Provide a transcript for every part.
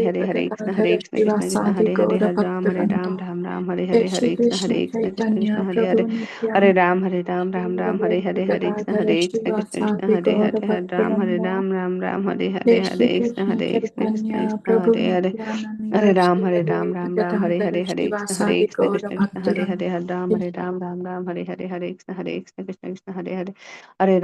Hare Hare Hare Krishna Krishna Krishna Hare Hare Hare Ram Hare Ram Ram Ram Hare Hare Hare Krishna Krishna Krishna Hare Hare Hare Ram Hare Ram Ram Ram Hare Hare Hare Krishna Krishna Krishna Hare Hare Hare Ram Hare Ram Ram Ram Hare Hare Hare Krishna Krishna Krishna Hare Hare Hare Ram Ram Ram Hare Hare Hare Krishna Krishna Hare Hare Hare Ram Ram Ram Hare Hare Hare Krishna Krishna Hare Hare Hare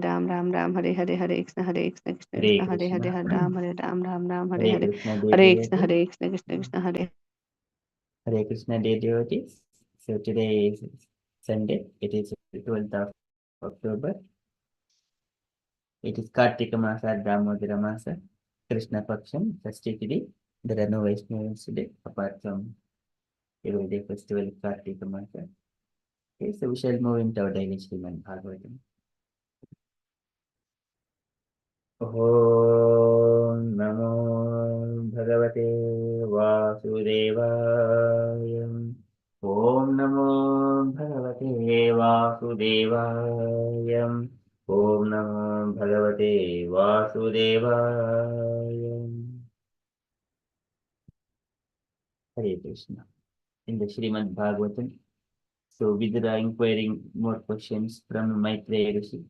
Ram Ram Ram Hare Hare Hare Krishna Hare Hare Hare Krishna. Hare Ram Ram Ram Hare Hare Hare Krishna, dear Hare Krishna devotees. Krishna Hare Hare Krishna, dear devotees. So today is Sunday. It is 12th of October. It is Kartika Masa, Damodara Masa, Krishna Paksham, Sastiti. There are no Vaishnavas today apart from everyday festival Kartika Masa. Okay, so we shall move into our daily Srimad Bhagavatam. Om Namo Bhagavate Vasudevaya. Om Namo Bhagavate Vasudevaya. Om Namo Bhagavate Vasudevaya. Hare Krishna. In the Srimad Bhagavatam, so Vidura inquiring more questions from Maitreya Rishi.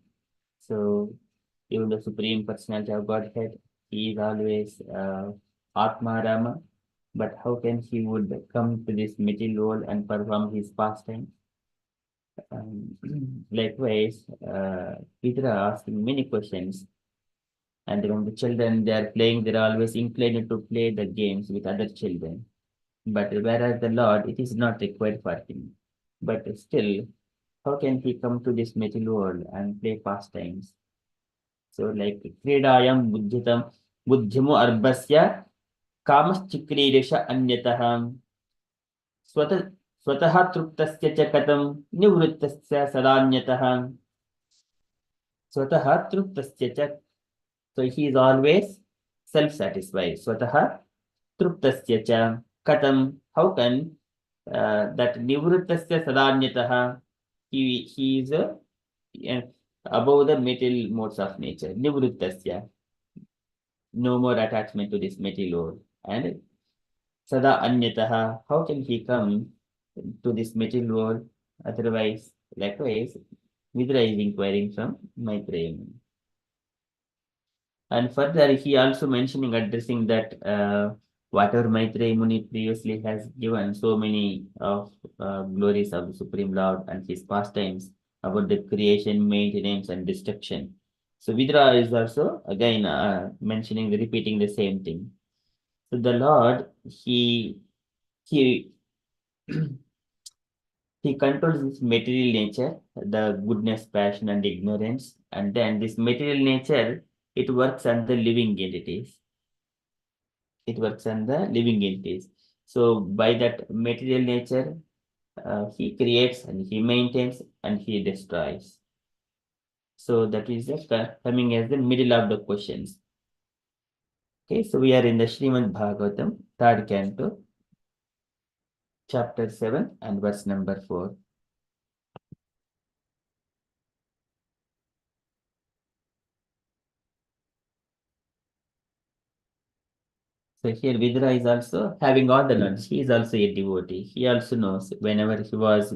So even the Supreme Personality of Godhead, he is always Atma Rama, but how can he would come to this material world and perform his pastime? Likewise, Vidura asking many questions, and when the children they are playing, they are always inclined to play the games with other children. But whereas the Lord, it is not required for him. But still, how can he come to this material world and play pastimes? So like क्रीडायां बुद्धिमो अर्भस्य कामश्चिक्रीडिश अन्यतः स्वतः स्वतः तृप्तस्य च कथं निवृत्तस्य सदान्यतः स्वतः तृप्तस्य च. So he is always self-satisfied. Swatah truptasya cha katam. How can that nivrittasya sadanyatah, he is above the material modes of nature. Nivrittasya, no more attachment to this material world. And sada anyatah, how can he come to this material world? Otherwise, likewise, Vidra is inquiring from Maitreya. And further, he also mentioning, addressing that whatever Maitreya Muni previously has given so many of glories of the Supreme Lord and his pastimes about the creation, maintenance, and destruction. So Vidra is also again mentioning, repeating the same thing. So the Lord, he he controls this material nature, the goodness, passion, and ignorance, and then this material nature, it works on the living entities. It works on the living entities. So by that material nature, he creates and he maintains and he destroys. So that is coming as the middle of the questions. Okay, so we are in the Srimad Bhagavatam, third canto, chapter 7 and verse number 4. So here Vidra is also having all the knowledge. He is also a devotee. He also knows whenever he was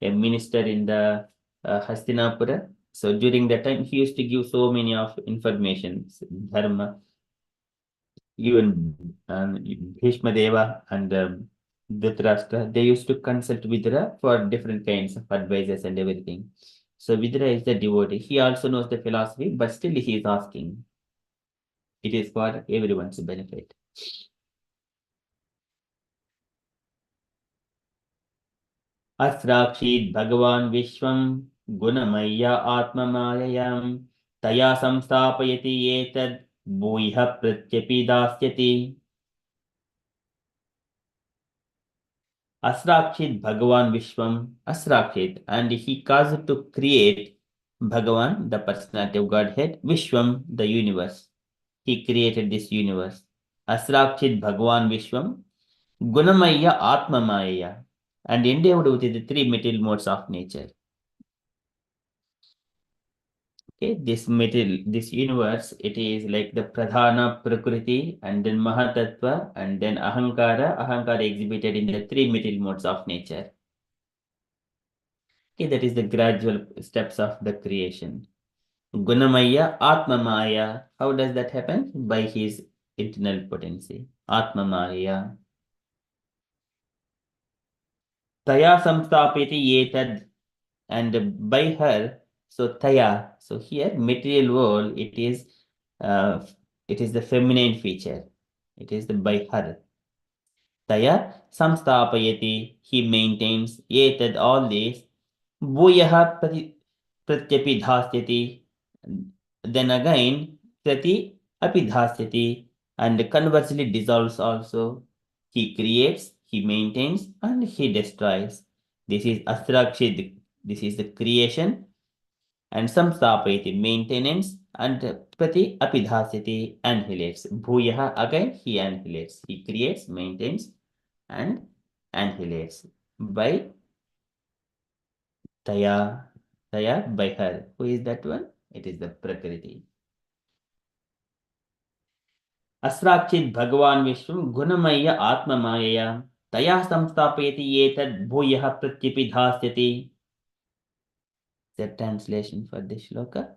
a minister in the Hastinapura. So during that time, he used to give so many of information, dharma, even Bhishma Deva and Dhritarashtra, they used to consult Vidra for different kinds of advices and everything. So Vidra is the devotee. He also knows the philosophy, but still he is asking. It is for everyone's benefit. अस्राक्षीत् भगवान् विश्वं गुणमय्या आत्ममाययां तया संस्थापयति एतद् भूयः प्रत्यपि दास्यति. Asrakshit Bhagavan Vishwam Asrakshit, and he caused to create Bhagavan, the personality of Godhead, Vishwam, the universe. He created this universe. Asrakshit Bhagavan Vishwam Gunamaya Atmamaya, and endowed with the three material modes of nature. Okay, this material, this universe, it is like the Pradhana Prakriti and then Mahatattva and then Ahankara. Ahankara exhibited in the three material modes of nature. Okay, that is the gradual steps of the creation. Gunamaya, Atmamaya. How does that happen? By his internal potency. Atmamaya. Taya samstapiti yetad. And by her, so Taya. So here, material world, it is the feminine feature. It is the by her. Taya samstapayati. He maintains yetad all this. Bhuyaha pratyapidhasyati. Then again, prati apidhasyati. And conversely dissolves also. He creates, he maintains, and he destroys. This is Asrakshid. This is the creation. And samstapayati, maintenance. And prati apidhasyati, annihilates. Bhuyaha, again, he annihilates. He creates, maintains, and annihilates. By Taya, Taya by her. Who is that one? It is the Prakriti. Asrakchit Bhagavan Vishwam Gunamaya Atmamaya Taya Samstapeti Yetad Bhuyaha Pratyapidhasyati. The translation for this shloka.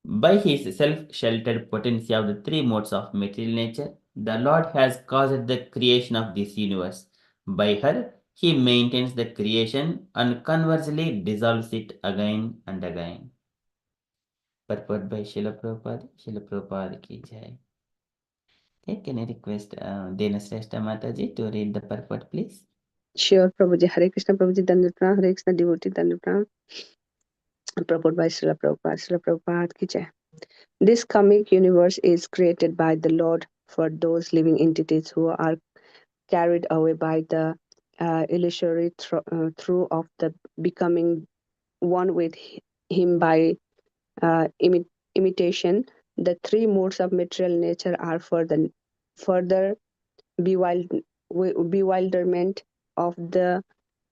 By his self-sheltered potency of the three modes of material nature, the Lord has caused the creation of this universe. By her, he maintains the creation and conversely dissolves it again and again. Purport by Srila Prabhupada. Srila Prabhupada ki jai. Okay, can I request Dena Shrestha Mataji to read the purport, please? Sure, Prabhuji. Hare Krishna, Prabhuji. Dandapram. Hare Krishna, devotee. Dandapram. Purport by Srila Prabhupada. Srila Prabhupada ki jai. This karmic universe is created by the Lord for those living entities who are carried away by the illusory through of the becoming one with him by imitation. The three modes of material nature are further bewilderment of the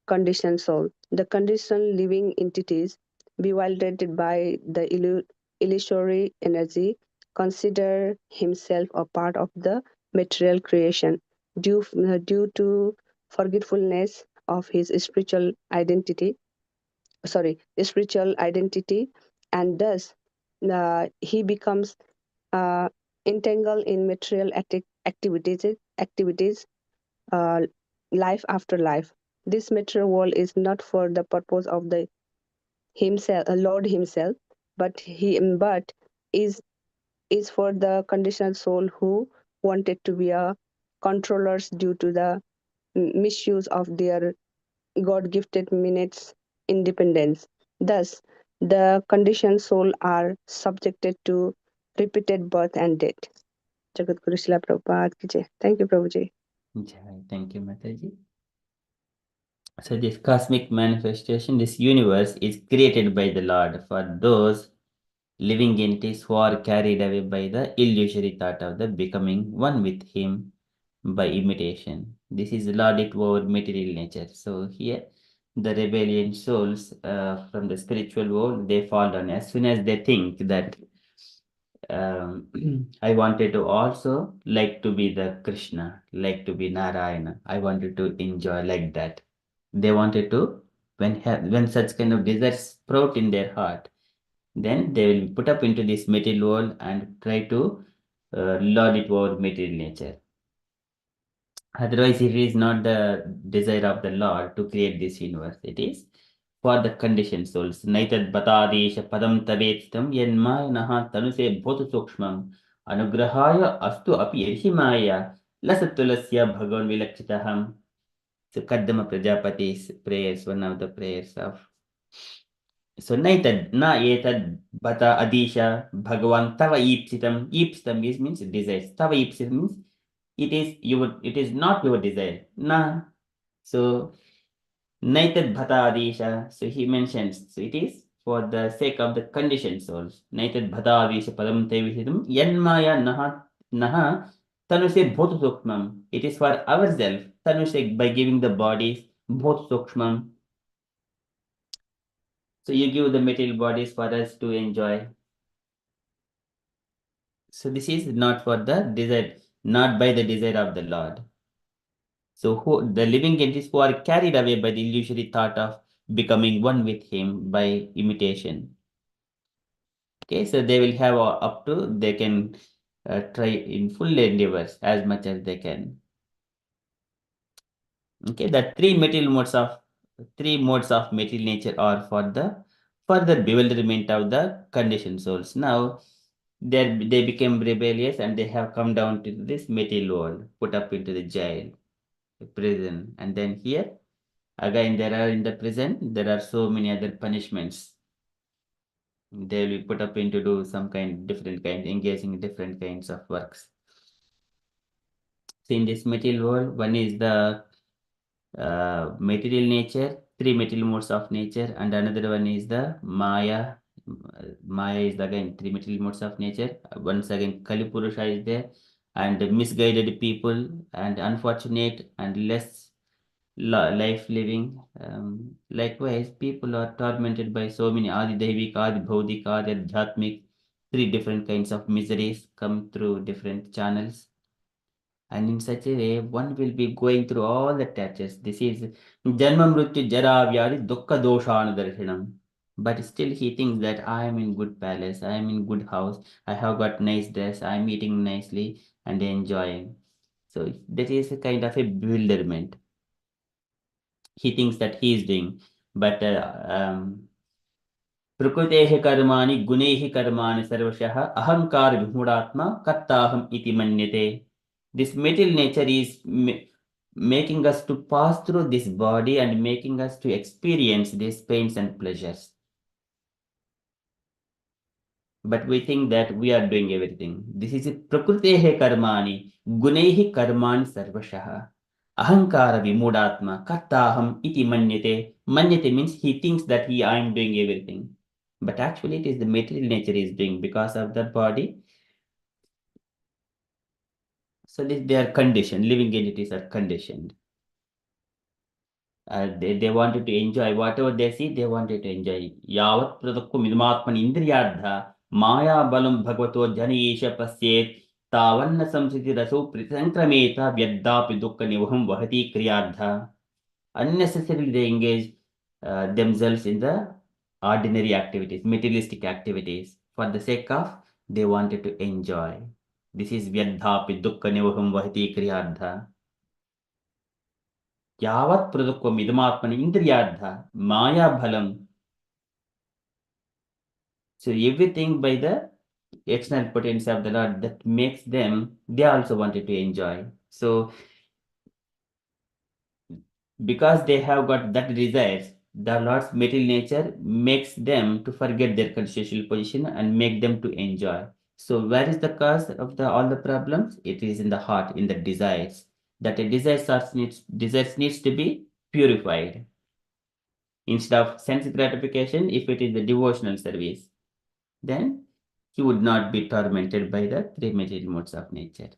conditioned soul. The conditioned living entities, bewildered by the illusory energy, consider himself a part of the material creation due to forgetfulness of his spiritual identity, and thus he becomes uh, entangled in material activities uh, life after life. This material world is not for the purpose of the Lord Himself, but is is for the conditioned soul who wanted to be a controllers due to the misuse of their God-gifted minutes independence. Thus, the conditioned soul are subjected to repeated birth and death. Jagat Guru Srila Prabhupada ki jai. Thank you, Prabhuji. Jai. Thank you, Mataji. So this cosmic manifestation, this universe is created by the Lord for those living entities who are carried away by the illusory thought of the becoming one with him by imitation. This is Lordit over material nature. So here the rebellion souls from the spiritual world, they fall down as soon as they think that um, I wanted to also like to be the Krishna, like to be Narayana. I wanted to enjoy like that. They wanted to, when such kind of desires sprout in their heart, then they will put up into this material world and try to lord it over material nature. Otherwise, it is not the desire of the Lord to create this universe. It is for the conditioned souls. Naitad batadesha padam tabetstam yenmaya naha tanuse bhotu sukshmam anugrahaya astu api yerhimaya lasatulasya bhagavan vilakshitaham. So Kaddama Prajapati's prayers, one of the prayers of. So naitad na etad bata adisha bhagavan tava ipsitam. Ipsitam means desires. Tava ipsitam means it is not your desire. Na. So naitad bhata adisha. So he mentions, so it is for the sake of the conditioned souls. Naitad bhata adisha padam tevishitam yanmaya naha tanuse bhotu sukmam. It is for ourselves. Tanuse by giving the bodies bhotu sukmam. So you give the material bodies for us to enjoy. So this is not for the desire, not by the desire of the Lord. So who, the living entities who are carried away by the illusory thought of becoming one with Him by imitation. Okay, so they will have up to, they can try in full endeavors as much as they can. Okay, the three modes of material nature are for the further bewilderment of the conditioned souls. Now they became rebellious and they have come down to this material world, put up into the jail, prison, and then here again there are in the prison there are so many other punishments. They will be put up into do some kind different kind, engaging in different kinds of works. So in this material world, one is the material nature, three material modes of nature, and another one is the Maya. Maya is again three material modes of nature. Once again, Kali Purusha is there, and misguided people, and unfortunate and less life living. Likewise, people are tormented by so many Adi Devik, Adi Bhaudik, Adi Adhyatmik, three different kinds of miseries come through different channels. And in such a way, one will be going through all the touches. This is Janma Mrityu Jara Vyadi Dukkha Doshana Darshanam. But still he thinks that I am in good palace, I am in good house, I have got nice dress, I am eating nicely and enjoying. So that is a kind of a bewilderment. He thinks that he is doing. But प्रकृतेः कर्माणि गुणैः कर्माणि सर्वशः अहंकार विमूढ़ात्मा कर्ताहम इति मन्यते. This material nature is making us to pass through this body and making us to experience these pains and pleasures. But we think that we are doing everything. This is prakrutehe karmani gunehi karmani sarvashah ahankara vimudhatma kartaham iti manyate. Manyate means he thinks that I am doing everything, but actually it is the material nature is doing because of the body. So they are conditioned, living entities are conditioned. They wanted to enjoy whatever they see, they wanted to enjoy. Yavat pradakku midumatman indriyardha maya balam bhagavato janeesha pasyet tavanna samsiti raso prisankrameta vyaddapi dukkha nivaham vahati kriyardha. Unnecessarily they engage themselves in the ordinary activities, materialistic activities, for the sake of they wanted to enjoy. This is vyaddapi dukkha nivaham vahati kriyardha. यावत् प्रदुक्वम इदमात्मनि इंद्रियार्थ maya bhalam. So everything by the external potency of the Lord that makes them, they also wanted to enjoy. So because they have got that desires, the Lord's material nature makes them to forget their constitutional position and make them to enjoy. So where is the cause of all the problems? It is in the heart, in the desires. That a desires needs to be purified. Instead of sense gratification, if it is the devotional service, then he would not be tormented by the three material modes of nature.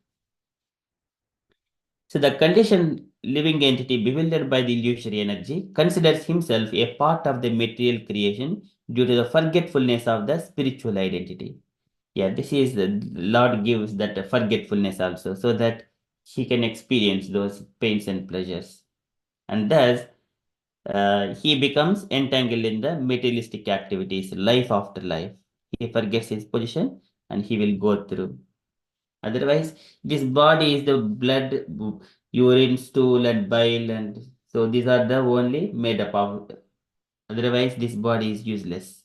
So the conditioned living entity bewildered by the illusory energy considers himself a part of the material creation due to the forgetfulness of the spiritual identity. Yeah, this is the Lord gives that forgetfulness also so that he can experience those pains and pleasures. And thus, he becomes entangled in the materialistic activities, life after life. He forgets his position and he will go through. Otherwise, this body is the blood, urine, stool, and bile, and so these are the only made up of. Otherwise, this body is useless.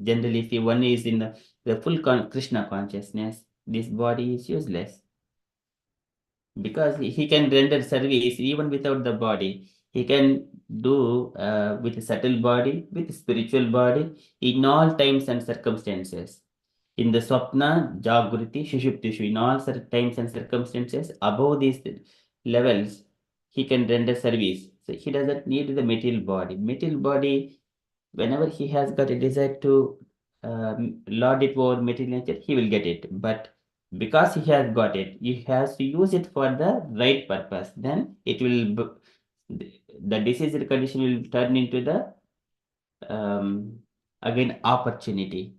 Generally, if one is in the full Krishna consciousness, this body is useless because he can render service even without the body. He can do with a subtle body, with spiritual body, in all times and circumstances. In the Swapna, Jagruti, Shushuptishu, in all times and circumstances, above these levels, he can render service. So he doesn't need the material body. Material body, whenever he has got a desire to lord it over material nature, he will get it. But because he has got it, he has to use it for the right purpose. Then it will, the diseased condition will turn into the again opportunity.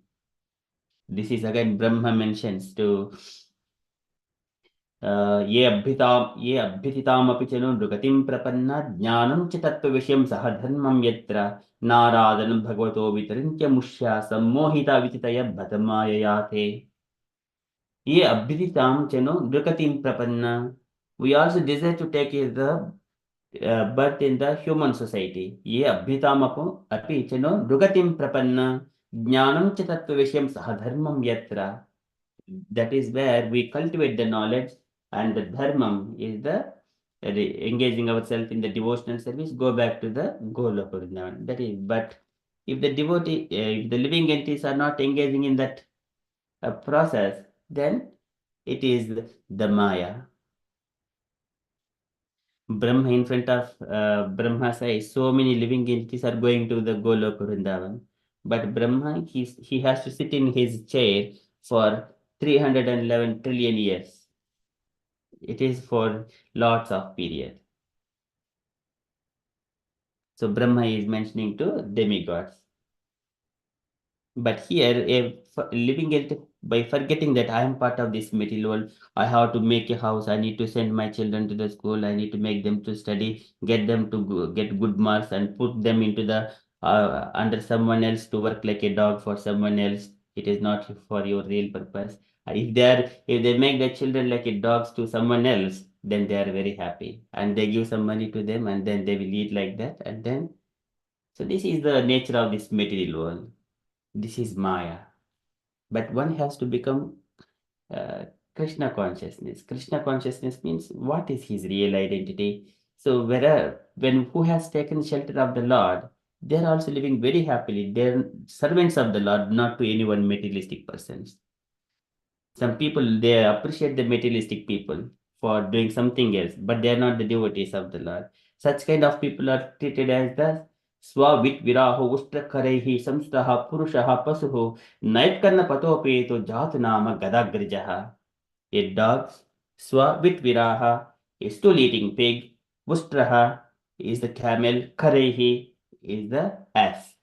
This is again Brahma mentions to ये अभ्युदितामपि च no नृगतिं प्रपन्ना ज्ञानं च तत्त्वविषयं सह धर्मं यत्र नाराधनं भगवतो वितरिञ्च मुष्या सम्मोहिता वितितय बतमायया ते ये अभ्युदितां च no नृगतिं प्रपन्ना. We also desire to take the birth in the human society. ये अभ्युतामपो अपि च नो नृगतिं प्रपन्ना ज्ञानं च तत्त्वविषयं सह धर्मं यत्र. That is where we cultivate the knowledge, and the dharmam is the engaging ourselves in the devotional service, go back to the goal of Vrindavan. That is, but if the devotee, if the living entities are not engaging in that process, then it is the Maya. Brahma in front of Brahma says so many living entities are going to the Golok Vrindavan. But Brahma, he has to sit in his chair for 311 trillion years. It is for lots of period. So Brahma is mentioning to demigods. But here, living it by forgetting that I am part of this material world, I have to make a house, I need to send my children to the school, I need to make them to study, get them to get good marks, and put them into the under someone else to work like a dog for someone else. It is not for your real purpose. If they make their children like a dogs to someone else, then they are very happy, and they give some money to them, and then they will eat like that, and then so this is the nature of this material world. This is Maya. But one has to become uh, Krishna consciousness. Krishna consciousness means what is his real identity. So when who has taken shelter of the Lord, they are also living very happily. They are servants of the Lord, not to any one materialistic persons. Some people they appreciate the materialistic people for doing something else, but they are not the devotees of the Lord. Such kind of people are treated as the Swavit Viraho Ustrakaraihi Samstaha Purushaha Pasuho Naitkarna Patopeto Jatnama Gadagrijaha. A dog, Swavit Viraha, a stool eating pig, Ustraha is the camel, Karehi is the ass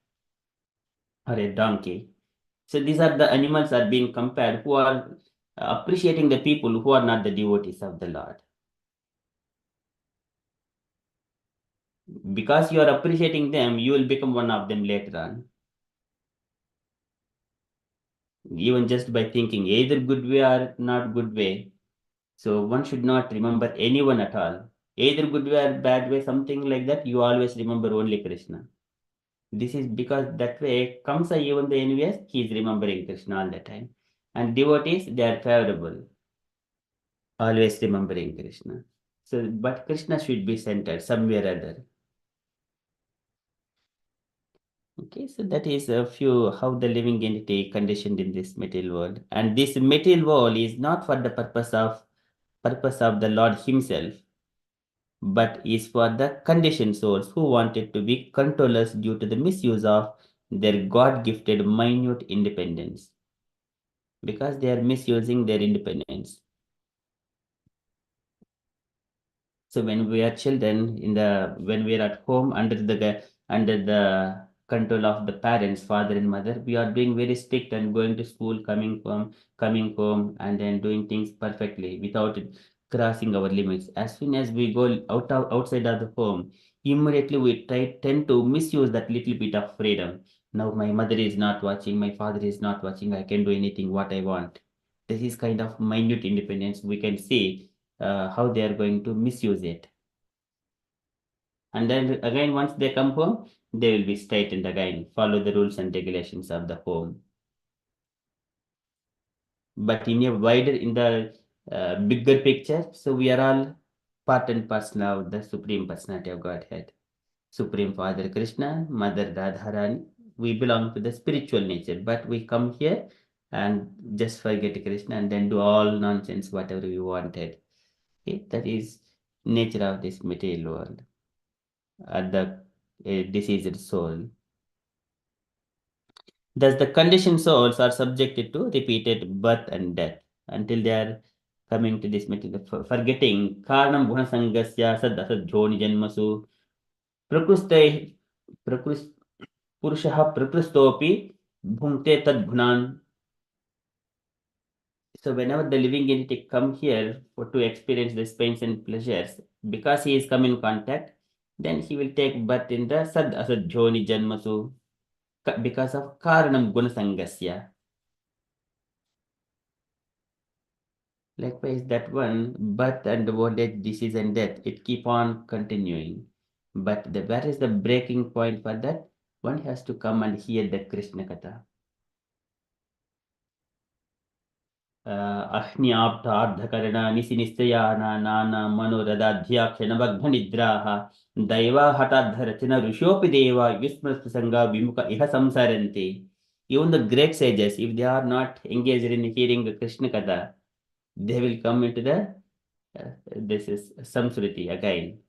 or a donkey. So these are the animals are being compared who are appreciating the people who are not the devotees of the Lord. Because you are appreciating them, you will become one of them later on. Even just by thinking either good way or not good way. So one should not remember anyone at all. Either good way or bad way, something like that, you always remember only Krishna. This is because that way, Kamsa, even the envious, he is remembering Krishna all the time. And devotees, they are favorable, always remembering Krishna. So, but Krishna should be centered somewhere or other. Okay, so that is a few how the living entity conditioned in this material world. And this material world is not for the purpose of the Lord Himself, but is for the conditioned souls who wanted to be controllers due to the misuse of their God-gifted minute independence. Because they are misusing their independence. So when we are children when we are at home under the control of the parents, father and mother, we are being very strict and going to school, coming home, and then doing things perfectly without crossing our limits. As soon as we go outside of the home, immediately we tend to misuse that little bit of freedom. Now my mother is not watching, my father is not watching, I can do anything what I want. This is kind of minute independence we can see how they are going to misuse it. And then again, once they come home, they will be straightened again, follow the rules and regulations of the home. But in the bigger picture, so we are all part and parcel of the Supreme Personality of Godhead. Supreme Father Krishna, Mother Radharani. We belong to the spiritual nature, but we come here and just forget Krishna and then do all nonsense, whatever we wanted. Okay? That is nature of this material world, the diseased soul. Thus, the conditioned souls are subjected to repeated birth and death until they are coming to this material, forgetting karanam gunasangasya sad asadhyoni janmasu prakrustei Purushah praprastopi bhunte tad bhunan. So whenever the living entity come here to experience these pains and pleasures, because he is come in contact, then he will take birth in the sad asad jhoni janmasu because of karanam gunasangasya. Likewise, that one, birth and old age, disease and death, it keep on continuing. But where is the breaking point for that? One has to come and hear the Krishna Katha. अह्न्याब्धार्धकरणा निशिनिश्चयाना नाना मनोरथाध्याक्षणभग्ननिद्राः दैवा हठाद्धरचन ऋषियोऽपि देवा युष्मत्संगा विमुख इह samsaranti. Even the great sages, if they are not engaged in hearing Krishna Katha, they will come into the this is samsriti again.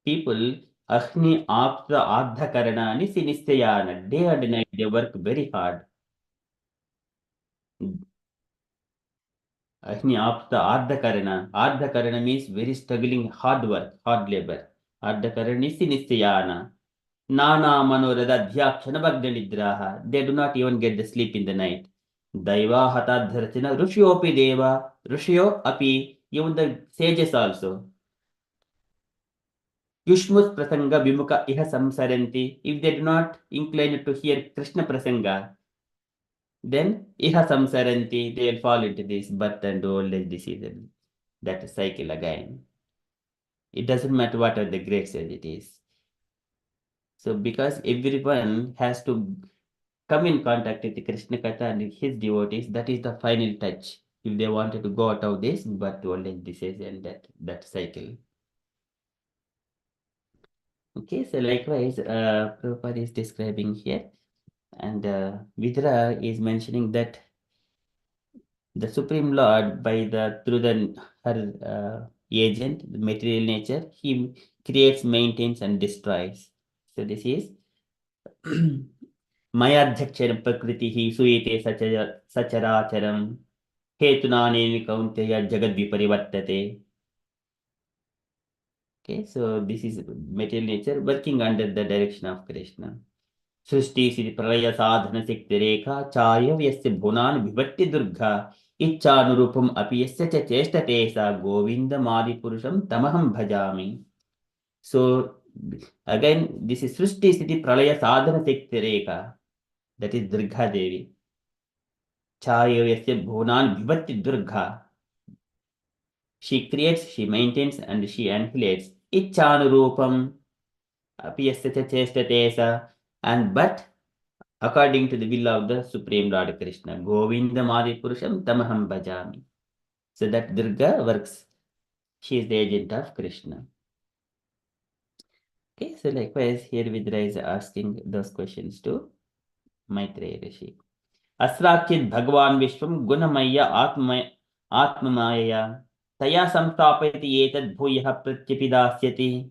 People Ahni Apta Ardhakarana Nisinistayana, day and night they work very hard. Ahni Apta Ardhakarana means very struggling, hard work, hard labor. Ardhakarana Nisinistayana. Nana Manoradha Dhyakshana Bhagdanidraha. They do not even get the sleep in the night. Daiva Hatadharachana Rushyopi Deva. Rushyo Api. Even the sages also. Yushmus Prasanga Vimuka Iha Samsaranti. If they do not incline to hear Krishna Prasanga, then Iha Samsaranti, they will fall into this birth and old age disease. That cycle again. It doesn't matter what are the grades as it is. So because everyone has to come in contact with the Krishna Katha and his devotees, that is the final touch. If they wanted to go out of this, but old age disease and that cycle. Okay, so likewise, Prabhupada is describing here, and Vidra is mentioning that the Supreme Lord, through her agent, the material nature, he creates, maintains, and destroys. So this is Mayadhyaksharam Prakritihi Suyate Sacharacharam Hetunaneni Kaunteya Jagad Viparivartate. Okay, so this is material nature working under the direction of Krishna. सृष्टिसिद्धि प्रलय साधन शक्ति रेखा चायव्यस्य भुवनान् विभट्टि दुर्गा इच्छानुरूपम् अपि यस्य च चेष्टते सा गोविन्दमादिपुरुषं तमहं भजामि. So again, this is Srishti Siddhi Pralaya Sadhana Shakti Rekha. That is Durga Devi. Chayavasya Bhunan Vibhatti Durga. She creates, she maintains, and she annihilates. Icchanurupam apiyasya chestate sa. And but according to the will of the Supreme Lord Krishna, Govindam Adipurusham Tamaham Bhajami. So that Durga works. She is the agent of Krishna. Okay, so likewise here Vidra is asking those questions to Maitreya Rishi. Asrakit Bhagavan Vishwam Gunamaya Atmamaya Taya Samstapati Etad Bhuyaha Pratyapi Dhasyati.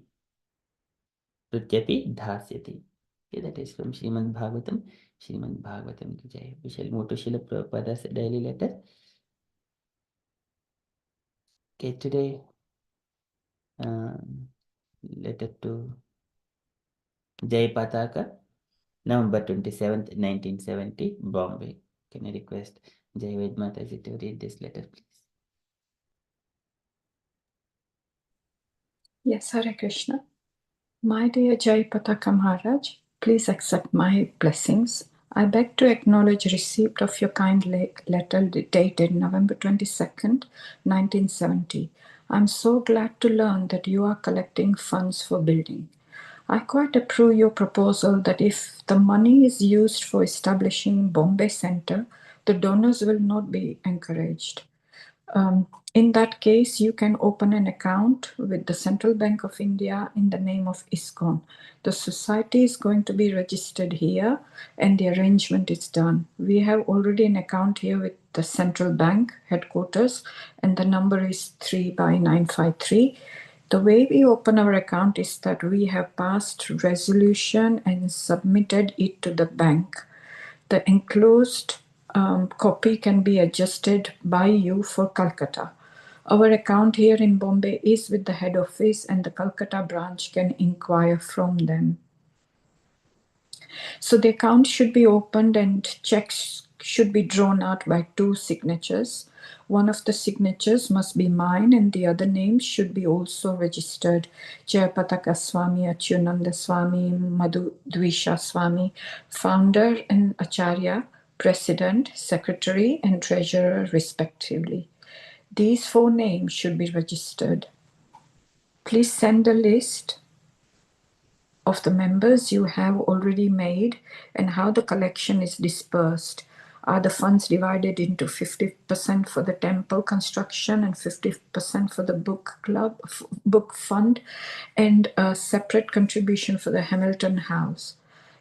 Okay, that is from Srimad Bhagavatam. Srimad Bhagavatam ki jai. We shall move to Srila Prabhupada's daily letter. Okay, today letter to Jai Pataka, November 27th, 1970, Bombay. Can I request Jai Ved Mataji to read this letter, please? Yes, Hare Krishna. My dear Jai Pataka Maharaj, please accept my blessings. I beg to acknowledge receipt of your kind letter dated November 22nd, 1970. I'm so glad to learn that you are collecting funds for building. I quite approve your proposal that if the money is used for establishing Bombay Center, the donors will not be encouraged. In that case, you can open an account with the Central Bank of India in the name of ISKCON. The society is going to be registered here and the arrangement is done. We have already an account here with the Central Bank headquarters and the number is 3/953. The way we open our account is that we have passed resolution and submitted it to the bank. The enclosed copy can be adjusted by you for Calcutta. Our account here in Bombay is with the head office and the Calcutta branch can inquire from them. So the account should be opened and checks should be drawn out by 2 signatures. One of the signatures must be mine and the other name should be also registered. Jayapataka Swami, Achyunanda Swami, Madhu Dvisha Swami, founder and Acharya, president, secretary and treasurer respectively. These 4 names should be registered. Please send a list of the members you have already made and how the collection is dispersed. Are the funds divided into 50% for the temple construction and 50% for the book club, book fund, and a separate contribution for the Hamilton House?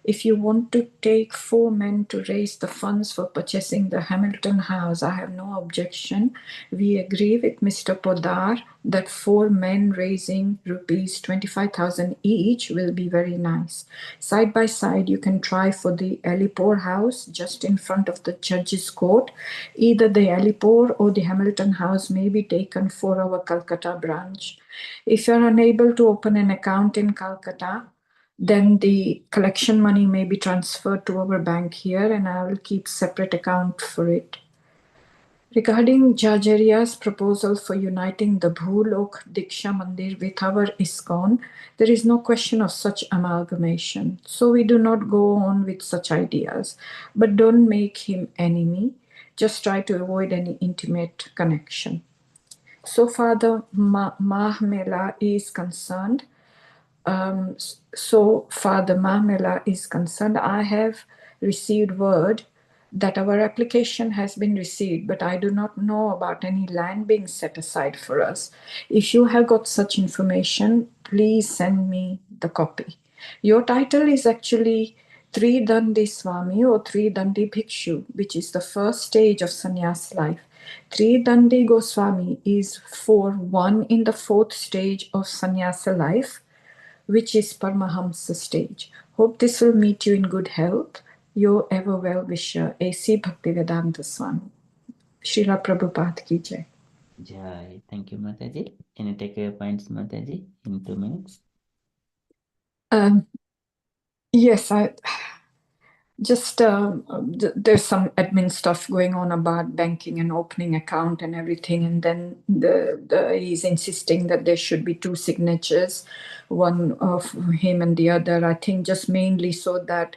If you want to take 4 men to raise the funds for purchasing the Hamilton House, I have no objection. We agree with Mr. Podar that 4 men raising rupees 25,000 each will be very nice. Side by side, you can try for the Alipore House just in front of the Judge's Court. Either the Alipore or the Hamilton House may be taken for our Calcutta branch. If you're unable to open an account in Calcutta, then the collection money may be transferred to our bank here and I will keep separate account for it. Regarding Jajaria's proposal for uniting the Bhulok Diksha Mandir with our ISKCON, there is no question of such amalgamation. So we do not go on with such ideas. But don't make him enemy. Just try to avoid any intimate connection. So far the Mahmela is concerned, so far the Mahmela is concerned, I have received word that our application has been received, but I do not know about any land being set aside for us. If you have got such information, please send me the copy. Your title is actually Tri Dandi Swami or Tri Dandi Bhikshu, which is the first stage of sannyas life. Tri Dandi Goswami is for one in the 4th stage of sannyasa life, which is Paramahamsa stage. Hope this will meet you in good health. Your ever well-wisher, A.C. Bhaktivedanta Swami. Srila Prabhupada ki jai. Jai. Thank you, Mataji. Can you take your points, Mataji, in 2 minutes? Yes, there's some admin stuff going on about banking and opening account and everything, and then he's insisting that there should be 2 signatures, one of him and the other, I think just mainly so that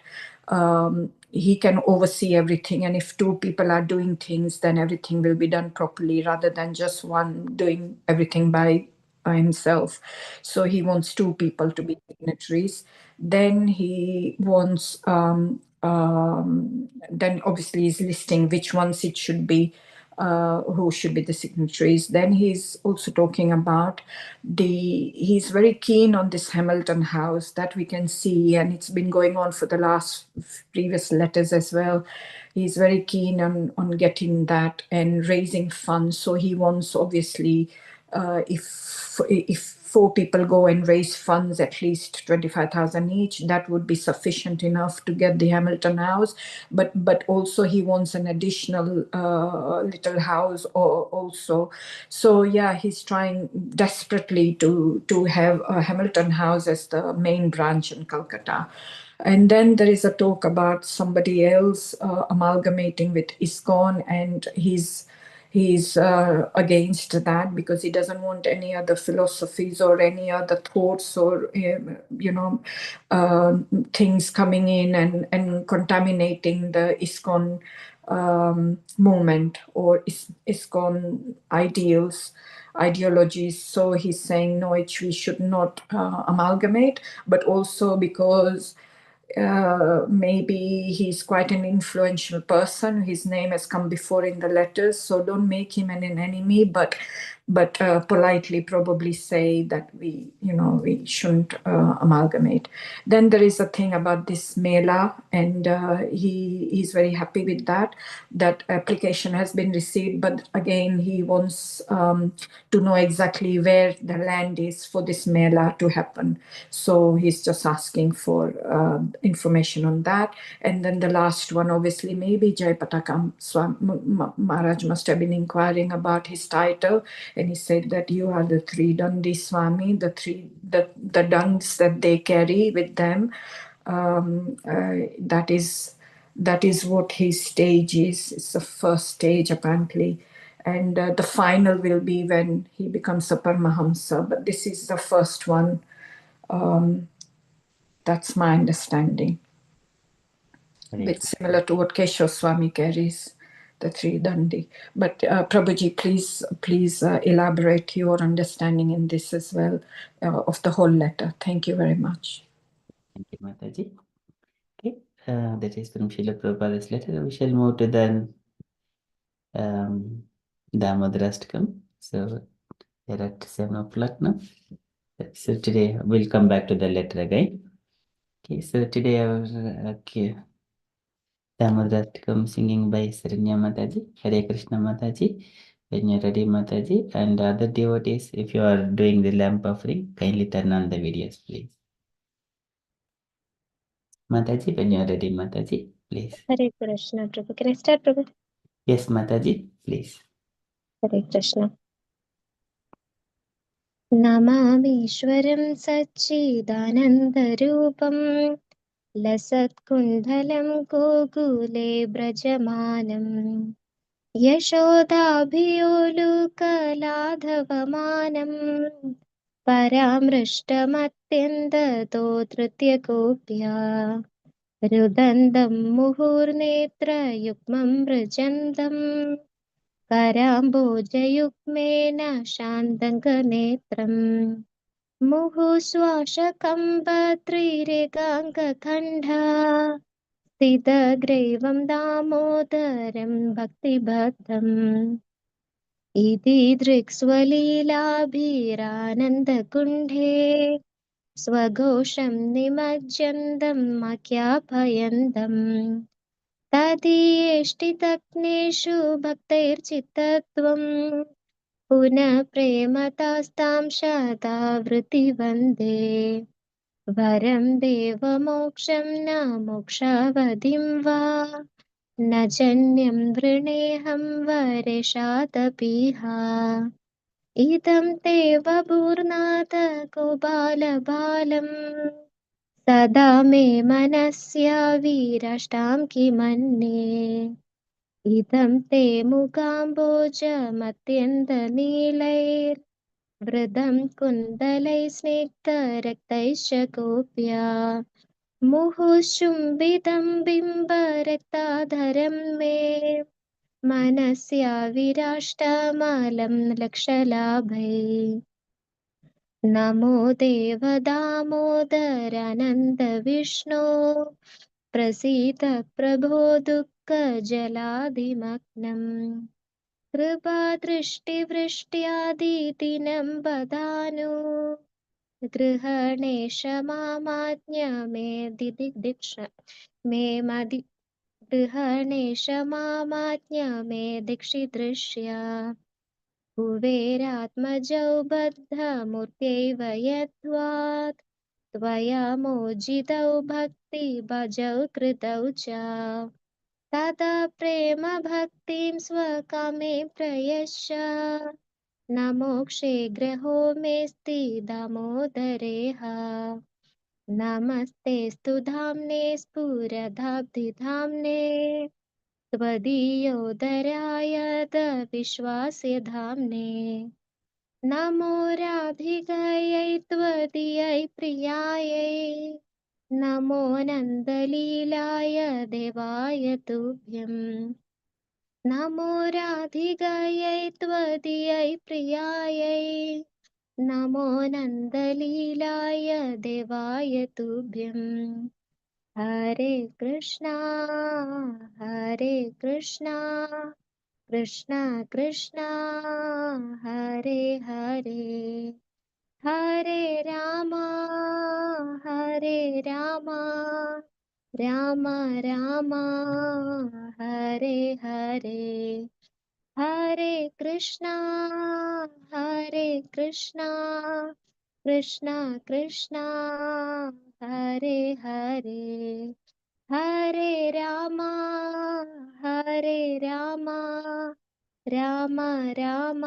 he can oversee everything, and if 2 people are doing things, then everything will be done properly rather than just one doing everything by himself. So he wants 2 people to be signatories. Then he wants then obviously he's listing which ones it should be, who should be the signatories. Then he's also talking about he's very keen on this Hamilton House, that we can see, and it's been going on for the last previous letters as well. He's very keen on getting that and raising funds. So he wants, obviously, if 4 people go and raise funds, at least 25,000 each, that would be sufficient enough to get the Hamilton House. But also he wants an additional little house also. So yeah, he's trying desperately to have a Hamilton House as the main branch in Calcutta. And then there is a talk about somebody else amalgamating with ISKCON, and he's against that because he doesn't want any other philosophies or any other thoughts or things coming in and contaminating the ISKCON movement or ISKCON ideologies. So he's saying no, we should not amalgamate, but also because maybe he's quite an influential person. His name has come before in the letters, so don't make him an enemy, but politely probably say that we shouldn't amalgamate. Then there is a thing about this Mela, and he's very happy with that application has been received, but again he wants to know exactly where the land is for this Mela to happen. So he's just asking for information on that. And then the last one, obviously, maybe Jayapatakam Maharaj must have been inquiring about his title, and he said that you are the Tri Dandi Swami, the Dants that they carry with them. That is what his stage is. It's the first stage apparently, and the final will be when he becomes a Paramahamsa. But this is the first one. That's my understanding. A bit similar to what Keshav Swami carries, the three dandi. But Prabhuji, please elaborate your understanding in this as well of the whole letter. Thank you very much. Thank you, Mataji. Okay, that is from Srila Prabhupada's letter. We shall move to the Damodarastakam. So we're at 7 o'clock now. So today we'll come back to the letter again. Okay, so today our Damodarastakam singing by Saranya Mataji, Hare Krishna Mataji, when you're ready Mataji, and other devotees, if you are doing the lamp offering, kindly turn on the videos, please. Mataji, when you're ready Mataji, please. Hare Krishna, Prabhu. Can I start, Prabhu? Yes, Mataji, please. Hare Krishna. नमामीश्वरं सच्चिदानन्दरूपं लसत्कुण्डलं गोकुले व्रजमानं यशोदाभियोलुकलाधवमानं परामृष्टमत्यन्ततो तृतीयकोऽप्या रुदन्तं मुहुर्नेत्रयुग्मं व्रजन्तम् कराम्बोजयुग्मेन शान्तङ्गनेत्रम् मुहुश्वासकम्बत्रिरेगाङ्गखण्डा स्थितग्रीवं दामोदरं भक्तिबद्धम् इति दृक्स्वलीलाभिरानन्दकुण्ठे स्वघोषं निमज्जन्तं मख्यापयन्तम् तदीयेष्टितज्ञेषु भक्तैर्चित्तत्वं पुनः प्रेमतास्तां शतावृत्ति वन्दे वरं देवमोक्षं न मोक्षावधिं वा न जन्यं वृणेऽहं वरेशादपीह इदं ते वपुर्नाथ गोपालबालम् सदा मे मनस्याविरष्टां किमन्ये इदं ते मुगाम्बोजमत्यन्तनीलैर्वृतं कुन्दलैः स्निग्धरक्तैश्च गोप्या मुहुःशुम्भितं बिम्बरक्ताधरं मे मनस्याविराष्टमलं लक्षलाभै नमो देव दामोदरानन्द विष्णो प्रसीद प्रभो दुःखजलाधिमग्नम् कृपादृष्टिवृष्ट्यादिदिनं वदानु गृहणेश मामाज्ञमे दिदिदीक्ष मे मदि गृहणेश मामाज्ञमे दीक्षिदृश्या कुबेरात्मजौ बद्धमूर्त्यैव यद्वात् त्वया मोजितौ भक्तिभजौ कृतौ च तदा प्रेमभक्तिं स्वकामे प्रयश्च न मोक्षे ग्रहो मेऽस्ति दामोदरेह नमस्तेऽस्तु धाम्ने स्फुरदाब्धिधाम्ने त्वदीयोदराय विश्वास्य धाम्ने नमो राधिकायै त्वदीयै प्रियायै नमो नन्दलीलाय देवाय तुभ्यं नमो राधिकायै त्वदीयै प्रियायै नमो नन्दलीलाय देवाय तुभ्यं हरे Krishna Krishna Krishna Hare Hare Hare Rama Ram Ram Hare Hare Hare Krishna Krishna Krishna Hare Hare Hare Ram Ram Ram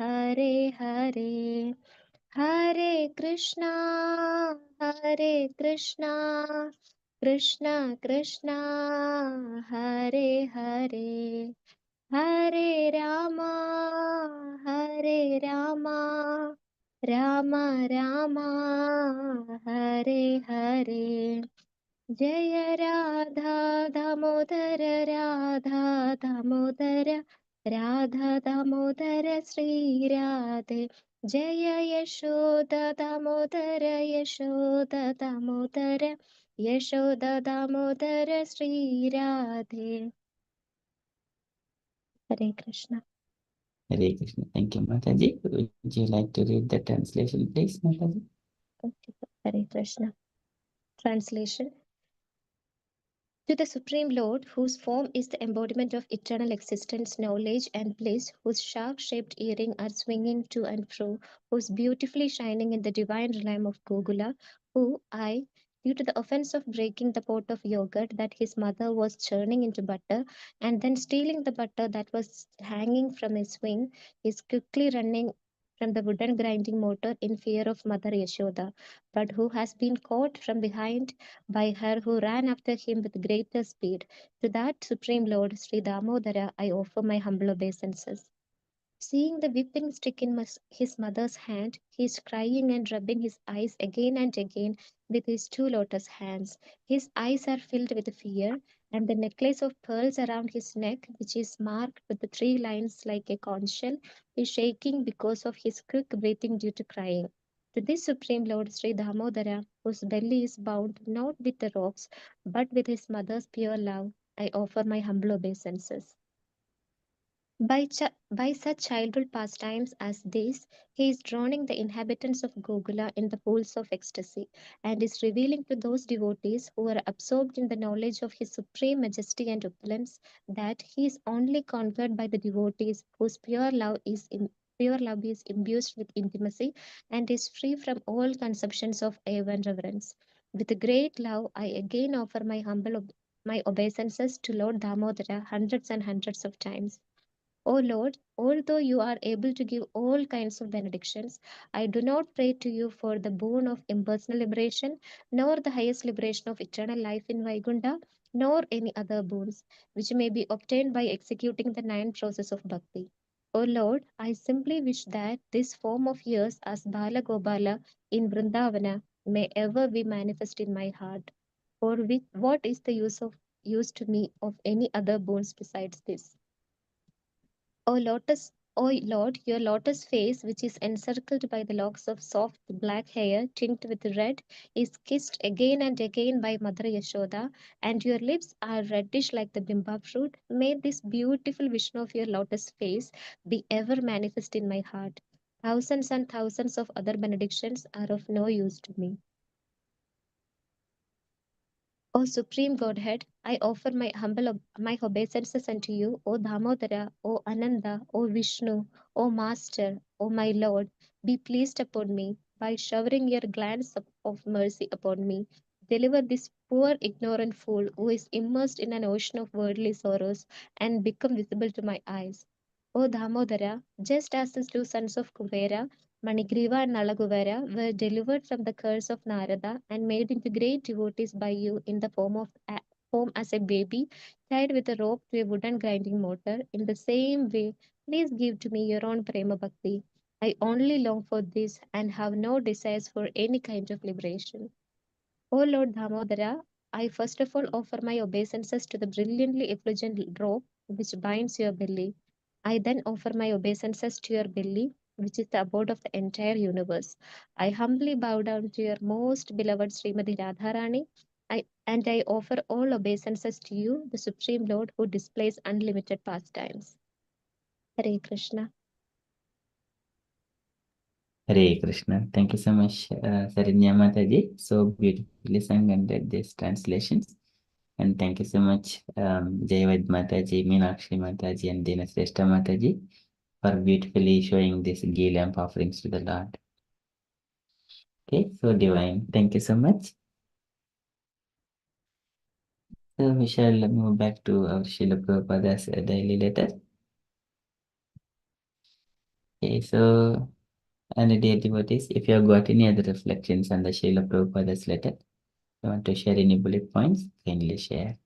Hare Hare Hare Krishna, Hare Krishna, Krishna Krishna, Hare Hare, Hare Rama, Hare Rama, Rama Rama, Hare Hare. जय राधा दामोदर राधा दामोदर राधा दामोदर श्री राधे जय Yashoda Damodar Yashoda Damodar Yashoda Damodar Shri Radhe. Hare Krishna. Hare Krishna. Thank you, Mataji. Would you like to read the translation, please, Mataji? Okay. Hare Krishna. Translation. To the Supreme Lord, whose form is the embodiment of eternal existence, knowledge, and bliss, whose shark-shaped earrings are swinging to and fro, who's beautifully shining in the divine realm of Gogula, who I, due to the offense of breaking the pot of yogurt that his mother was churning into butter, and then stealing the butter that was hanging from his wing, is quickly running from the wooden grinding motor in fear of Mother Yashoda, but who has been caught from behind by her who ran after him with greater speed. To that Supreme Lord, Sri Damodara, I offer my humble obeisances. Seeing the whipping stick in his mother's hand, he is crying and rubbing his eyes again and again with his two lotus hands. His eyes are filled with fear, and the necklace of pearls around his neck, which is marked with the three lines like a conch shell, is shaking because of his quick breathing due to crying. To this Supreme Lord Sri Damodara, whose belly is bound not with the ropes, but with his mother's pure love, I offer my humble obeisances. By such childhood pastimes as these, he is drowning the inhabitants of Gogula in the pools of ecstasy, and is revealing to those devotees who are absorbed in the knowledge of his supreme majesty and opulence that he is only conquered by the devotees whose pure love is imbued with intimacy and is free from all conceptions of awe and reverence. With great love, I again offer my obeisances to Lord Damodara hundreds and hundreds of times. O Lord, although you are able to give all kinds of benedictions, I do not pray to you for the boon of impersonal liberation, nor the highest liberation of eternal life in Vaigunda, nor any other boons, which may be obtained by executing the nine process of bhakti. O Lord, I simply wish that this form of yours as Bala Gopala in Vrindavana may ever be manifest in my heart. For what is the use to me of any other boons besides this? O Lord, your lotus face, which is encircled by the locks of soft black hair tinged with red, is kissed again and again by Mother Yashoda, and your lips are reddish like the bimba fruit. May this beautiful vision of your lotus face be ever manifest in my heart. Thousands and thousands of other benedictions are of no use to me. O Supreme Godhead, I offer my obeisances unto you, O Damodara, O Ananda, O Vishnu, O Master, O my Lord. Be pleased upon me by showering your glance of mercy upon me. Deliver this poor ignorant fool who is immersed in an ocean of worldly sorrows and become visible to my eyes. O Damodara, just as the two sons of Kuvera, Manigriva and Nalaguvera, were delivered from the curse of Narada and made into great devotees by you in the form as a baby tied with a rope to a wooden grinding motor. In the same way, please give to me your own prema bhakti. I only long for this and have no desires for any kind of liberation. O Lord Damodara, I first of all offer my obeisances to the brilliantly effulgent rope which binds your belly. I then offer my obeisances to your belly, which is the abode of the entire universe. I humbly bow down to your most beloved Srimati Radharani, and I offer all obeisances to you, the Supreme Lord who displays unlimited pastimes. Hare Krishna. Hare Krishna. Thank you so much, Sarinya Mataji. So beautifully sung and read these translations. And thank you so much, Jayavad Mataji, Meenakshi Mataji, and Dinasreshta Mataji for beautifully showing this ghee lamp offerings to the Lord. Okay, so divine. Thank you so much. So we shall move back to our Srila Prabhupada's daily letter. Okay, so And dear devotees, if you have got any other reflections on the Srila Prabhupada's letter, you want to share any bullet points, kindly share.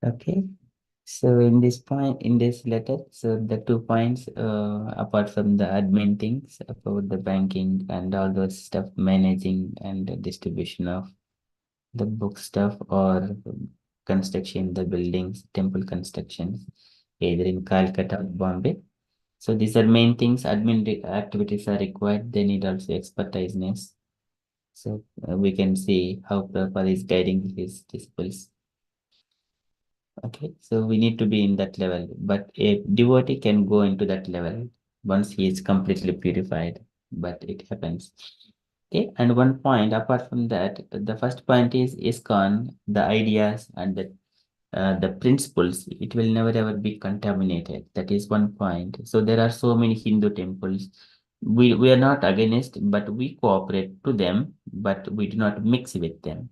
Okay. So in this point, in this letter, so the 2 points, apart from the admin things about the banking and all those stuff, managing and the distribution of the book stuff or construction, the buildings, temple constructions, either in Calcutta or Bombay. So these are main things. Admin activities are required. They need also expertiseness. So we can see how Prabhupada is guiding his disciples. Okay, so we need to be in that level, but a devotee can go into that level once he is completely purified, but it happens. Okay, and one point apart from that, the first point is ISKCON, the ideas and the principles, it will never ever be contaminated. That is one point. So there are so many Hindu temples. We are not against, but we cooperate to them, but we do not mix with them.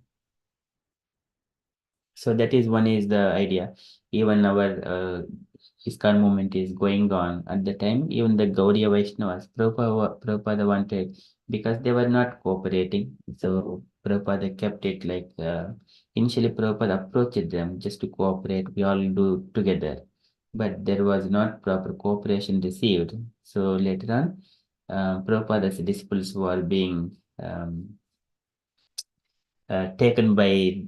So that is one is the idea. Even our ISKCON movement is going on at the time. Even the Gaudiya Vaishnavas, Prabhupada wanted because they were not cooperating. So Prabhupada kept it like initially Prabhupada approached them just to cooperate. We all do together, but there was not proper cooperation received. So later on, Prabhupada's disciples were being taken by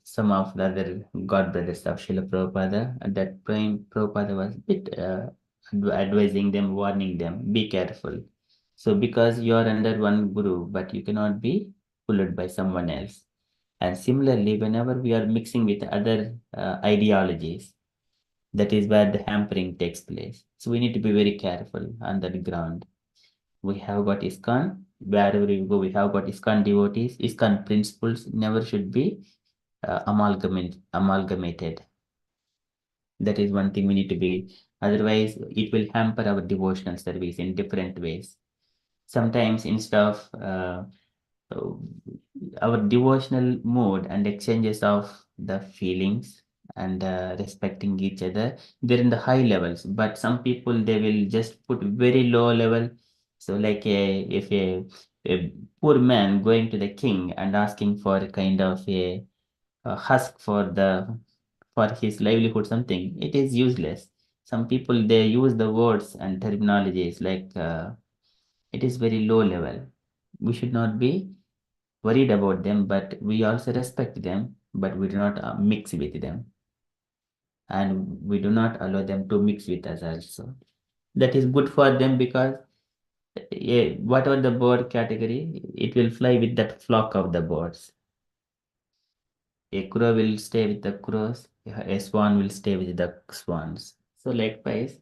some of the other god brothers of Srila Prabhupada. At that time, Prabhupada was a bit advising them, warning them, be careful. So because you are under one guru, but you cannot be followed by someone else. And similarly, whenever we are mixing with other ideologies, that is where the hampering takes place. So we need to be very careful on that ground. We have got ISKCON. Wherever we go, we have got ISKCON devotees. ISKCON principles never should be amalgamated. That is one thing we need to be. Otherwise, it will hamper our devotional service in different ways. Sometimes instead of uh, our devotional mode and exchanges of the feelings and respecting each other, they're in the high levels, but some people they will just put very low level. So like if a poor man going to the king and asking for a kind of a husk for his livelihood, something, it is useless. Some people they use the words and terminologies like it is very low level. We should not be worried about them, but we also respect them, but we do not mix with them. And we do not allow them to mix with us also. That is good for them because whatever the bird category, it will fly with that flock of the birds. A crow will stay with the crows, a swan will stay with the swans. So likewise,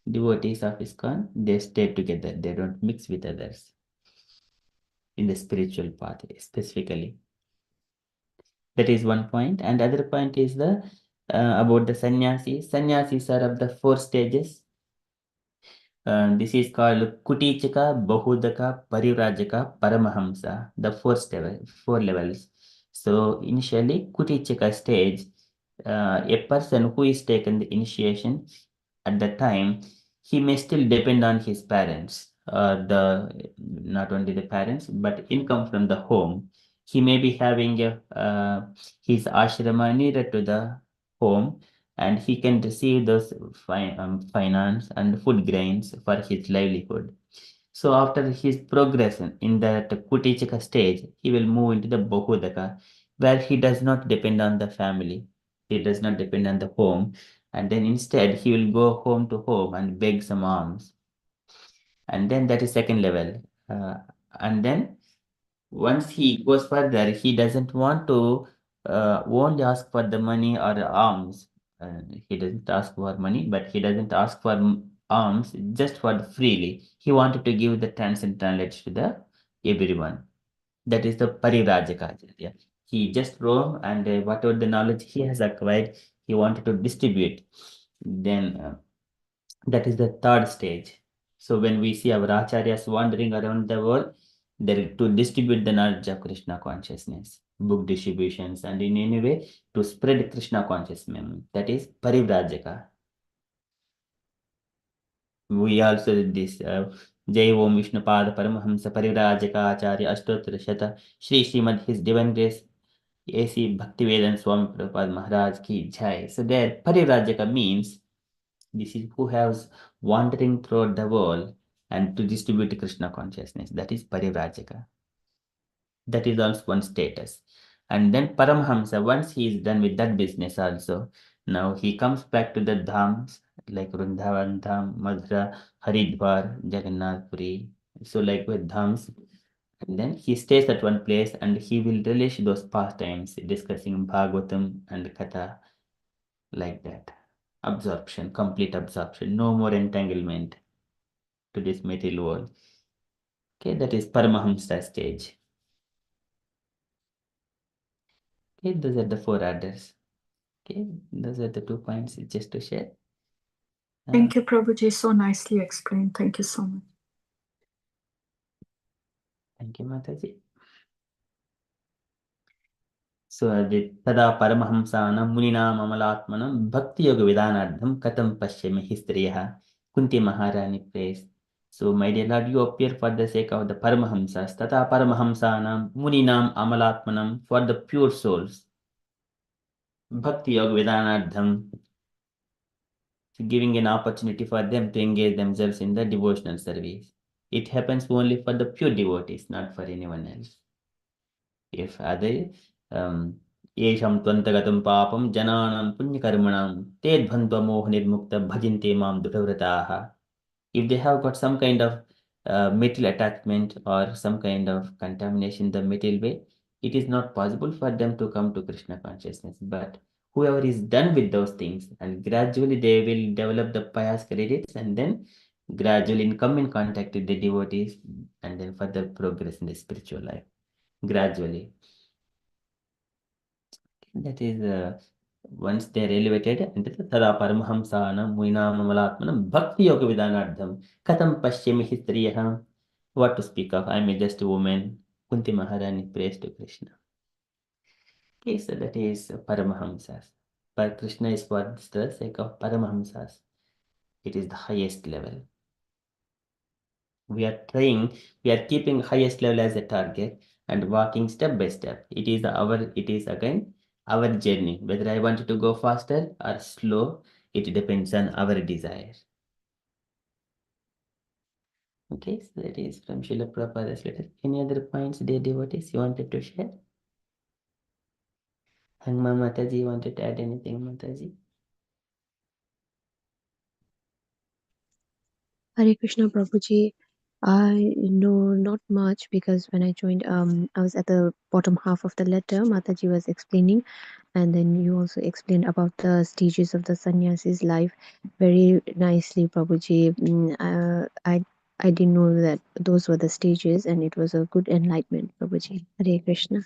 devotees of ISKCON, they stay together. They don't mix with others in the spiritual path specifically. That is one point. And other point is the about the sannyasis. Sannyasis are of the 4 stages. This is called Kutichika, Bahudaka, Parivrajaka, Paramahamsa, the 4 levels. So initially, Kutichika stage, a person who is taken the initiation at the time, he may still depend on his parents, not only the parents, but income from the home. He may be having his ashrama nearer to the home, and he can receive those finance and food grains for his livelihood. So after his progression in that Kutichika stage, he will move into the Bahudaka, where he does not depend on the family. He does not depend on the home. And then instead, he will go home to home and beg some alms. And then that is second level. And then once he goes further, he doesn't want to only ask for the money or the alms. He doesn't ask for money, but he doesn't ask for alms just for freely. He wanted to give the transcendental knowledge to the everyone. That is the Parirajaka. Yeah. He just roam and whatever the knowledge he has acquired, he wanted to distribute. Then that is the third stage. So when we see our acharyas wandering around the world, they to distribute the knowledge of Krishna consciousness. book distributions, and in any way to spread Krishna consciousness. That is Parivrajaka. We also did this Jai Om Vishnu Pada Paramahamsa Parivrajaka Acharya Ashtottara Shata Shri Srimad His Divine Grace A.C. Bhaktivedanta Swami Prabhupada Maharaj Ki Jai. So there Parivrajaka means this is who has wandering throughout the world and to distribute Krishna consciousness. That is Parivrajaka. That is also one status. And then Paramhamsa, once he is done with that business also, now he comes back to the dhams like Vrindavan Dham, Madhura, Haridwar, Jagannath Puri. So like with dhams, and then he stays at one place and he will relish those pastimes, discussing Bhagavatam and Katha, like that. Absorption, complete absorption, no more entanglement to this material world. Okay, that is Paramahamsa stage. Okay, those are the 4 orders. Okay, those are the 2 points just to share. Thank you, Prabhuji. So nicely explained. Thank you so much. Thank you, Mataji. So, tada Paramahamsanam Muninam Amalatmanam Bhakti Yoga Vidanadham Katam Pashyami Histriyaha Kunti Maharani prays. So, my dear Lord, you appear for the sake of the Paramahamsas, Tata Paramahamsanam Muninam Amalatmanam, for the pure souls. Bhakti Yoga Vidanadham, giving an opportunity for them to engage themselves in the devotional service. It happens only for the pure devotees, not for anyone else. If other Yesham Twantagatam Papam Jananam Punyakarmanam Tedbhandva Mohanirmukta Bhajinte Mam Dutavrataha. If they have got some kind of material attachment or some kind of contamination the material way, it is not possible for them to come to Krishna consciousness. But whoever is done with those things, and gradually they will develop the pious credits and then gradually come in contact with the devotees and then further progress in the spiritual life. Gradually. That is once they are elevated, and Tada Paramahamsana Muinamamalatmanam Bhakti Yoga Vidanardham Katam Pashyami Histriyaham. What to speak of? I am just a woman. Kunti Maharani prays to Krishna. Okay, so that is Paramahamsas. But Krishna is for the sake of Paramahamsas. It is the highest level. We are keeping highest level as a target and walking step by step. It is again our journey. Whether I want to go faster or slow, it depends on our desire. Okay, so that is from Srila Prabhupada's letter. Any other points, dear devotees, you wanted to share? Hangma Mataji wanted to add anything, Mataji? Hare Krishna Prabhuji. I know not much because when I joined, I was at the bottom half of the letter. Mataji was explaining, and then you also explained about the stages of the sannyasi's life very nicely, Prabhuji. I didn't know that those were the stages, and it was a good enlightenment, Prabhuji. Hare Krishna.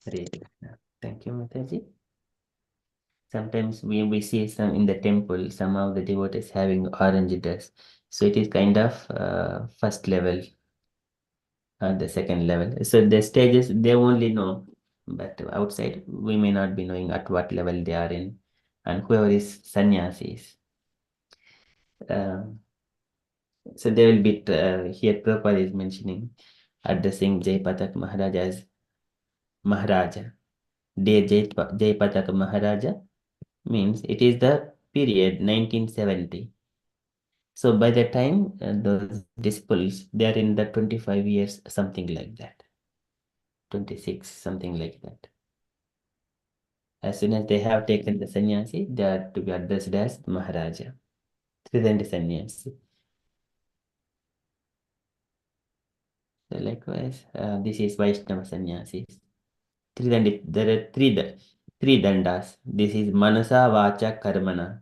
Hare Krishna. Thank you, Mataji. Sometimes we see some in the temple, some of the devotees having orange dress. So it is kind of first level, the second level. So the stages they only know, but outside we may not be knowing at what level they are in, and whoever is sannyasis. So they will be here. Prabhupada is mentioning addressing Jai Patak Maharaja as Maharaja. Dear Jai Patak Maharaja means it is the period 1970. So by the time those disciples, they are in the 25 years, something like that. 26, something like that. As soon as they have taken the sannyasi, they are to be addressed as Maharaja. Tridandi sannyasi. So likewise, this is Vaishnava sannyasis. Tridandi, there are three dandas. This is Manasa, Vacha, Karmana.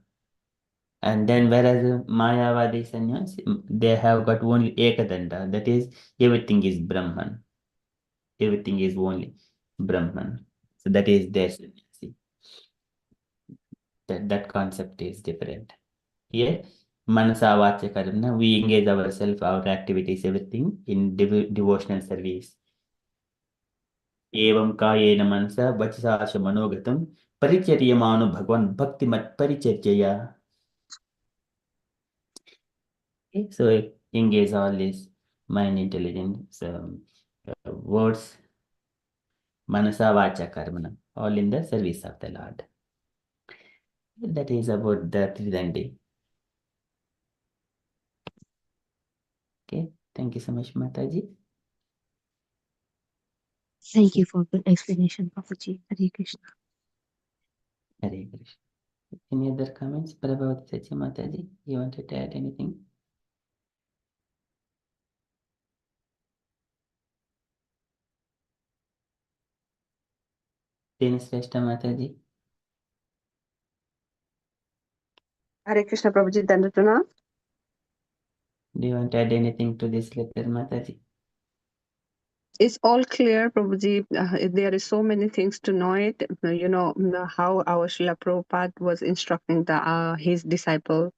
And then whereas Mayavadi sannyas, they have got only Ekadanda, that is everything is Brahman. Everything is only Brahman. So that is their sannyasi. That concept is different. Here, Manasa Vacha Karmana, we engage ourselves, our activities, everything in devotional service. Evam kayena mansa vachasa च मनोगतम परिचर्यमानो भगवान भक्ति मत परिचर्या. Okay, so engage all these mind intelligence words, manasa vacha karmana, all in the service of the Lord. That is about the Tridandi. Okay, thank you so much, Mataji. Thank you for the explanation, Prabhuji. Hare Krishna. Hare Krishna. Any other comments, Prabhupada Sachi Mataji? You wanted to add anything? Dinesh Rashta Mataji? Hare Krishna Prabhuji Dandratana. Do you want to add anything to this letter, Mataji? It's all clear, Prabhuji. There is so many things to know it. How our Srila Prabhupada was instructing his disciple.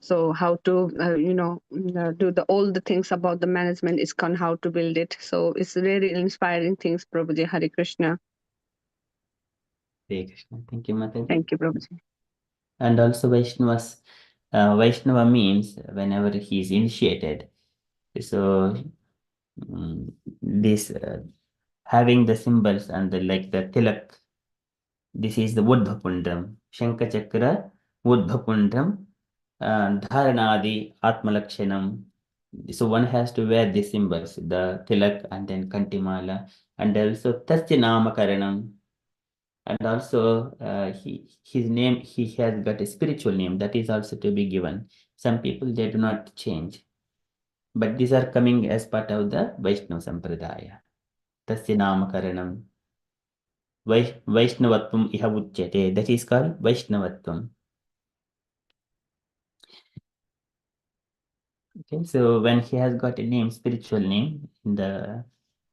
So how to, do all the things about the management ISKCON, how to build it. So it's really inspiring things, Prabhuji. Hare Krishna. Hare Krishna. Thank you, Mataji. Thank you, Prabhuji. And also Vaishnavas, Vaishnava means whenever he is initiated. So this having the symbols and like the tilak, this is the Uddhapundram, Shankha Chakra, Uddhapundram, Dharanadi, Atmalakshanam. So one has to wear these symbols, the tilak and then Kantimala, and also Tasyanamakaranam. And also his name, he has got a spiritual name that is also to be given. Some people, they do not change, but these are coming as part of the Vaishnava Sampradaya. Tasya Namakaranam. Vaishnavatvam iha uchyate. That is called Vaishnavatvam. Okay, so when he has got a name, spiritual name, in the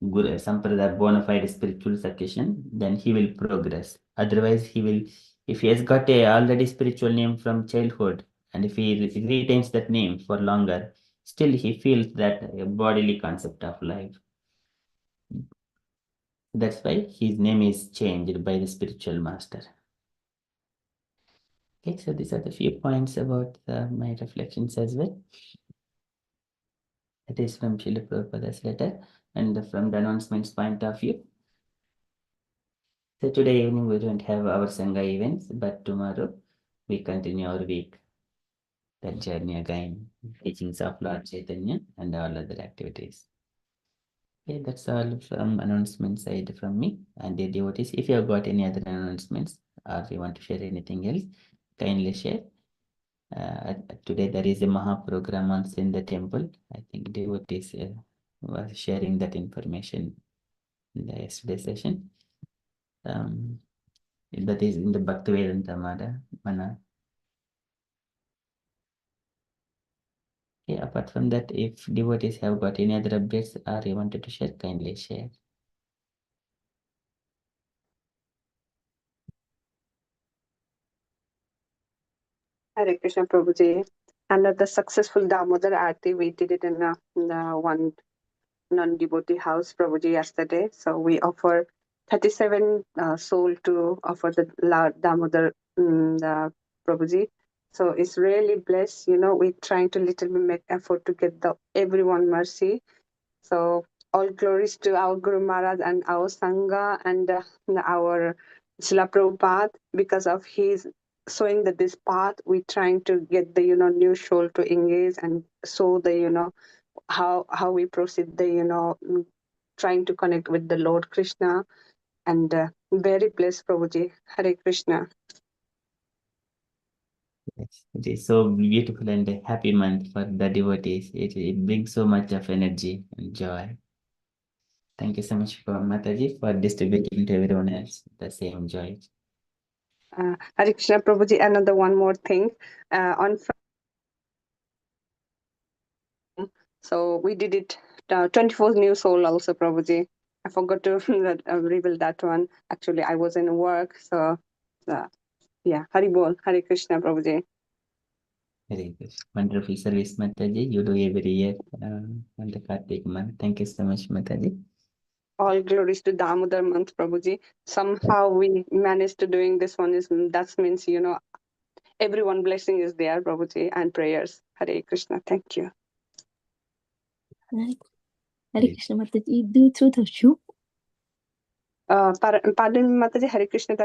Guru Sampradaya, bona fide spiritual succession, then he will progress. Otherwise, he will, if he has got a already spiritual name from childhood, and if he retains that name for longer, still he feels that bodily concept of life. That's why his name is changed by the spiritual master. Okay, so these are the few points about my reflections as well. It is from Srila Prabhupada's letter and from the announcements point of view. So today evening we don't have our Sangha events, but tomorrow we continue our week, that journey again, teachings of Lord Chaitanya and all other activities. Okay, that's all from announcement side from me and the devotees. If you have got any other announcements or if you want to share anything else, kindly share. Today there is a Maha program on in the temple. I think devotees was sharing that information in the yesterday session. That is in the Bhaktivedanta Mana. Okay, apart from that, if devotees have got any other updates or you wanted to share, kindly share. Hare Krishna Prabhuji. Under the successful Damodar Aarti, we did it in one non-devotee house, Prabhuji, yesterday. So we offer 37 soul to offer the Lord Damodar Prabhuji. So it's really blessed. We're trying to little bit make effort to get everyone mercy. So all glories to our Guru Maharaj and our Sangha and our Srila Prabhupada. Because of his showing that this path, we're trying to get the new soul to engage and show the how we proceed the trying to connect with the Lord Krishna. And very blessed Prabhuji. Hare Krishna. Yes, it is so beautiful and a happy month for the devotees. It brings so much of energy and joy. Thank you so much for Mataji for distributing to everyone else the same joy. Hare Krishna Prabhuji, another one more thing. On So we did it 24 new soul also, Prabhuji. I forgot to reveal that one. Actually, I was in work. So yeah, Hari Bol, Hare Krishna, Prabhuji. Very good. Wonderful service, Mataji. You do every year on the Kartik month. Thank you so much, Mataji. All glories to Damodar month, Prabhuji. Somehow we managed to doing this one. That means, everyone blessing is there, Prabhuji, and prayers. Hare Krishna. Thank you. Right. Hare Krishna Mataji, you do through the Zoom? Pardon, Mataji, Hare Krishna.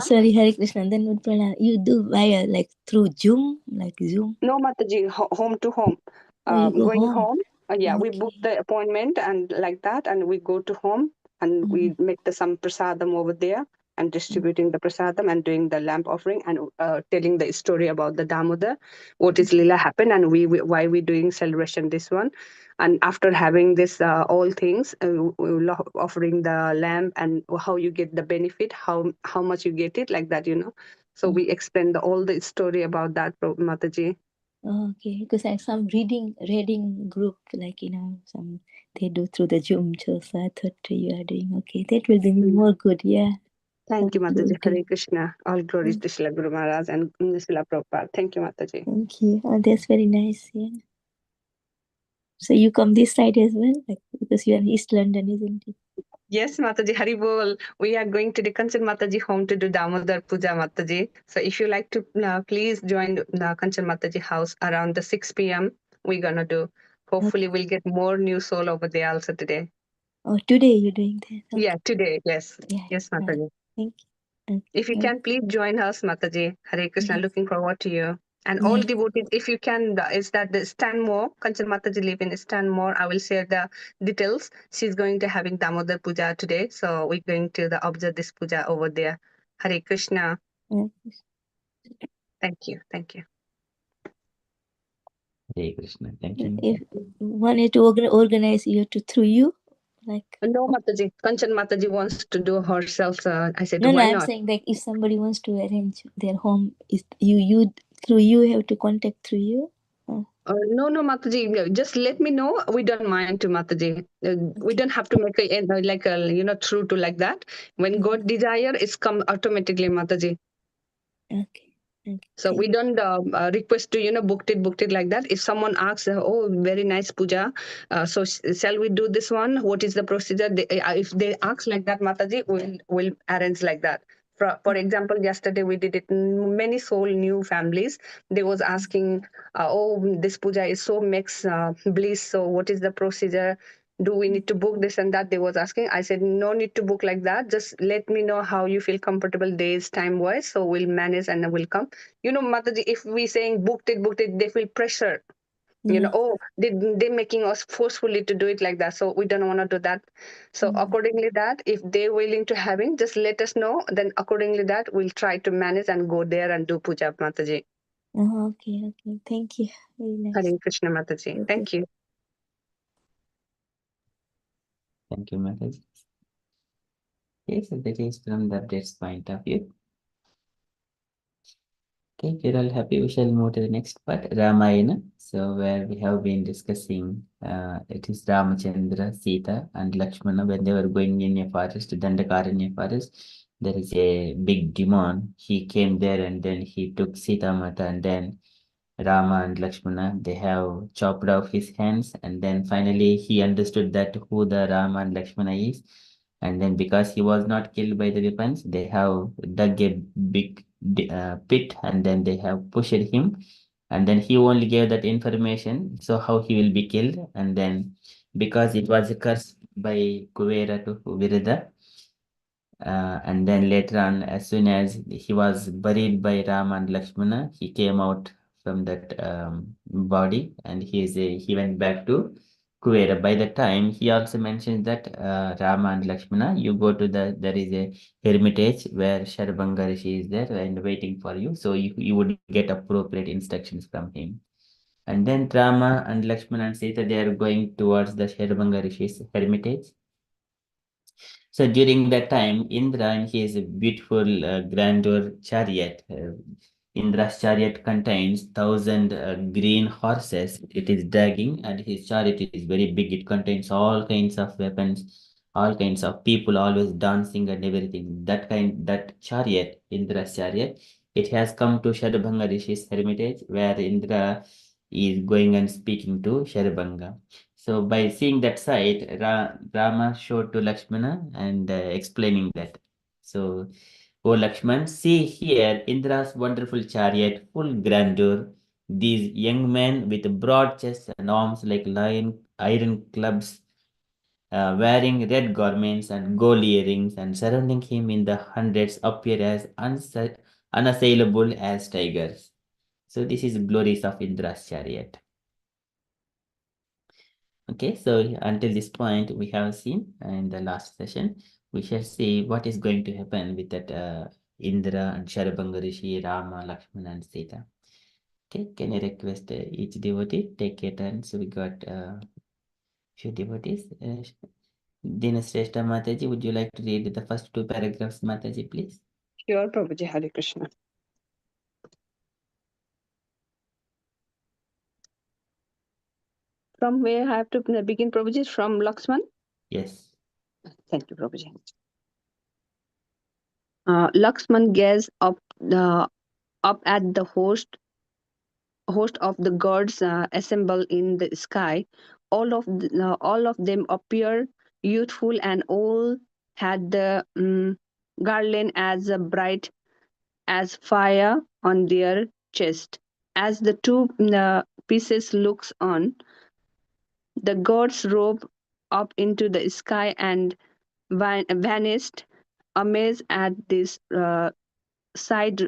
Sorry, Hare Krishna. Then would pronounce you do via like through Zoom, like Zoom. No, Mataji, home to home. Oh, you go Going home. home. Yeah, we Okay. book the appointment and like that, and we go to home and we make some prasadam over there and distributing the prasadam and doing the lamp offering and telling the story about the Damodar, what is Lila happened and why we doing celebration this one. And after having this all things, offering the lamp and how you get the benefit, how much you get it, like that, So we explain all the story about that, Mataji. Okay, because I have some reading group, like some they do through the Zoom, so I thought you are doing okay. That will be more good, yeah. Thank you, Mataji. Okay. Hare Krishna. All glories to Srila Guru Maharaj and Srila Prabhupada. Thank you, Mataji. Thank you. Oh, that's very nice, yeah. So you come this side as well, like because you are in East London, isn't it? Yes, Mataji, Hari Bol. We are going to the Kanchan Mataji home to do Damodar Puja, Mataji. So if you like to, please join the Kanchan Mataji house around the 6 p.m. We're going to do. Hopefully, we'll get more new soul over there also today. Oh, today you're doing that? Okay. Yeah, today. Yes. Yeah. Yes, Mataji. Thank you. Okay. If you can, please join us, Mataji. Hare Krishna, Yes. looking forward to you. And all devotees, if you can, is that the Stanmore, Kanchan Mataji live in Stanmore. I will share the details. She's going to having Damodar Puja today. So we're going to observe this puja over there. Hare Krishna. Thank you. Thank you. Hare Krishna. Thank you. If wanted to organize you through you, like No, Mataji. Kanchan Mataji wants to do herself. I said, no, why I'm not? saying like if somebody wants to arrange their home, is you through you have to contact through you. No, Mataji. No, just let me know. We don't mind to Mataji. We don't have to make true to like that. When God desire, it's come automatically, Mataji. Okay. So we don't request to booked it like that. If someone asks, oh, very nice puja, so shall we do this one? What is the procedure? If they ask like that, Mataji, we'll arrange like that. For example, yesterday we did it. Many soul new families. They was asking, oh, this puja is so makes bliss. So what is the procedure? Do we need to book this and that? They was asking. I said, no need to book like that. Just let me know how you feel comfortable days, time wise. So we'll manage and we'll come. Mataji, if we saying booked it, they feel pressure. Oh, they making us forcefully to do it like that. So we don't want to do that. So accordingly that, if they're willing to having, just let us know. Then accordingly that, we'll try to manage and go there and do puja, Mataji. Oh, okay. Thank you. Very nice. Hare Krishna, Mataji. Thank you. Thank you, Mataji. Okay, so that is from the updates point of view. Okay, if you're all happy, we shall move to the next part, Ramayana. So where we have been discussing, it is Ramachandra, Sita, and Lakshmana when they were going in a forest, Dandakaranya forest. There is a big demon. He came there and then he took Sita Mata, and then Rama and Lakshmana, they have chopped off his hands, and then finally he understood that who the Rama and Lakshmana is. And then because he was not killed by the weapons, they have dug a big pit and then they have pushed him. And then he only gave that information, so how he will be killed. And then because it was a curse by Kuvera to Virudha, and then later on, as soon as he was buried by Ram and Lakshmana, he came out from that body and he went back to Kuvera. By the time, he also mentions that Rama and Lakshmana, you go to there is a hermitage where Sharbanga Rishi is there and waiting for you. So you would get appropriate instructions from him. And then Rama and Lakshmana and Sita, they are going towards the Sharbanga Rishi's hermitage. So during that time, Indra in his beautiful grandeur chariot, Indra's chariot contains 1,000 green horses. It is dragging, and his chariot is very big. It contains all kinds of weapons, all kinds of people, always dancing and everything. That chariot, Indra's chariot, it has come to Sharbanga Rishi's hermitage, where Indra is going and speaking to Sharbanga. So by seeing that sight, Rama showed to Lakshmana and explaining that. So, O Lakshman, see here Indra's wonderful chariot, full grandeur. These young men with broad chests and arms like iron clubs, wearing red garments and gold earrings, and surrounding him in the hundreds appear as unassailable as tigers. So this is glories of Indra's chariot. Okay, so until this point we have seen in the last session, we shall see what is going to happen with that Indra and Sharabanga Rishi, Rama, Lakshmana and Sita. Okay, can I request each devotee take a turn? So we got few devotees. Dinashrestha Mataji, would you like to read the first two paragraphs, Mataji, please? Sure, Prabhuji. Hare Krishna. From where I have to begin, Prabhuji? From Lakshman? Yes. Thank you, Prabhuji. Lakshman gazed up at the host of the gods assembled in the sky. All of them appear youthful, and all had the garland as bright as fire on their chest. As the two pieces looks on, the gods rose up into the sky and vanished. Amazed at this sight,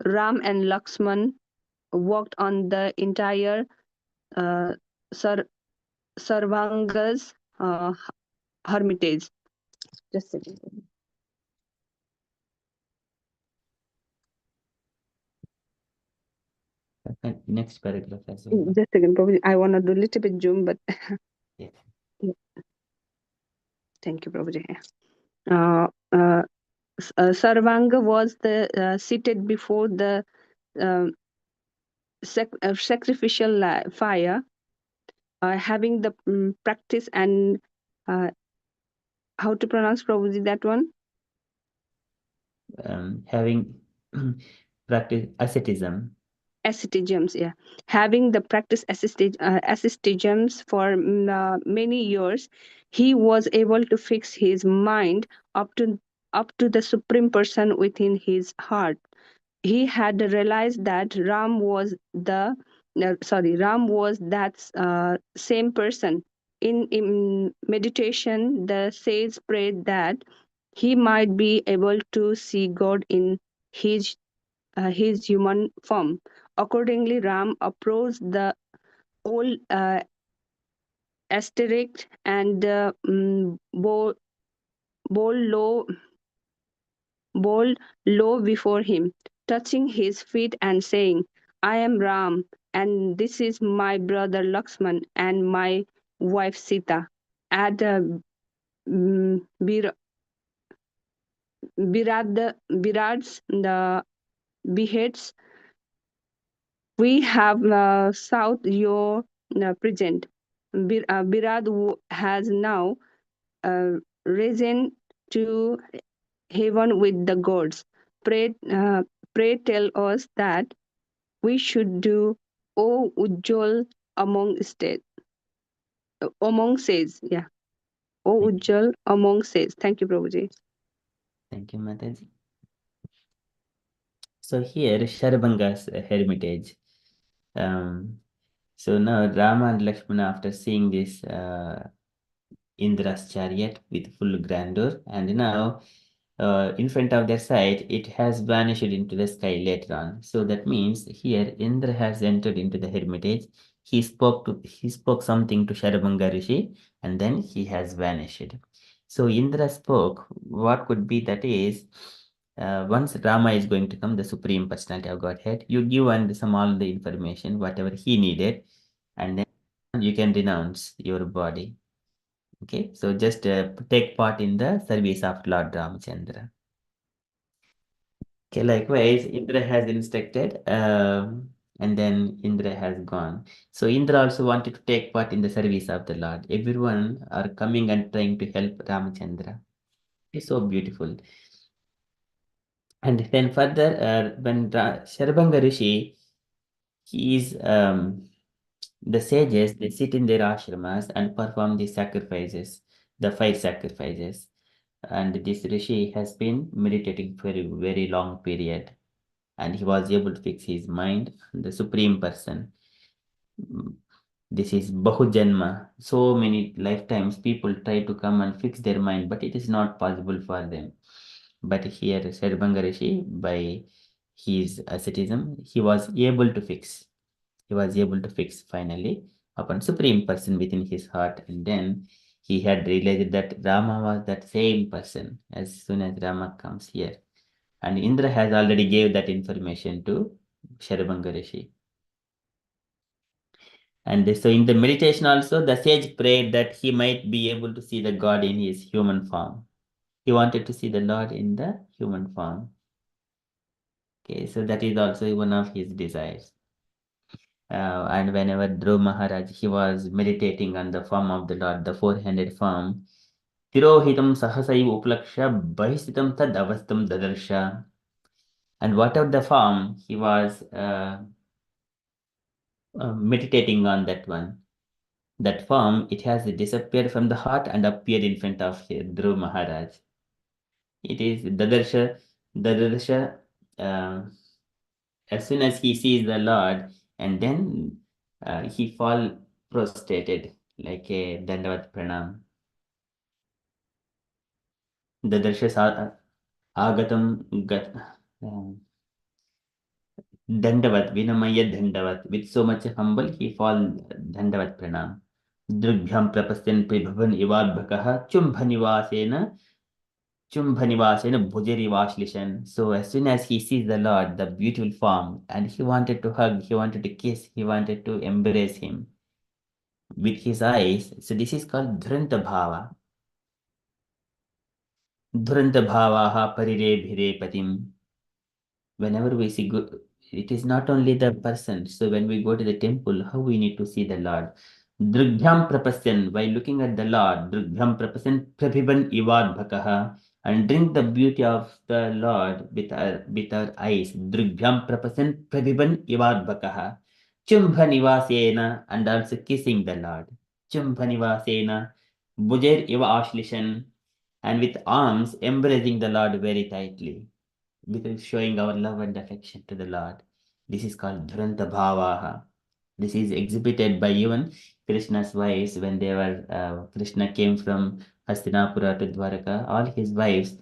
Ram and Lakshman walked on the entire Sarvanga's hermitage. Just a second. Next paragraph as well. Just a second, Prabhuji. I want to do a little bit zoom, but Yeah. Thank you, Prabhuji. Sarvanga was seated before the sacrificial fire, having the practice and how to pronounce, Prabhuji, that one? Having practice asceticism. Asceticisms, yeah. Having the practice asceticisms for many years, he was able to fix his mind up to the Supreme Person within his heart. He had realized that Ram was that same person. In meditation, the sage prayed that he might be able to see God in his human form. Accordingly, Ram approached the old asterisk and bowed low before him, touching his feet and saying, "I am Ram, and this is my brother Lakshman and my wife Sita." At Birad's the beheads, we have sought your present. Birad has now risen to heaven with the gods. Pray tell us that we should do, O Ujjwal among says, yeah. O Ujjwal among says. Thank you, Prabhuji. Thank you, Mataji. So here, Sharabanga's hermitage. So now Rama and Lakshmana, after seeing this Indra's chariot with full grandeur, and now in front of their sight, it has vanished into the sky later on. So that means here Indra has entered into the hermitage. He spoke something to Sharabanga Rishi, and then he has vanished. So Indra spoke. What could be that is, once Rama is going to come, the Supreme Personality of Godhead, you give and some all the information, whatever he needed, and then you can renounce your body. Okay, so just take part in the service of Lord Ramachandra. Okay, likewise, Indra has instructed, and then Indra has gone. So Indra also wanted to take part in the service of the Lord. Everyone are coming and trying to help Ramachandra. It's so beautiful. And then further, when Sharbanga Rishi, he is The sages, they sit in their ashramas and perform the sacrifices, the 5 sacrifices. And this rishi has been meditating for a very long period, and he was able to fix his mind on the Supreme Person. This is Bahujanma. So many lifetimes people try to come and fix their mind, but it is not possible for them. But here, Sharbanga Rishi, by his asceticism, he was able to fix. He was able to fix finally upon Supreme Person within his heart, and then he had realized that Rama was that same person as soon as Rama comes here. And Indra has already gave that information to Sharbanga Rishi. And so in the meditation also, the sage prayed that he might be able to see the God in his human form. He wanted to see the Lord in the human form. Okay, so that is also one of his desires. And whenever Dhruv Maharaj, he was meditating on the form of the Lord, the four-handed form, Tirohitam sahasaiv uplaksha bahisitam tad avastam dadarsha. And whatever the form, he was meditating on that one. That form, it has disappeared from the heart and appeared in front of Dhruv Maharaj. It is Dadarsha, as soon as he sees the Lord, and then he fall prostrated like a Dandavat Pranam. Dadarsha Agatam Gat. Dandavat, Vinamaya Dandavat. With so much humble, he fall Dandavat Pranam. Drugbhyam prapasyan pribhavan ivadbhakaha chumbhanivasena bhujirivashlishan. So as soon as he sees the Lord, the beautiful form, and he wanted to hug, he wanted to kiss, he wanted to embrace him with his eyes. So this is called Dhranta Bhava. Dhranta Bhavaha parire bhire patim. Whenever we see good, it is not only the person. So when we go to the temple, how we need to see the Lord. Drugbhyam prapasyan, by looking at the Lord, Drugbhyam prapasyan prabhiban ivad bhakaha, and drink the beauty of the Lord with our eyes. Drugbhyam prapasyan prabhiban ivad bhakaha. Chumbha nivasena, and also kissing the Lord. Chumbha nivasena, bujer iva ashlishan, and with arms embracing the Lord very tightly, because showing our love and affection to the Lord. This is called Dhuranta Bhavaha. This is exhibited by even Krishna's wives when they were, Krishna came from Hastinapura to Dwaraka. All his wives,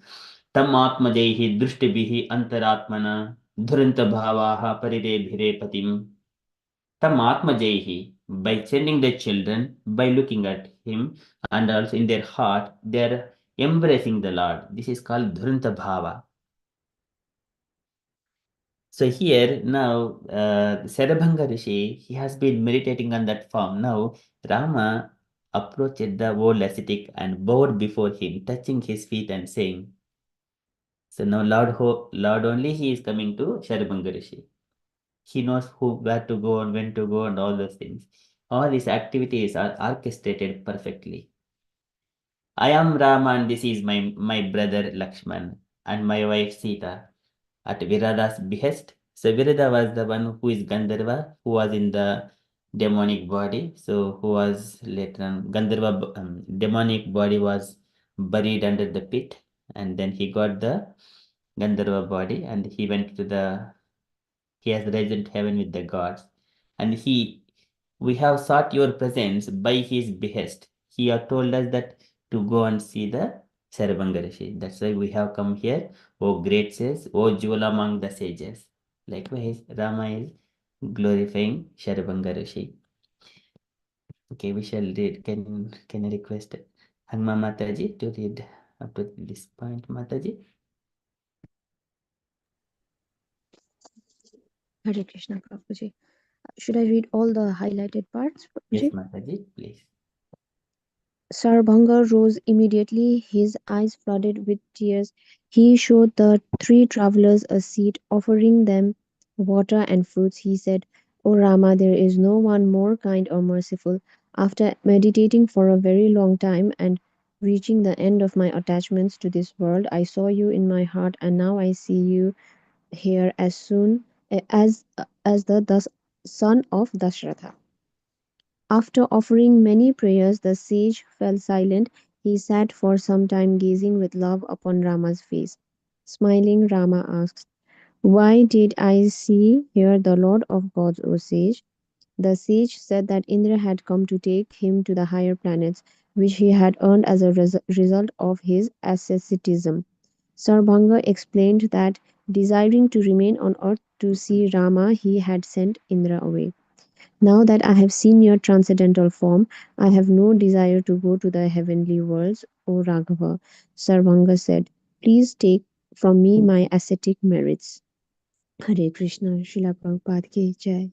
Tam Atmajaihi Drushtibihi Antaratmana Dhuranta Bhavaha Parire Bhire Patim. Tam Atmajaihi, by sending their children, by looking at him, and also in their heart, they are embracing the Lord. This is called Dhuranta Bhava. So here now, Sarabhanga Rishi, he has been meditating on that form. Now Rama approached the old ascetic and bowed before him, touching his feet and saying, so now Lord only he is coming to Sarabhanga Rishi. He knows where to go and when to go and all those things. All these activities are orchestrated perfectly. I am Rama and this is my brother Lakshman and my wife Sita. At Virada's behest. So Virada was the one who is Gandharva, who was in the demonic body. So who was later on Gandharva, demonic body was buried under the pit, and then he got the Gandharva body, and he has risen to heaven with the gods, and we have sought your presence by his behest. He has told us that to go and see the Sarabanga Rishi. That's why we have come here. O great says, O jewel among the sages. Likewise, Rama is glorifying Sarabanga Rishi. Okay, we shall read. Can I request Hanma Mataji to read up to this point, Mataji? Hare Krishna, Prabhuji. Should I read all the highlighted parts, Yes, Prabhuji? Mataji, please. Sarabhanga rose immediately, his eyes flooded with tears. He showed the three travelers a seat, offering them water and fruits. He said, O Rama, there is no one more kind or merciful. After meditating for a very long time and reaching the end of my attachments to this world, I saw you in my heart, and now I see you here as soon as the son of Dashratha. After offering many prayers, the sage fell silent. He sat for some time gazing with love upon Rama's face. Smiling, Rama asked, "Why did I see here the Lord of gods, O sage?" The sage said that Indra had come to take him to the higher planets, which he had earned as a result of his asceticism. Sarbhanga explained that, desiring to remain on earth to see Rama, he had sent Indra away. "Now that I have seen your transcendental form, I have no desire to go to the heavenly worlds, O Raghava," Sarvanga said. "Please take from me my ascetic merits." Hare Krishna, Srila Prabhupada ki jai.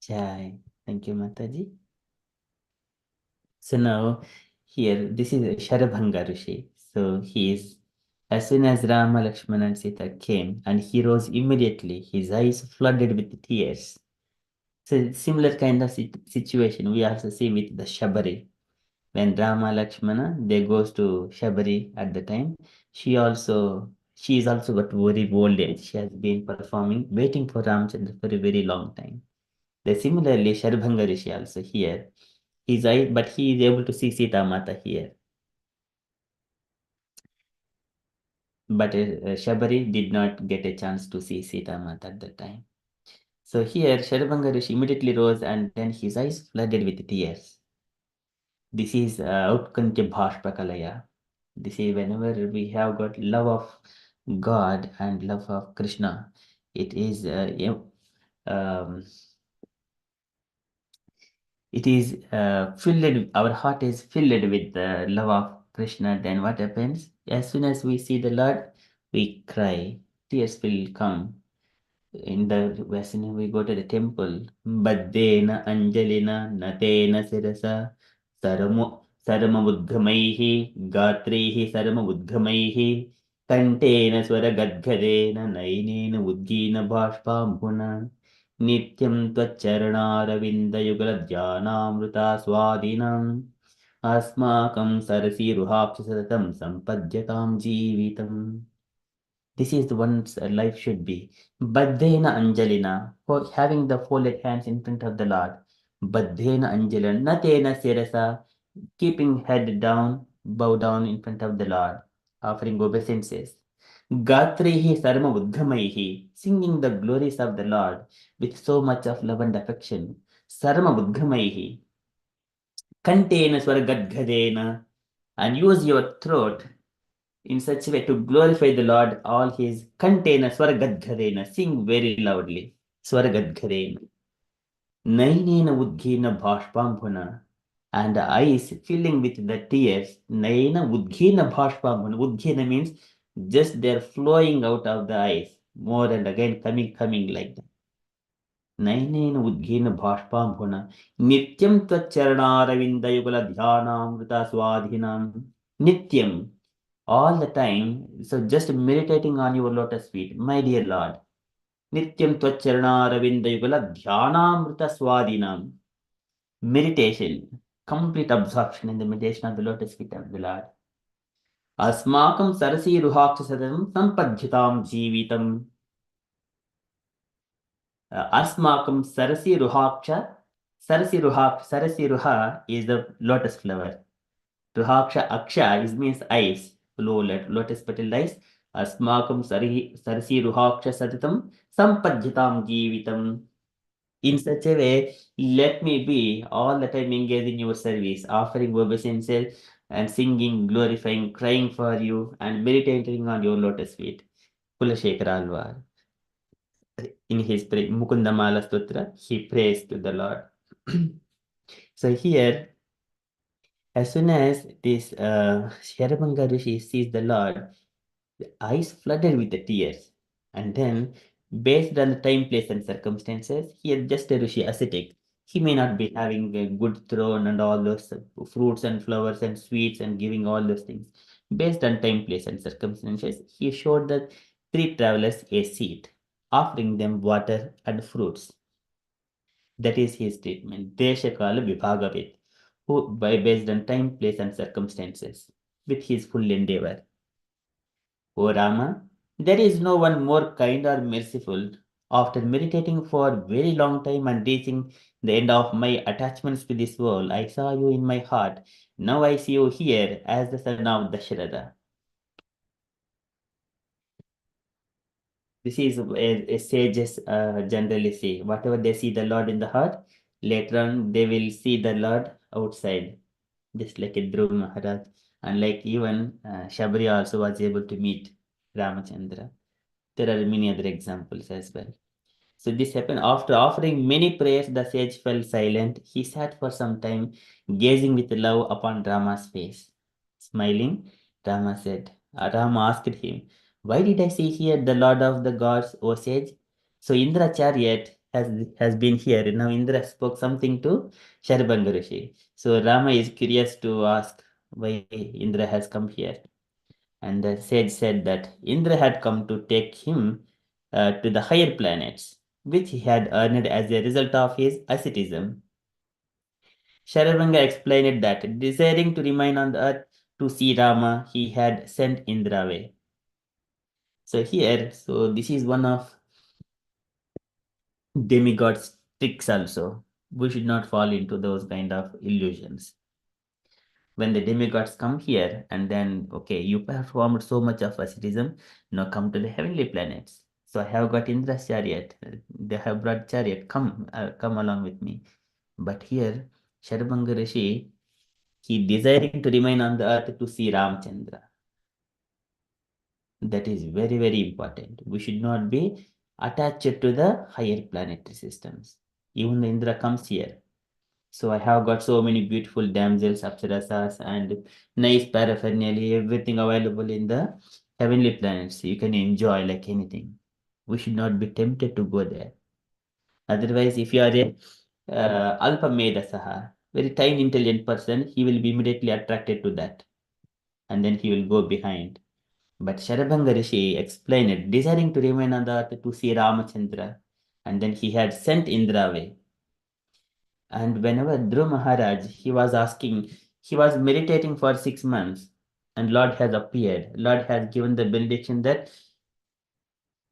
Jai. Thank you, Mataji. So now here, this is Sharabhanga Rishi. So he is, as soon as Rama, Lakshmana and Sita came, and he rose immediately, his eyes flooded with tears. So similar kind of situation we also see with the Shabari. When Rama, Lakshmana, they goes to Shabari at the time, she is also got very old age. She has been performing, waiting for Ramchandra for a very long time. Similarly, Sharbhanga Rishi also here. His eye, but he is able to see Sita Mata here. But Shabari did not get a chance to see Sita Mata at the time. So here, Sharbhanga Rishi immediately rose and then his eyes flooded with tears. This is Utkantya Bhashpakalaya. This is whenever we have got love of God and love of Krishna, it is filled, our heart is filled with the love of Krishna. Then what happens? As soon as we see the Lord, we cry. Tears will come. In the when we go to the temple, Baddena Anjalina Natena Sirasa Sarama Gatrihi Sarama Kantena Swara Gadgadena Nainena Udgina Bhashpambhuna Nityam Twacharanaravindayugala Dhyanamruta Swadinam Asmakam Sarasi Ruhapsasatam Sampadyatam Jeevitam. This is the one's life should be. Baddhena Anjalina, for having the folded hands in front of the Lord. Baddhena Anjalina, Natena Sirasa, keeping head down, bow down in front of the Lord, offering obeisances. Gatrihi Sarma Udgamaihi, singing the glories of the Lord with so much of love and affection. Sarma Udgamaihi, Kantena Swaragadgadena, and use your throat in such a way to glorify the Lord, all his container, Swaragadgadena, sing very loudly. Swaragadgadena. Nainena Udgina Bhashpambhuna, and the eyes filling with the tears. Naina Udgina Bhashpambhuna. Udgina means just they're flowing out of the eyes, more and again coming like that. Nainena Udgina Bhashpambhuna. Nityam Twacharanaravindayugala Dhyanamrita Swadhinam. Nityam, all the time. So just meditating on your lotus feet, my dear Lord. Nityam Twacharana Ravindayugala Dhyanamrita Swadinam. Meditation, complete absorption in the meditation of the lotus feet of the Lord. Asmakam Sarasi Ruhakshasadam Sampadhyatam Jeevitam. Asmakam Sarasi Ruhaksha. Sarasi Ruha is the lotus flower. Ruhaksha Aksha is means eyes, lotus petal eyes. Asmakam sarsi ruhaksha satatam sampadhyatam jeevitam. In such a way, let me be all the time engaged in your service, offering obeisances and singing, glorifying, crying for you, and meditating on your lotus feet. Kulashekara Alvar. In his Mukundamala Stotra, he prays to the Lord. So here, as soon as this Sharabhanga Rishi sees the Lord, the eyes flooded with the tears. And then, based on the time, place, and circumstances, he is just a Rishi ascetic. He may not be having a good throne and all those fruits and flowers and sweets and giving all those things. Based on time, place, and circumstances, he showed the three travelers a seat, offering them water and fruits. That is his statement. Deshakala Vibhagavit, who by based on time, place, and circumstances, with his full endeavor. O Rama, there is no one more kind or merciful After meditating for a very long time and reaching the end of my attachments to this world, I saw you in my heart. Now I see you here as the son of Dasharatha. This is a sages generally say. Whatever they see the Lord in the heart, later on they will see the Lord outside, just like a Dhruv Maharaj. And like even Shabri also was able to meet Ramachandra. There are many other examples as well. So this happened after offering many prayers. The sage fell silent. He sat for some time, gazing with love upon Rama's face. Smiling, Rama asked him, "Why did I see here the Lord of the gods, O sage?" So Indra chariot has been here. Now Indra spoke something to Sharbanga Rishi. So Rama is curious to ask why Indra has come here. And the sage said that Indra had come to take him to the higher planets, which he had earned as a result of his asceticism. Sharavanga explained that, desiring to remain on the earth to see Rama, he had sent Indra away. So this is one of demigod's tricks also. We should not fall into those kind of illusions. When the demigods come here and then, okay, you performed so much of asceticism, now come to the heavenly planets. So I have got Indra's chariot. They have brought chariot. Come along with me. But here, Sharbanga Rishi, he desiring to remain on the earth to see Ramchandra. That is very, very important. We should not be attached to the higher planetary systems. Even the Indra comes here. So I have got so many beautiful damsels, apsarasas, and nice paraphernalia, everything available in the heavenly planets. You can enjoy like anything. We should not be tempted to go there. Otherwise, if you are a alpha medasaha, very tiny intelligent person, he will be immediately attracted to that, and then he will go behind. But Sharabhanga Rishi explained it, desiring to remain on the earth to see Ramachandra, and then he had sent Indra away. And whenever Dhruv Maharaj, he was meditating for 6 months, and Lord has appeared. Lord has given the benediction that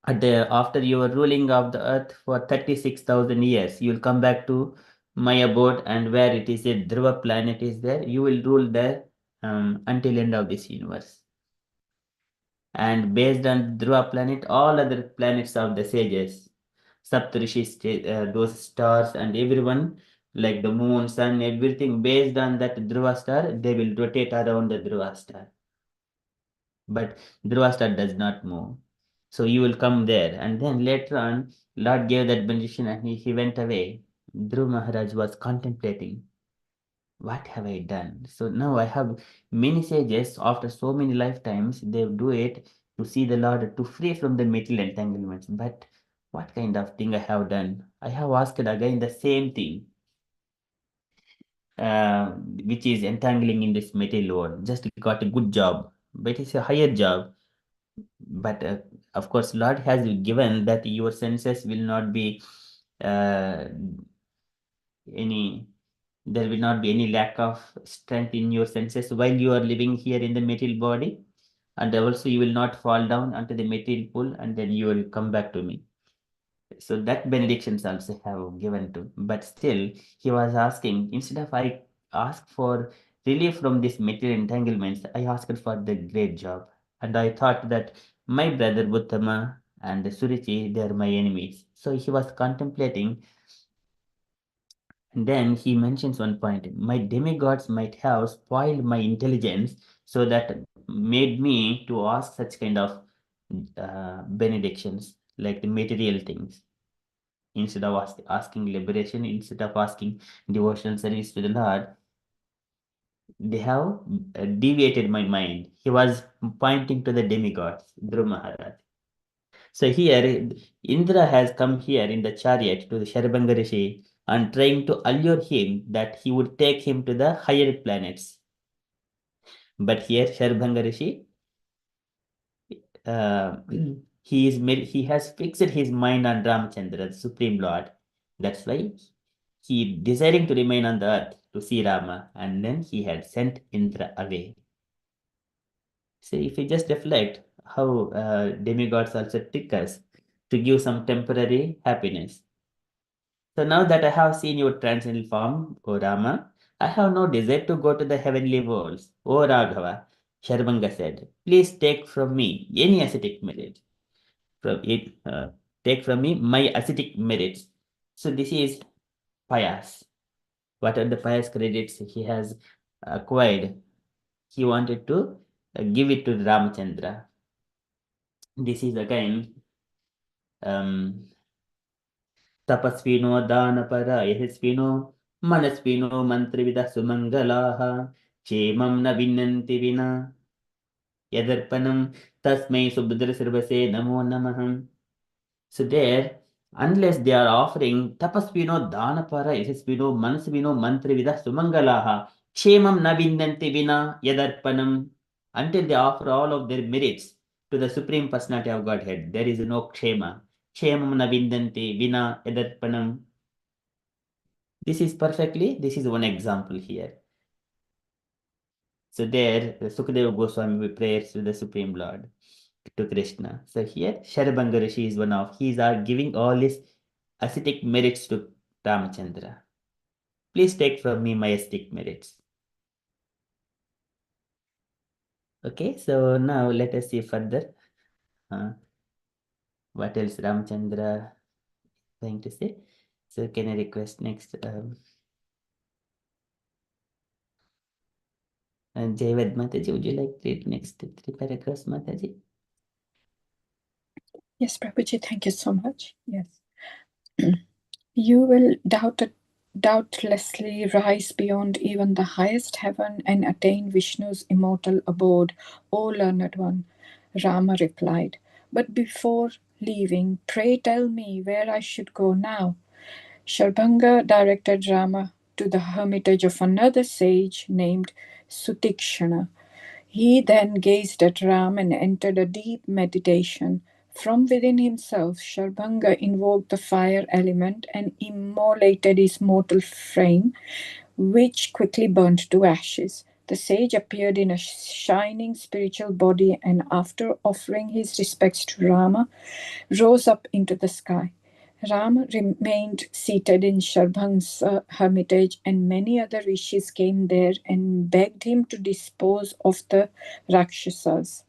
after your ruling of the earth for 36,000 years, you will come back to my abode, and where it is a Dhruva planet is there, you will rule there until end of this universe. And based on Dhruva planet, all other planets of the sages, Saptarishi, those stars and everyone, like the moon, sun, everything based on that Dhruva star, they will rotate around the Dhruva star. But Dhruva star does not move. So you will come there. And then later on, Lord gave that benediction and he went away. Dhruv Maharaj was contemplating, what have I done? So now I have many sages, after so many lifetimes, they do it to see the Lord, to free from the material entanglements. But what kind of thing I have done? I have asked again the same thing, which is entangling in this material world. Just got a good job, but it's a higher job. But of course, Lord has given that your senses will not be uh, any there will not be any lack of strength in your senses while you are living here in the material body, and also you will not fall down onto the material pool, and then you will come back to me. So that benedictions also have given to, but still he was asking, instead of I ask for relief from this material entanglements, I asked for the great job. And I thought that my brother Buddhama and Surichi, they are my enemies. So he was contemplating. And then he mentions one point, my demigods might have spoiled my intelligence, so that made me to ask such kind of benedictions, like the material things. Instead of asking liberation, instead of asking devotional service to the Lord, they have deviated my mind. He was pointing to the demigods, Dhruv Maharaj. So here, Indra has come here in the chariot to the Sharbanga Rishi and trying to allure him that he would take him to the higher planets. But here, Sharbanga Rishi, uh, he has fixed his mind on Ramachandra, the Supreme Lord. That's why he desiring to remain on the earth to see Rama, and then he had sent Indra away. So if we just reflect how demigods also trick us, to give some temporary happiness. So now that I have seen your transcendental form, O Rama, I have no desire to go to the heavenly worlds. O Raghava, Sharbanga said, please take from me any ascetic merit. Take from me my ascetic merits. So this is pious. What are the pious credits he has acquired? He wanted to give it to Ramachandra. This is again तपस्विनो दानपर यशस्विनो मनस्विनो मंत्रविदः सुमंगलाः क्षेमं न विनन्ति विना यदर्पणं तस्मै सुभद्रसर्वसे नमो नमः. So there, unless they are offering tapasvino, danapara, yasasvino, manasvino, mantrivida, sumangalaha, kshemam na vindanti vina yadarpanam, until they offer all of their merits to the Supreme Personality of Godhead, there is no kshema. Kshemam na vindanti vina yadarpanam. This is one example here. So there, Sukadeva Goswami prays to the Supreme Lord, to Krishna. So here, Sharabanga Rishi is one of, he is giving all his ascetic merits to Ramachandra. Please take from me my ascetic merits. Okay, so now let us see further. What else Ramachandra going to say? So can I request next? Jayavad Mataji, would you like to read next 3 paragraphs, Mataji? Yes, Prabhuji, thank you so much. Yes. You will doubtlessly rise beyond even the highest heaven and attain Vishnu's immortal abode, O learned one. Rama replied, but before leaving, pray tell me where I should go now. Sharbanga directed Rama to the hermitage of another sage named Sutikshana. He then gazed at Ram and entered a deep meditation. From within himself, Sharbanga invoked the fire element and immolated his mortal frame, which quickly burnt to ashes. The sage appeared in a shining spiritual body and, after offering his respects to Rama, rose up into the sky. Rama remained seated in Sharbang's hermitage, and many other rishis came there and begged him to dispose of the Rakshasas.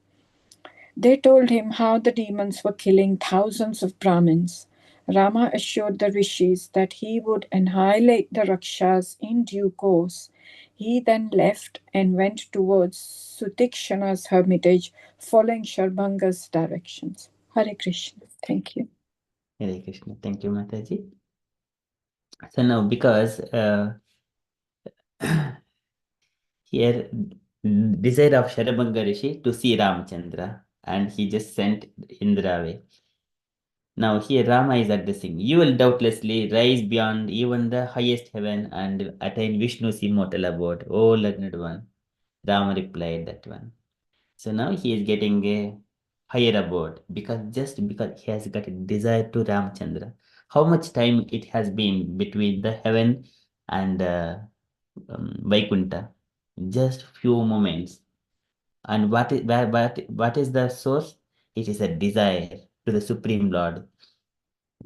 They told him how the demons were killing thousands of Brahmins. Rama assured the rishis that he would annihilate the Rakshas in due course. He then left and went towards Sutikshana's hermitage, following Sharbanga's directions. Hare Krishna. Thank you. Hare Krishna. Thank you, Mataji. So now, because here, desire of Sharabanga Rishi to see Ramachandra, and he just sent Indra away. Now here Rama is addressing, you will doubtlessly rise beyond even the highest heaven and attain Vishnu's immortal abode, O learned one. Rama replied that one. So now he is getting a higher abode because he has got a desire to Ramachandra. How much time it has been between the heaven and Vaikuntha? Just few moments. And what is the source? It is a desire to the Supreme Lord.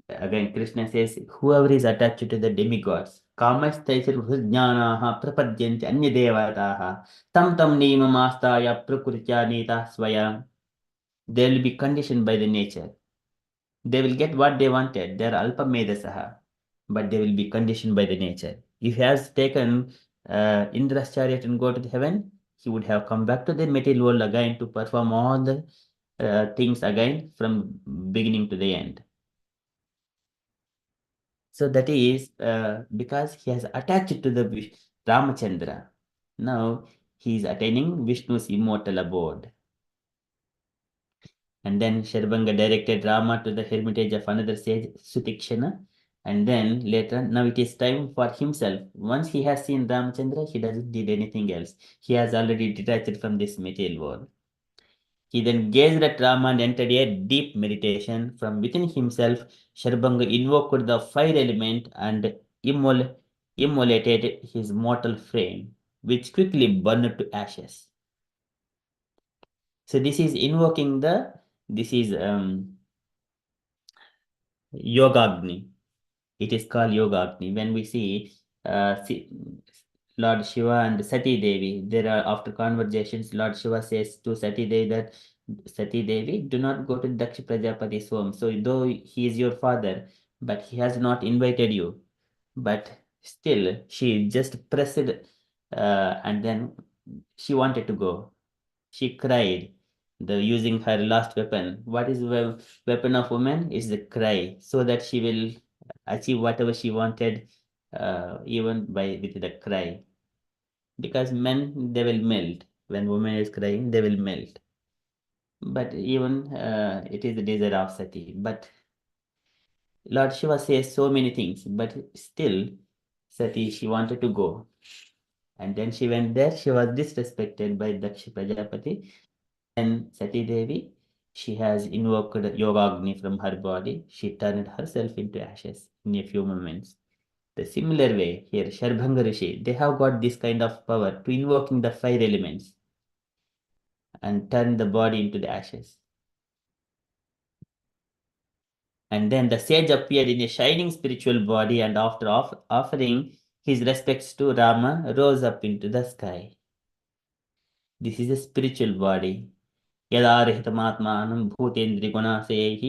Again, Krishna says, whoever is attached to the demigods, kamastaichirvujnanaha prapadyanti anyadevataha tam tam nimamastaya prakrutya nita swaya. They will be conditioned by the nature. They will get what they wanted. They are alpamedasaha, but they will be conditioned by the nature. If he has taken Indra's chariot and go to the heaven, he would have come back to the material world again to perform all the things again from beginning to the end. So that is because he has attached to the Ramachandra. Now he is attaining Vishnu's immortal abode. And then Sharbanga directed Rama to the hermitage of another sage, Sutikshana. And then later, now it is time for himself. Once he has seen Ramachandra, he doesn't need anything else. He has already detached from this material world. He then gazed at Rama and entered a deep meditation. From within himself, Sharbanga invoked the fire element and immolated his mortal frame, which quickly burned to ashes. So this is Yogagni. It is called Yogagni. When we see Lord Shiva and Sati Devi, there are after conversations, Lord Shiva says to Sati Devi that Sati Devi, do not go to Daksh Prajapati's home. So though he is your father, but he has not invited you. But still, she just pressed and then she wanted to go. She cried, using her last weapon. What is the weapon of woman? Is the cry, so that she will achieve whatever she wanted, even by with the cry. Because men, they will melt. When woman is crying, they will melt. But even it is the desire of Sati. But Lord Shiva says so many things, but still Sati, she wanted to go. And then she went there. She was disrespected by Daksha Prajapati. And Sati Devi, she has invoked Yogagni from her body. She turned herself into ashes in a few moments. The similar way here, Sharbhanga Rishi, they have got this kind of power to invoking the fire elements and turn the body into the ashes. And then the sage appeared in a shining spiritual body, and after offering his respects to Rama, rose up into the sky. This is a spiritual body. यदारहितमात्मानं भूतेन्द्रियगुणाशयैः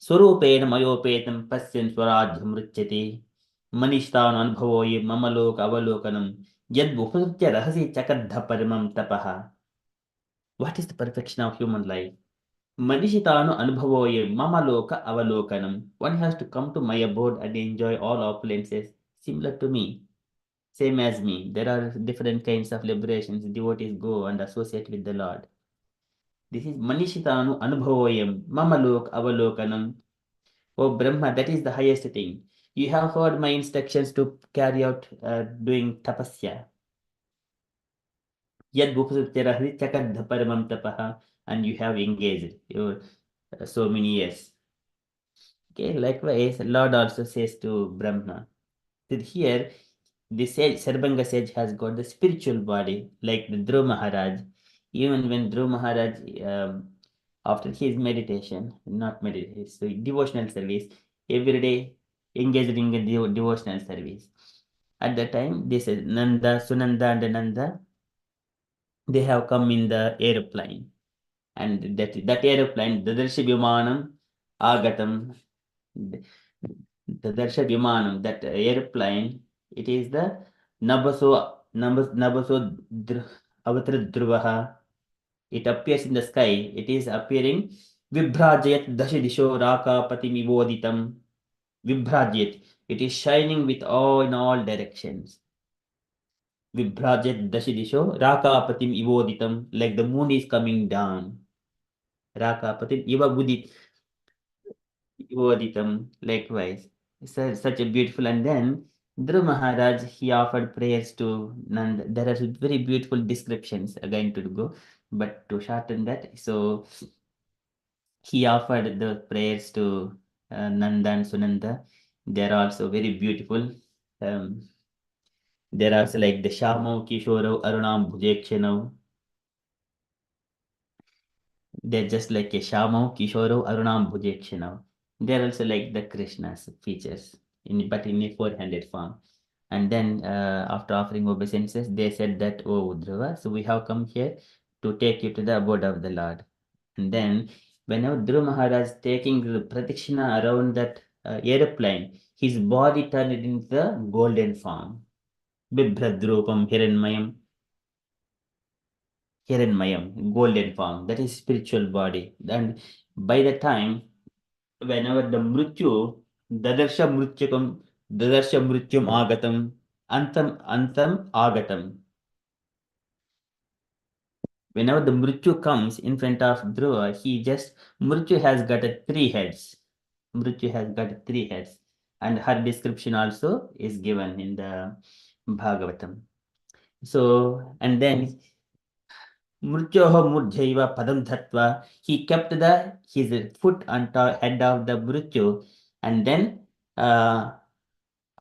स्वरूपेण मयोपेतं पश्यन् स्वराज्यमृच्छति मनीषितान् अनुभवो ये मम लोक अवलोकनं यद्भुसृत्य रहसि चकद्ध परमं तपः. What is the perfection of human life? Manishitanu anubhavo ye mama loka avalokanam. One has to come to my abode and enjoy all opulences similar to me, same as me. There are different kinds of liberations. Devotees go and associate with the Lord. This is Manishitanu Anubhavoyam, Mamalok Avalokanam. Oh Brahma, that is the highest thing. You have heard my instructions to carry out doing tapasya. Yad Bhupasutyarahri Chakadha Paramam Tapaha, and you have engaged your so many years. Okay, likewise, Lord also says to Brahma that here the sage, Sarbanga sage has got the spiritual body, like the Dhruva Maharaj. Even when Dhruva Maharaj, after his meditation, not meditation, so devotional service, every day engaged in a devotional service. At that time, this is Nanda, Sunanda, and Nanda, they have come in the airplane. And that airplane, Dadarshi Vimanam, Agatam, Dadarshi Vimanam, that airplane, it is the Nabaso Avatra Dhruvaha. It appears in the sky. It is appearing Vibhrajayat Dashidisho Raka Patimivoditam. Vibhrajayat. It is shining with awe in all directions. Vibhrajayat Dashidisho Raka Patim Ivoditam. Like the moon is coming down. Raka Patim Iva Budit Ivoditam. Likewise. Such a beautiful. And then Dhruva Maharaj, he offered prayers to Nanda. There are very beautiful descriptions again to go, but to shorten that, so he offered the prayers to Nanda and Sunanda. They are also very beautiful. There are also like the Shamo Kishoro Arunam Bhujekshanam. They're just like a Shamo Kishoro Arunam Bhujekshanam. They're also like the Krishna's features, but in a four-handed form. And then after offering obeisances, they said that, oh Dhruva, so we have come here to take you to the abode of the Lord. And then whenever Dhruva Maharaj taking the pradakshina around that airplane, his body turned into the golden form. Bibhradrupam Hiranmayam, golden form. That is spiritual body. And by the time, whenever the Mrityu, Dadarsha Mrityum Agatam, Antam Agatam. Whenever the Mrityu comes in front of Dhruva, Mrityu has got three heads. Mrityu has got three heads. And her description also is given in the Bhagavatam. So, and then Mrityoho Murjaiva Padam Dhatva, he kept his foot on top, head of the Mrityu, and then Aruroha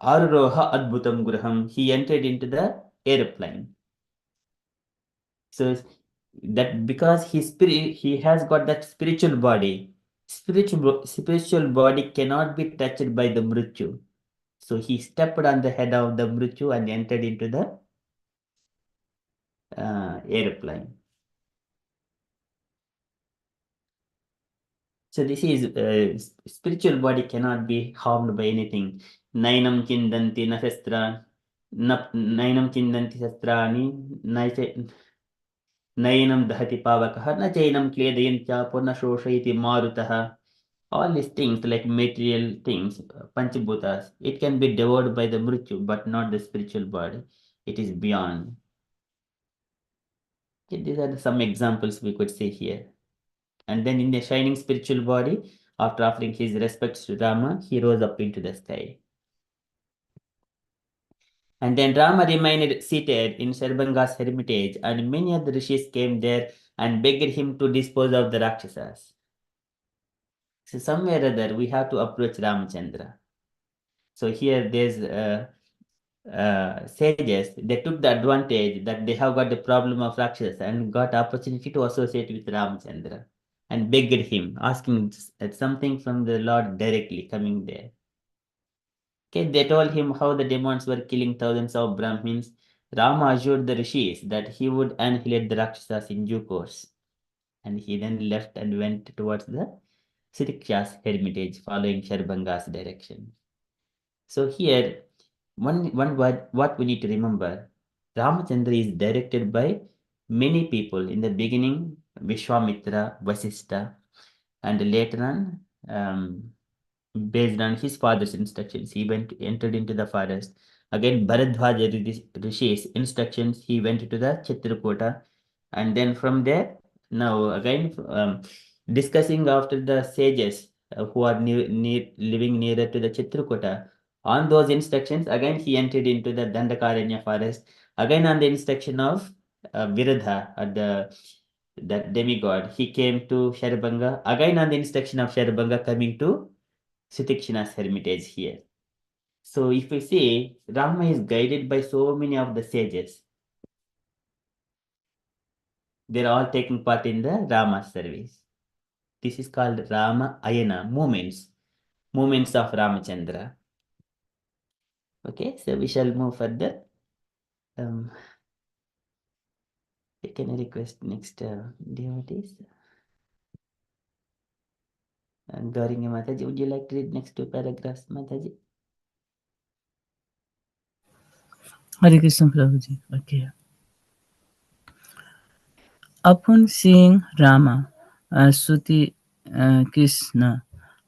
Adbhutam Graham, he entered into the airplane. So that because he has got that spiritual body, spiritual body cannot be touched by the Mrityu. So he stepped on the head of the Mrityu and entered into the airplane. So this is spiritual body cannot be harmed by anything. Nainam kindanti nasastra, nainam kindanti sastrani, nainam dahati pavakaha, na chainam kledayantyapur, na shoshayati marutaha. All these things like material things, panchabhutas, it can be devoured by the mrityu, but not the spiritual body. It is beyond. Okay, these are some examples we could see here. And then in the shining spiritual body, after offering his respects to Rama, he rose up into the sky. And then Rama remained seated in Sarbanga's hermitage, and many of the rishis came there and begged him to dispose of the Rakshasas. So somewhere or other, we have to approach Ramachandra. So here there's sages, they took the advantage that they have got the problem of Rakshas and got opportunity to associate with Ramachandra and begged him, asking something from the Lord directly coming there. Okay, they told him how the demons were killing thousands of Brahmins. Rama assured the rishis that he would annihilate the Rakshasas in due course. And he then left and went towards the Siriksha's hermitage, following Sharbanga's direction. So here, one word, what we need to remember, Ramachandra is directed by many people. In the beginning, Vishwamitra, Vasistha, and later on, based on his father's instructions, he entered into the forest. Again, Bharadwaja Rishi's instructions, he went to the Chitrakuta, and then from there, now again, discussing after the sages who are living nearer to the Chitrakuta, on those instructions, again he entered into the Dandakaranya forest. Again on the instruction of Viradha, that demigod, he came to Sharbanga. Again on the instruction of Sharbanga, coming to Sutikshina's hermitage here. So if we see, Rama is guided by so many of the sages. They're all taking part in the Rama service. This is called Rama Ayana, moments of Ramachandra. Okay, so we shall move further. Can I request next devotees? Gaurinya Mataji, would you like to read next two paragraphs, Mataji? Hare Krishna Prabhuji. Okay. Upon seeing Rama, Suti Krishna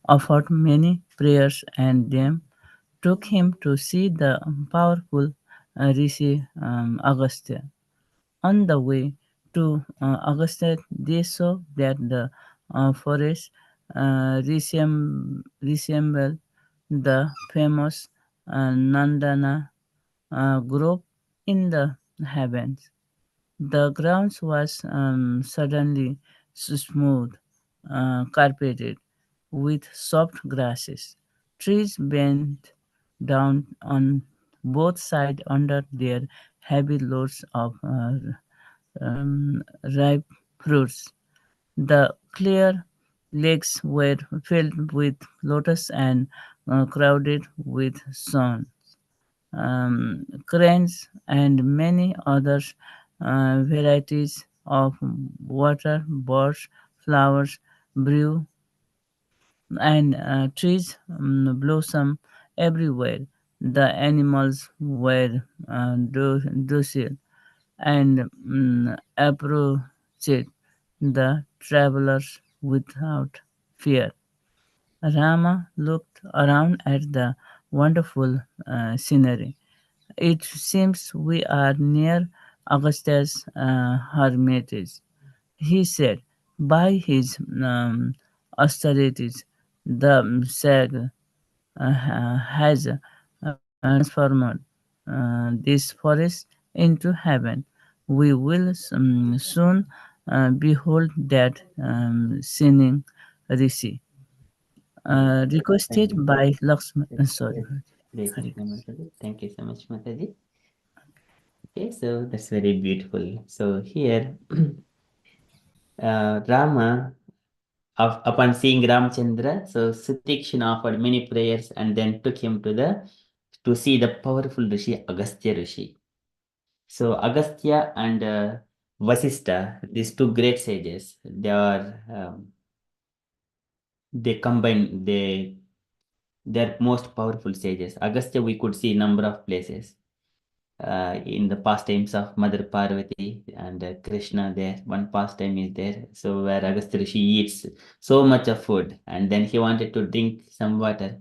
offered many prayers and then took him to see the powerful Rishi Agastya. On the way to Agastya, they saw that the forest resembled the famous Nandana grove in the heavens. The ground was suddenly smooth, carpeted with soft grasses. Trees bent down on both sides under their heavy loads of ripe fruits. The clear lakes were filled with lotus and crowded with sun. Cranes and many other varieties of water, birds, flowers, brew, and trees blossom everywhere. The animals were docile and approached the travelers without fear. Rama looked around at the wonderful scenery. It seems we are near Augustus' hermitage, he said. By his austerities, the sage has transformed this forest into heaven. We will soon behold that sinning rishi. Thank Requested you. by Lakshman. Yes, Sorry. yes. Hare Hare Krishna, Mataji. Thank you so much, Mataji. Okay, so that's very beautiful. So here, Rama Upon seeing Ramchandra, so Sutikshna offered many prayers and then took him to see the powerful Rishi Agastya Rishi. So Agastya and Vasistha, these two great sages, they combine they're most powerful sages. Agastya we could see number of places in the pastimes of Mother Parvati and Krishna. There, one pastime is there. So where Agastya Rishi eats so much of food, and then he wanted to drink some water,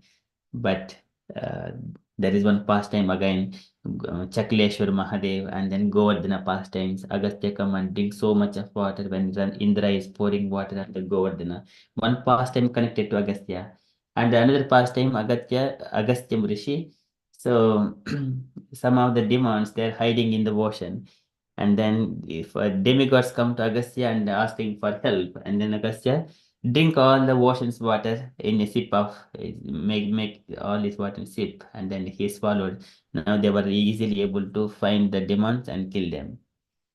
but uh, there is one pastime again, Chakleshwar Mahadev, and then Govardhana pastimes. Agastya come and drink so much of water when Indra is pouring water at the Govardhana. One pastime connected to Agastya, and another pastime Agastya Rishi. So some of the demons they're hiding in the ocean, and then if demigods come to Agastya and asking for help, and then Agastya drink all the ocean's water in a sip of make all his water sip, and then he swallowed. Now they were easily able to find the demons and kill them.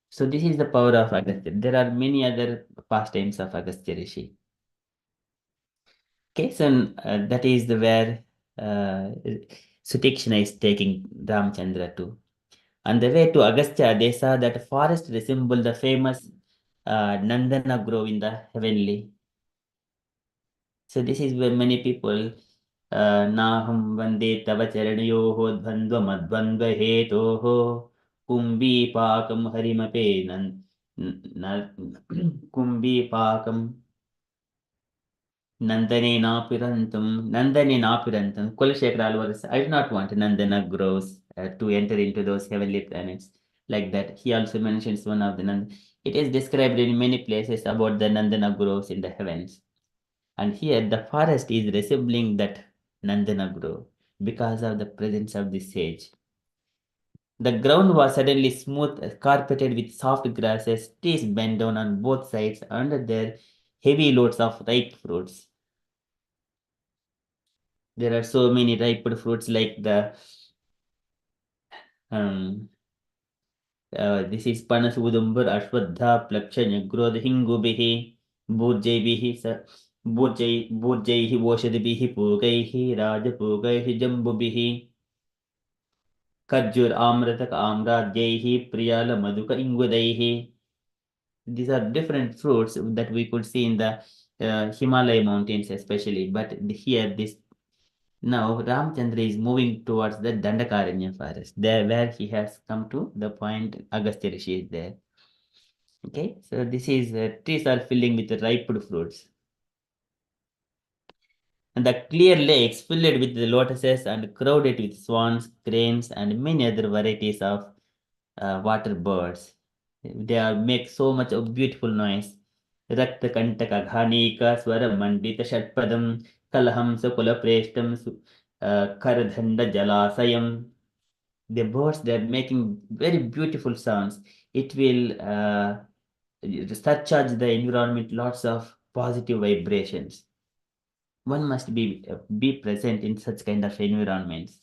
So this is the power of Agastya. There are many other pastimes of Agastya Rishi. Okay, so that is the where Sutikshna is taking Ramchandra to. On the way to Agastya, they saw that forest resembled the famous Nandana grove in the heavenly. So this is where many people Naham Vande Tava Charanayoho Dvandva Madvandva Hetoho Kumbi Pakam Harimape Kumbi Pakam Nandane Napirantam. Kulashekara was, I do not want Nandana grows to enter into those heavenly planets. Like that, he also mentions one of the Nand. It is described in many places about the Nandana groves in the heavens. And here the forest is resembling that Nandana grove because of the presence of the sage. The ground was suddenly smooth, carpeted with soft grasses, trees bent down on both sides under their heavy loads of ripe fruits. There are so many ripe fruits like this is Panas Udumbar Ashwadha Plakshanya Growth Hingubihi Burjaibihi Burjaihi Voshadibihi Pugaihi Raja Pugaihi Jambubihi Kajur Amrataka Amrajaihi Priyala Maduka Ingudaihi. These are different fruits that we could see in the Himalaya mountains especially, but here this now Ramchandra is moving towards the Dandakaranya forest, there where he has come to the point Agastya Rishi is there. Okay, so this is trees are filling with ripe fruits. And the clear lakes filled with the lotuses and crowded with swans, cranes, and many other varieties of water birds. They are make so much of beautiful noise. Rakta Kantaka Ghanika Swara Mandita Shatpadam Kalaham Sakula Preshtam Karadhanda Jalasayam. The birds they are making very beautiful sounds. It will surcharge the environment lots of positive vibrations. One must be present in such kind of environments.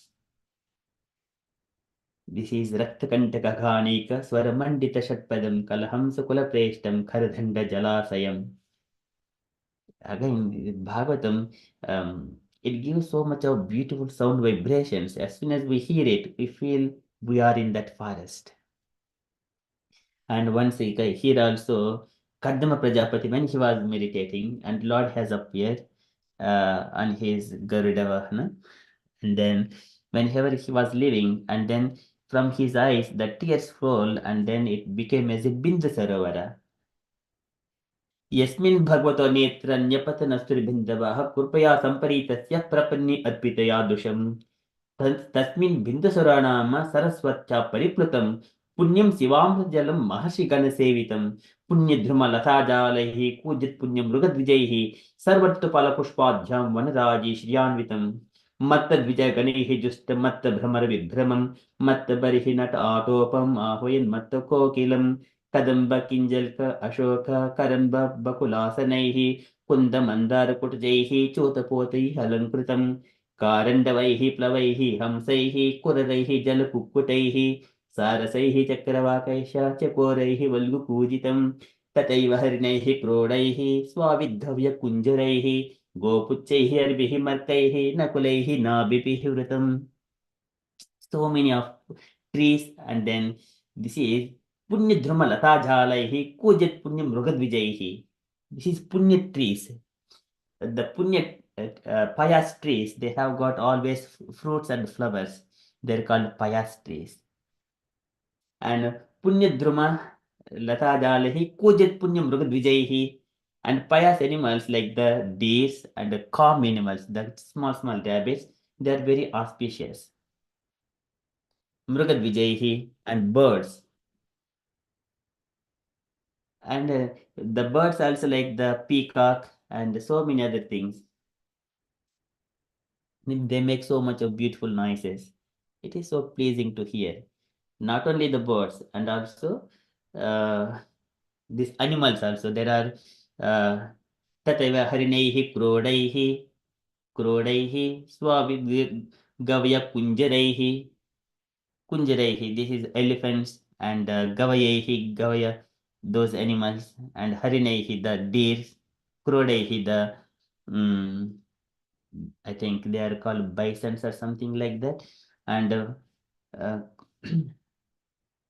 This is Raktakantaka Ghanika Swaramandita Shatpadam Kalhamsa Kula Preshtam Kardhanda Jalasayam. Again, Bhagavatam, it gives so much of beautiful sound vibrations. As soon as we hear it, we feel we are in that forest. And once here also, Kadama Prajapati, when he was meditating, and Lord has appeared on his Garuda Vahana, and then whenever he was living, and then from his eyes the tears fall, and then it became as a Bindu Sarovara. यस्मिन् भगवतो नेत्रन्यपतनस्तुर्बिन्दवः कृपया सम्परीतस्य प्रपन्नि अर्पितयादृशम् तस्मिन् बिन्दुसुराणाम सरस्वत्या परिप्लुतं पुण्यं शिवामृतजलं महर्षिगणसेवितं पुण्यद्रुमलताजालैः कूजित् पुण्यमृगद्विजैः सर्वत्तफलपुष्पाभ्यां वनराजी श्रियान्वितं मत्तद्विजयगणैः जुष्टमत्तभ्रमरविभ्रमं मत्तबर्हि नट आटोपम् आह्वयन् मत्तकोकिलं कदम्ब किञ्जल्क अशोक करम्ब बकुलासनैः कुन्दमन्दारकुटजैः चूतपोतैः अलङ्कृतम् कारण्डवैः प्लवैः हंसैः कुररैः जलकुक्कुटैः सारसैः चक्रवाकैश्च चकोरैः वल्गुपूजितं तथैव हरिणैः क्रोडैः स्वाविद्धव्य कुञ्जरैः गोपुच्छैः अर्भिः मर्कैः नकुलैः नाभिभिः वृतम्. So many of trees, and then this is Punya Dhruma Lata Jalaihi Kujat Punya Mrugadvijaihi. This is Punya trees. The Punya Payas trees, they have got always fruits and flowers. They're called Payas trees. And Punya Dhruma Lata Jalaihi Kujat Punya Mrugadvijaihi. And Payas animals like the deers and the calm animals, the small rabbits, they are very auspicious. Mrugadvijaihi and birds. And the birds also like the peacock and so many other things. They make so much of beautiful noises. It is so pleasing to hear. Not only the birds, and also uh, these animals also. There are tataiva harinaihi krodaihi swavi gavya kunjaraihi. This is elephants, and gavaya, those animals, and harinaihi, the deers, krodaihi, the I think they are called bisons or something like that, and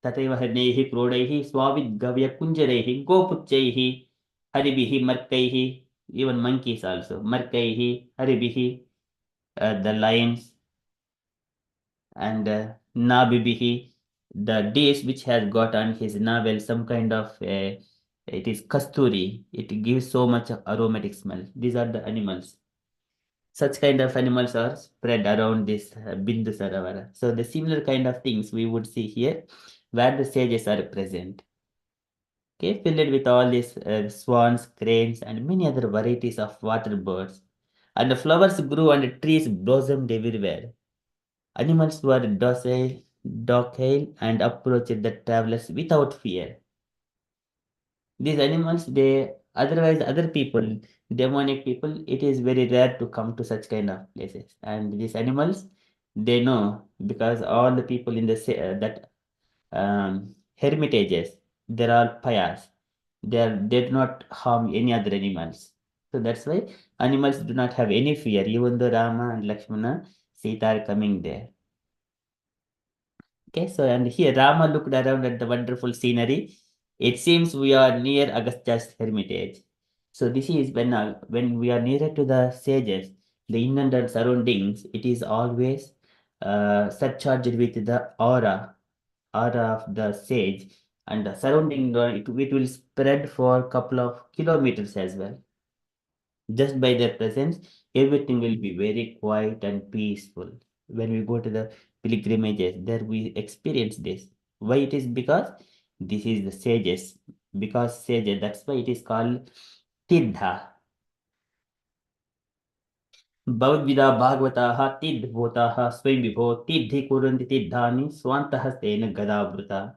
तथैव हरिणैः क्रोडैः स्वाविद्गव्य कुञ्जरैः गोपुच्छैः हरिभिः मर्कैः, even monkeys also, मर्कैः हरिभिः, the lions, and nabibihi, the dish which has got on his navel some kind of it is kasturi. It gives so much aromatic smell. These are the animals. Such kind of animals are spread around this Bindu Saravara. So the similar kind of things we would see here where the sages are present. Okay, filled with all these swans, cranes, and many other varieties of water birds. And the flowers grew and the trees blossomed everywhere. Animals were docile, and approached the travelers without fear. These animals, otherwise other people, demonic people, it is very rare to come to such kind of places. And these animals, they know, because all the people in the that hermitages, they're all pious. They do not harm any other animals. So that's why animals do not have any fear, even though Rama and Lakshmana, Sita are coming there. Okay, so and here Rama looked around at the wonderful scenery. It seems we are near Agastya's hermitage. So this is when we are nearer to the sages, the inland and surroundings, it is always surcharged with the aura of the sage, and the surrounding it will spread for a couple of kilometers as well. Just by their presence, everything will be very quiet and peaceful. When we go to the pilgrimages, there we experience this. Why it is? Because this is the sages. Because sages, that's why it is called Tidha. Bhavadvida Bhagavataha Tidbhotaha Swayambhibho Tidhi Kuranti Tidhani Swantahastena Gadabhuta.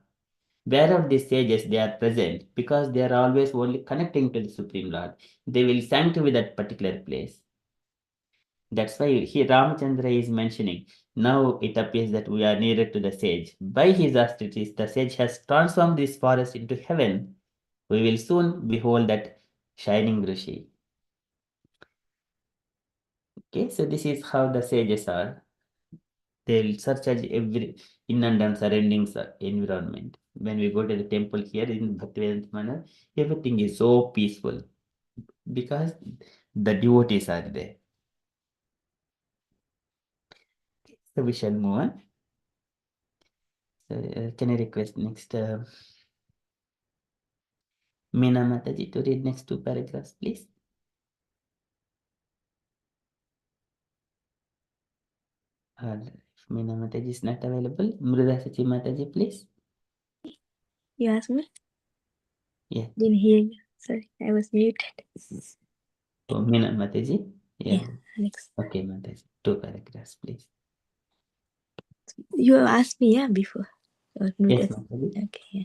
Wherever these sages they are present, because they are always only connecting to the Supreme Lord, they will sanctify that particular place. That's why here Ramachandra is mentioning, now it appears that we are nearer to the sage. By his auspicities, the sage has transformed this forest into heaven. We will soon behold that shining Rishi. Okay, so this is how the sages are. They'll surcharge every in and surroundings environment. When we go to the temple here in Bhaktivedanta manner, everything is so peaceful because the devotees are there. So we shall move on. So, can I request next Meena Mataji to read next two paragraphs, please? If Meena Mataji is not available, Mruda Sachi Mataji, please. You asked me? Yeah. Didn't hear you. Sorry, I was muted. Oh, Meena Mataji. Yeah, Alex. Okay, Mataji. Two paragraphs, please. You asked me, yeah, before. Yes, Mataji. Okay, yeah.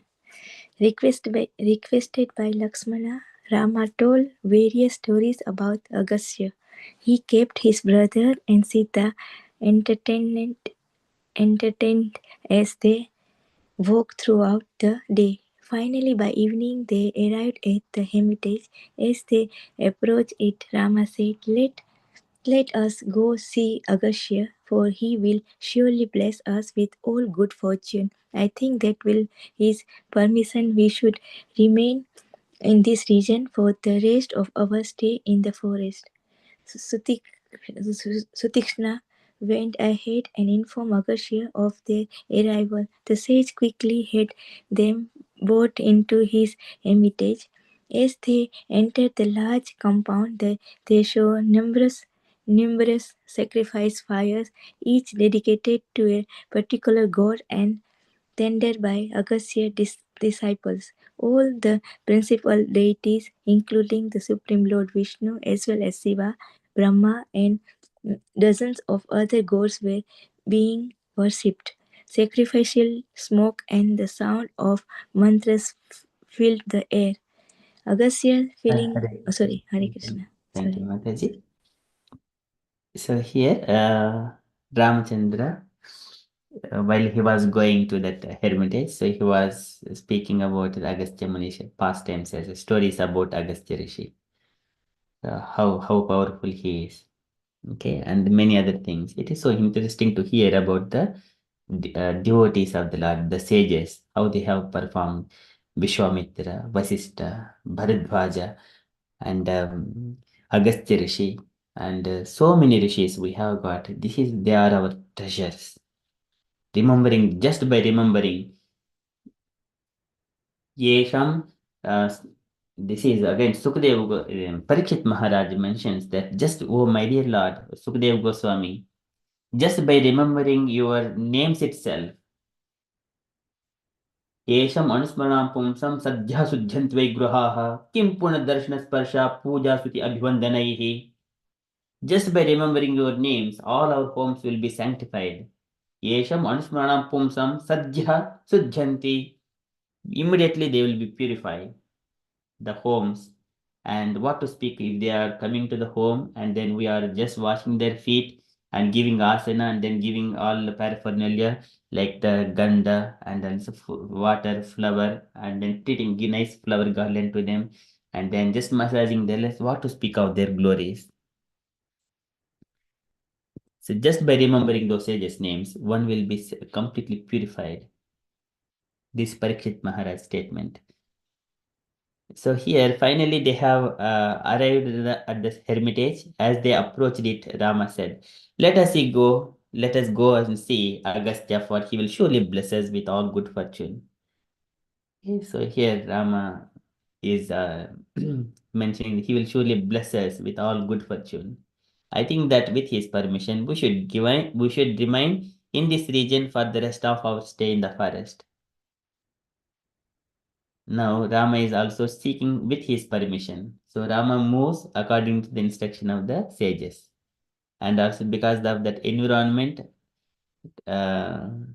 Requested by Lakshmana, Rama told various stories about Agastya. He kept his brother and Sita entertained as they walked throughout the day. Finally, by evening, they arrived at the hermitage. As they approached it, Rama said, Let us go see Agastya, for he will surely bless us with all good fortune. I think that with his permission we should remain in this region for the rest of our stay in the forest. Sutik, Sutikshna went ahead and informed Agastya of their arrival. The sage quickly had them brought into his hermitage. As they entered the large compound, they saw numerous sacrifice fires, each dedicated to a particular god and tended by Agastya's disciples. All the principal deities, including the Supreme Lord Vishnu as well as Shiva, Brahma, and dozens of other gods were being worshipped. Sacrificial smoke and the sound of mantras filled the air. Agastya feeling. Hare Oh, sorry, Hare Krishna. Krishna. Thank you, Sorry. Mataji. So here, Ramachandra, while he was going to that hermitage, so he was speaking about the Agastya Muni's pastimes as stories about Agastya Rishi, how powerful he is, okay, and many other things. It is so interesting to hear about the devotees of the Lord, the sages, how they have performed Vishwamitra, Vasistha, Bharadwaja, and Agastya Rishi, and so many rishis we have got. They are our treasures. Remembering, just by remembering, Yesham, this is again Sukadev, Parikshit Maharaj mentions that just, oh my dear Lord, Sukadev Goswami, just by remembering your names itself, येषम् अनुस्मरणां पुंसं सद्यः शुद्ध्यन्त्वै गृहाः किं पुनर्दर्शनस्पर्शा पूजा स्तुति अभिवन्दनैः. Just by remembering your names, all our homes will be sanctified. Yesham anusmaranam pumsam sadhya sudhyanti. Immediately they will be purified, the homes. And what to speak if they are coming to the home and then we are just washing their feet and giving asana and then giving all the paraphernalia like the ganda and also water, flower, and then treating a nice flower garland to them and then just massaging their, what to speak of their glories. So just by remembering those sages' names, one will be completely purified. This Parikshit Maharaj statement. So here, finally, they have arrived at the hermitage. As they approached it, Rama said, let us go and see Agastya, for he will surely bless us with all good fortune. Okay, so here Rama is mentioning he will surely bless us with all good fortune. I think that with his permission, we should remain in this region for the rest of our stay in the forest. Now Rama is also seeking with his permission. So Rama moves according to the instruction of the sages. And also because of that environment, Rama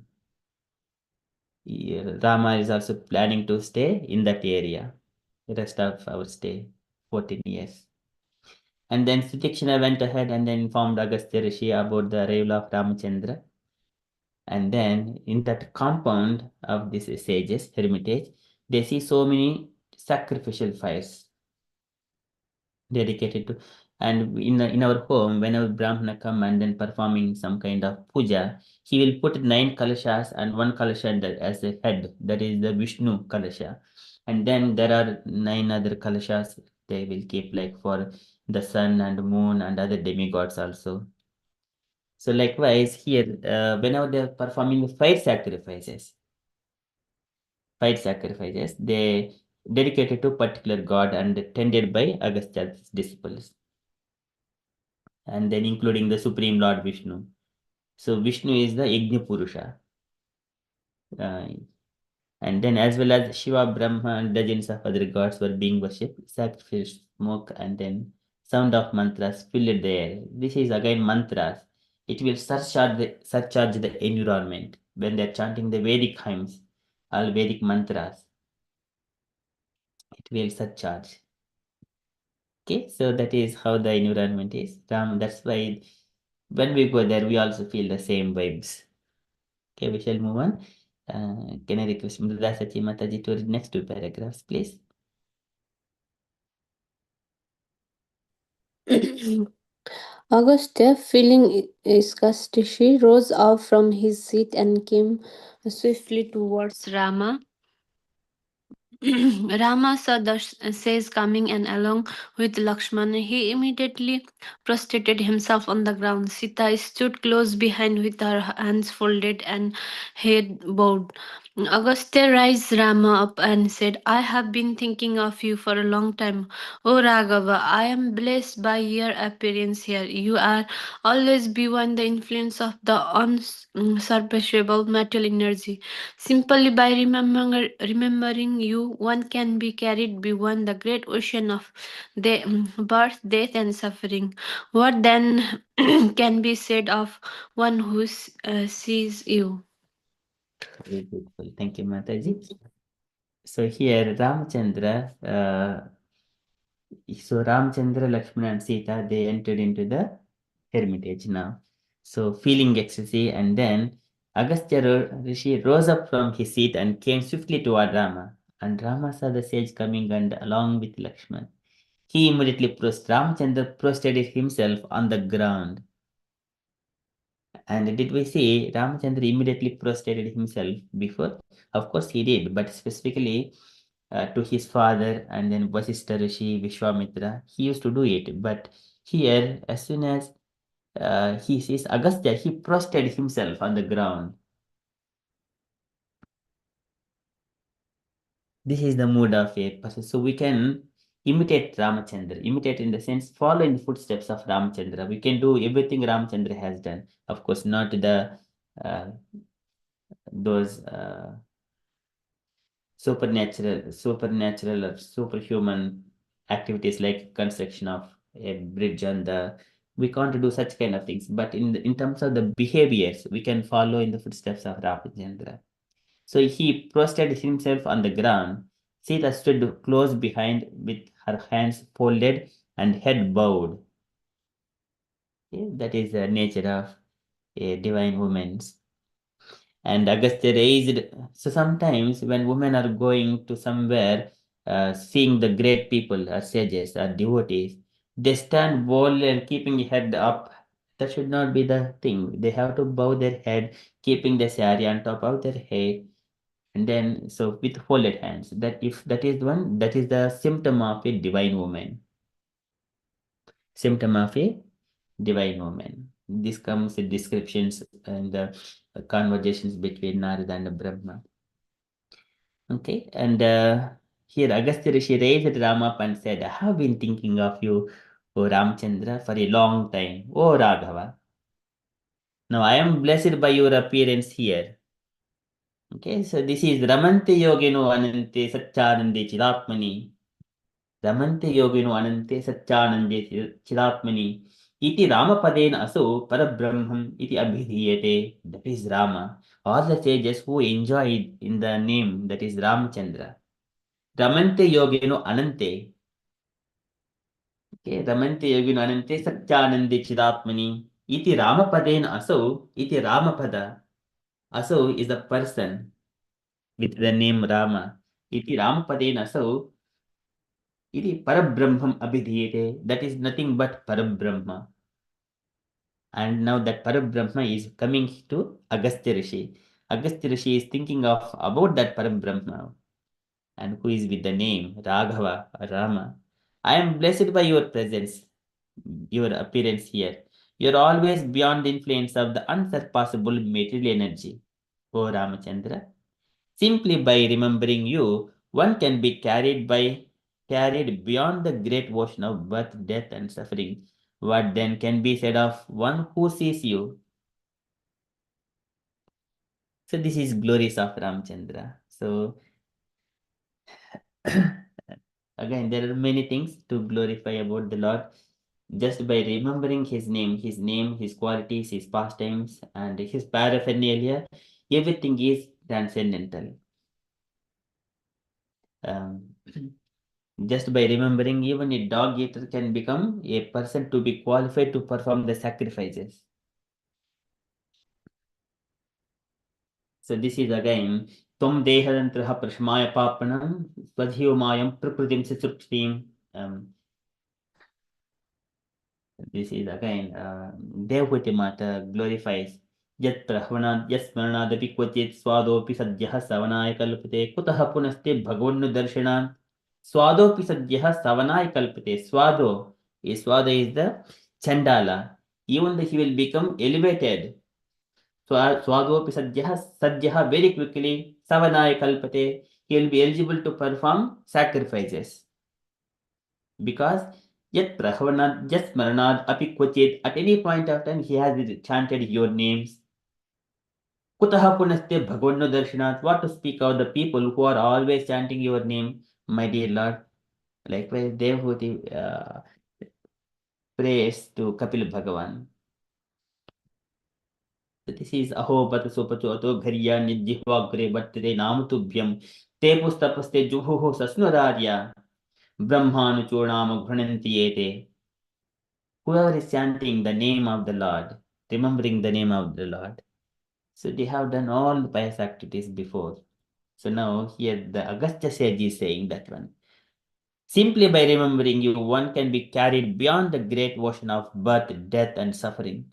is also planning to stay in that area the rest of our stay, 14 years. And then Sutikshana went ahead and then informed Agastya Rishi about the arrival of Ramachandra. And then in that compound of this sages hermitage, they see so many sacrificial fires dedicated to, and in our home, whenever Brahmana come and then performing some kind of puja, he will put 9 kalashas and 1 kalasha as a head, that is the Vishnu kalasha. And then there are 9 other kalashas they will keep like for the sun and moon and other demigods also. So likewise here, whenever they are performing fire sacrifices, they dedicated to particular god and tended by Agastya's disciples, and then including the Supreme Lord Vishnu. So Vishnu is the Yajna Purusha. And then as well as Shiva, Brahma, and dozens of other gods were being worshipped, sacrifice, smoke, and then sound of mantras filled the air. This is again mantras. It will surcharge the environment when they're chanting the Vedic hymns, all Vedic mantras. It will surcharge. Okay, so that is how the environment is. That's why when we go there, we also feel the same vibes. Okay, we shall move on. Can I request Mrida Sachi Mataji to read next 2 paragraphs, please? Agastya, feeling disgusted, rose up from his seat and came swiftly towards Rama. Rama saw the sage coming, and along with Lakshmana, he immediately prostrated himself on the ground. Sita stood close behind with her hands folded and head bowed. Agastya raised Rama up and said, I have been thinking of you for a long time. O Raghava, I am blessed by your appearance here. You are always beyond the influence of the unsurpassable material energy. Simply by remembering you, one can be carried beyond the great ocean of birth, death, and suffering. What then can be said of one who sees you? Very beautiful. Thank you, Mataji. So here Ramchandra, so Ramchandra, Lakshmana and Sita, they entered into the hermitage now. So feeling ecstasy, and then Agastya Rishi rose up from his seat and came swiftly toward Rama. And Rama saw the sage coming, and along with Lakshman, he immediately Ramchandra prostrated himself on the ground. And did we see Ramchandra immediately prostrated himself before? Of course he did, but specifically to his father and then Vasishtha Rishi, Vishwamitra, he used to do it. But here, as soon as he sees Agastya, he prostrated himself on the ground. This is the mood of a person. So we can imitate Ramachandra, imitate in the sense, follow in the footsteps of Ramachandra. We can do everything Ramachandra has done. Of course, not the those supernatural or superhuman activities like construction of a bridge and we can't do such kind of things. But in terms of the behaviors, we can follow in the footsteps of Ramachandra. So he prostrated himself on the ground. Sita stood close behind with her hands folded and head bowed. Okay, that is the nature of a divine woman. And Agastya raised. So sometimes when women are going to somewhere, seeing the great people or sages or devotees, they stand boldly and keeping the head up. That should not be the thing. They have to bow their head, keeping the sari on top of their head, and then so with folded hands. That if that is one, that is the symptom of a divine woman. Symptom of a divine woman. This comes in descriptions and the conversations between Narada and Brahma. Okay, and here Agastya Rishi raised Rama up and said, I have been thinking of you, O Ramchandra, for a long time, O Raghava. Now I am blessed by your appearance here. Okay, so this is Ramante Yogino Anante Satchanande Chidatmani. Ramante Yogino Anante Satchanande Chidatmani. Iti Ramapadena Aso Parabrahmam Iti Abhidhiyate. That is Rama. All the sages who enjoyed in the name, that is Ramchandra. Ramante Yogino Anante. Okay, Ramante Yogino Anante Satchanande Chidatmani. Iti Ramapadena Aso. Iti Ramapada. Aso is a person with the name Rama. Iti Ramapadena Aso. Iti Parabrahmam Abhidhiyate. That is nothing but Parabrahma. And now that Parabrahma is coming to Agastya Rishi. Agastya Rishi is thinking of about that Parabrahma and who is with the name Raghava or Rama. I am blessed by your presence, your appearance here. You are always beyond the influence of the unsurpassable material energy, O Ramachandra. Simply by remembering you, one can be carried beyond the great ocean of birth, death, and suffering. What then can be said of one who sees you? So this is glories of Ramchandra. So again, there are many things to glorify about the Lord. Just by remembering his name, his qualities, his pastimes, and his paraphernalia, everything is transcendental. Um, just by remembering, even a dog eater can become a person to be qualified to perform the sacrifices. So this is again Tom Dehadantraha Prashmaya Papanam Swadhyumayam Prakritim Sisruptim. This is again Devhuti Mata glorifies Yat Prahvana Yasmarana Dapikwachit Swadopi Sadhyaha Savanaya Kalpate Kutaha Punaste Bhagavanu Darshanan Swadopi Sadhyaha Savanaya Kalpate. Swado is the Chandala. Even though he will become elevated. Swadopi Sadhyaha very quickly Savanaya Kalpate. He will be eligible to perform sacrifices. Because yet Prahavanad, just Maranad, Api Kvachit, at any point of time he has chanted your names. Kutaha Punaste Bhagavano Darshanat, what to speak of the people who are always chanting your name, my dear Lord. Likewise, Devhuti prays to Kapil Bhagavan. So this is Aho Batasopacho Ato Gharya Nijihvagre Bhatte Namutubhyam Te Pustapaste Juhu Sasnurarya Brahmanuchurnam Ghranantiyete. Whoever is chanting the name of the Lord, remembering the name of the Lord, so they have done all the pious activities before. So now here the Agastya sage is saying that one. Simply by remembering you, one can be carried beyond the great ocean of birth, death, and suffering.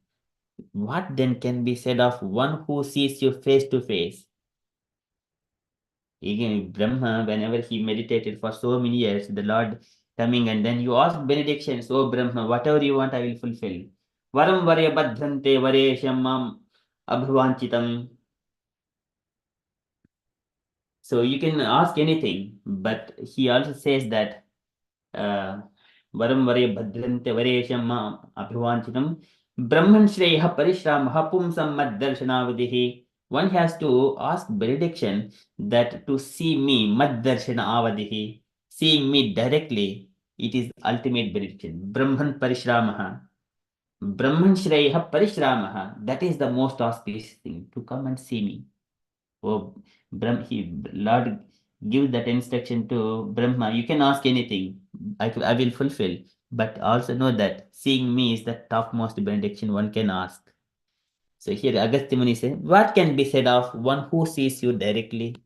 What then can be said of one who sees you face to face? Again, Brahma, whenever he meditated for so many years, the Lord coming and then you ask benedictions, oh Brahma, whatever you want, I will fulfill. Varam varya badhrante varesham mam abhvanchitam. So you can ask anything, but he also says that Varam varya badhrante varesham mam abhvanchitam. Brahman shreya parishramah pumsam mad darshanavadihi. One has to ask benediction that to see me, mad darshana avadihi, seeing me directly, it is ultimate benediction. Brahman parishramaha. Brahman shreya parishramaha. That is the most auspicious thing, to come and see me. Oh, Lord gives that instruction to Brahma. You can ask anything. I will fulfill. But also know that seeing me is the topmost benediction one can ask. So here Agastya Muni says, what can be said of one who sees you directly?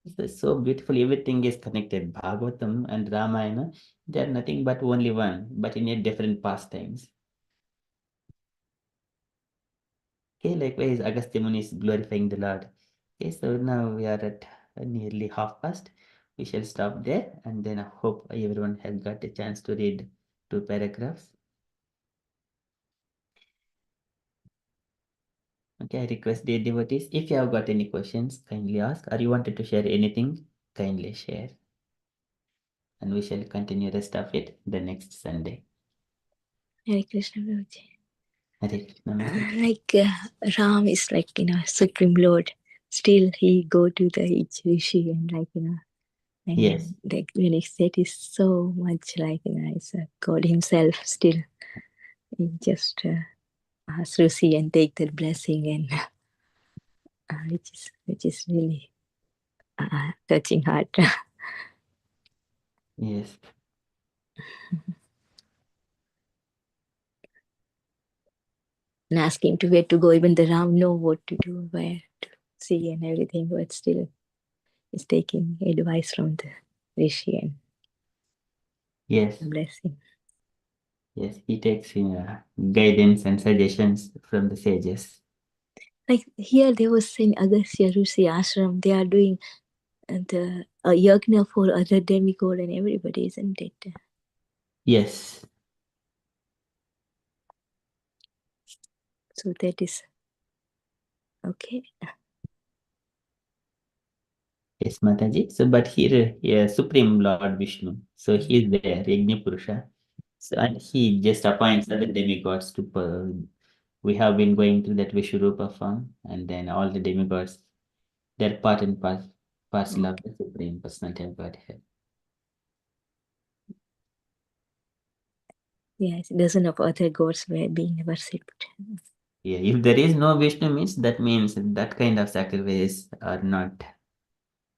It's so beautiful. Everything is connected. Bhagavatam and Ramayana, they are nothing but only one, but in a different pastimes. Okay, likewise, Agastya Muni is glorifying the Lord. Okay, so now we are at nearly half past. We shall stop there, and then I hope everyone has got a chance to read 2 paragraphs. Okay, I request the devotees, if you have got any questions, kindly ask, or you wanted to share anything, kindly share. And we shall continue rest of it the next Sunday. Hare Krishna Prabhuji. Hare Krishna. Mataji. Like Ram is like, Supreme Lord. Still he go to the each rishi and and Yes. like when he said is so much like, it's God himself still. He just ask Rishi and take that blessing and which is really touching heart. Yes. And ask him to where to go. Even the Ram know what to do, where to see and everything, but still he's taking advice from the Rishi and Yes. blessing. Yes. He takes guidance and suggestions from the sages. Like here they were saying Agastya Rishi Ashram, they are doing the yagna for other demigod and everybody, isn't it? Yes. So that is okay. Yes, Mataji. So, but here, Supreme Lord Vishnu. So he is there, Yajna Purusha. So, and he just appoints other demigods to. We have been going through that Vishwarupa form, and then all the demigods, they're part and parcel of the Supreme Personality of Godhead. Yes, dozens of other gods were being worshipped. Yeah, if there is no Vishnu means that that kind of sacrifice are not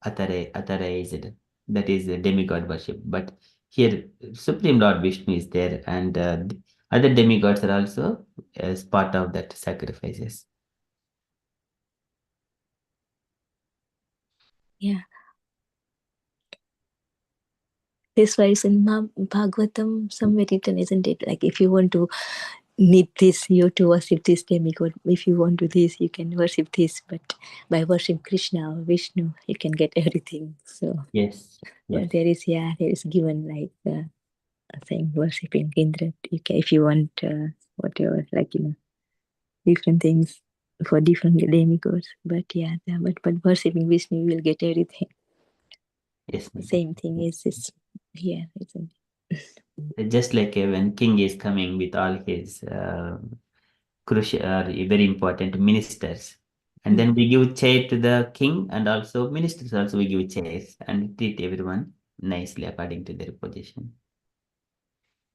authorized. That is a demigod worship. But here, Supreme Lord Vishnu is there, and other demigods are also as part of that sacrifices. Yeah. This why it's in Bhagavatam somewhere written, isn't it? Like if you want to need this, you have to worship this demigod. If you want to this, you can worship this. But by worshiping Krishna or Vishnu, you can get everything. So Yes. Yes. there is given like saying worshiping Indra. You can, if you want whatever, like different things for different demigods. But but worshipping Vishnu, you will get everything. Yes. Same thing is this here, isn't it? Just like when king is coming with all his crucial, very important ministers, and then we give chair to the king, and also ministers also we give chairs and treat everyone nicely according to their position.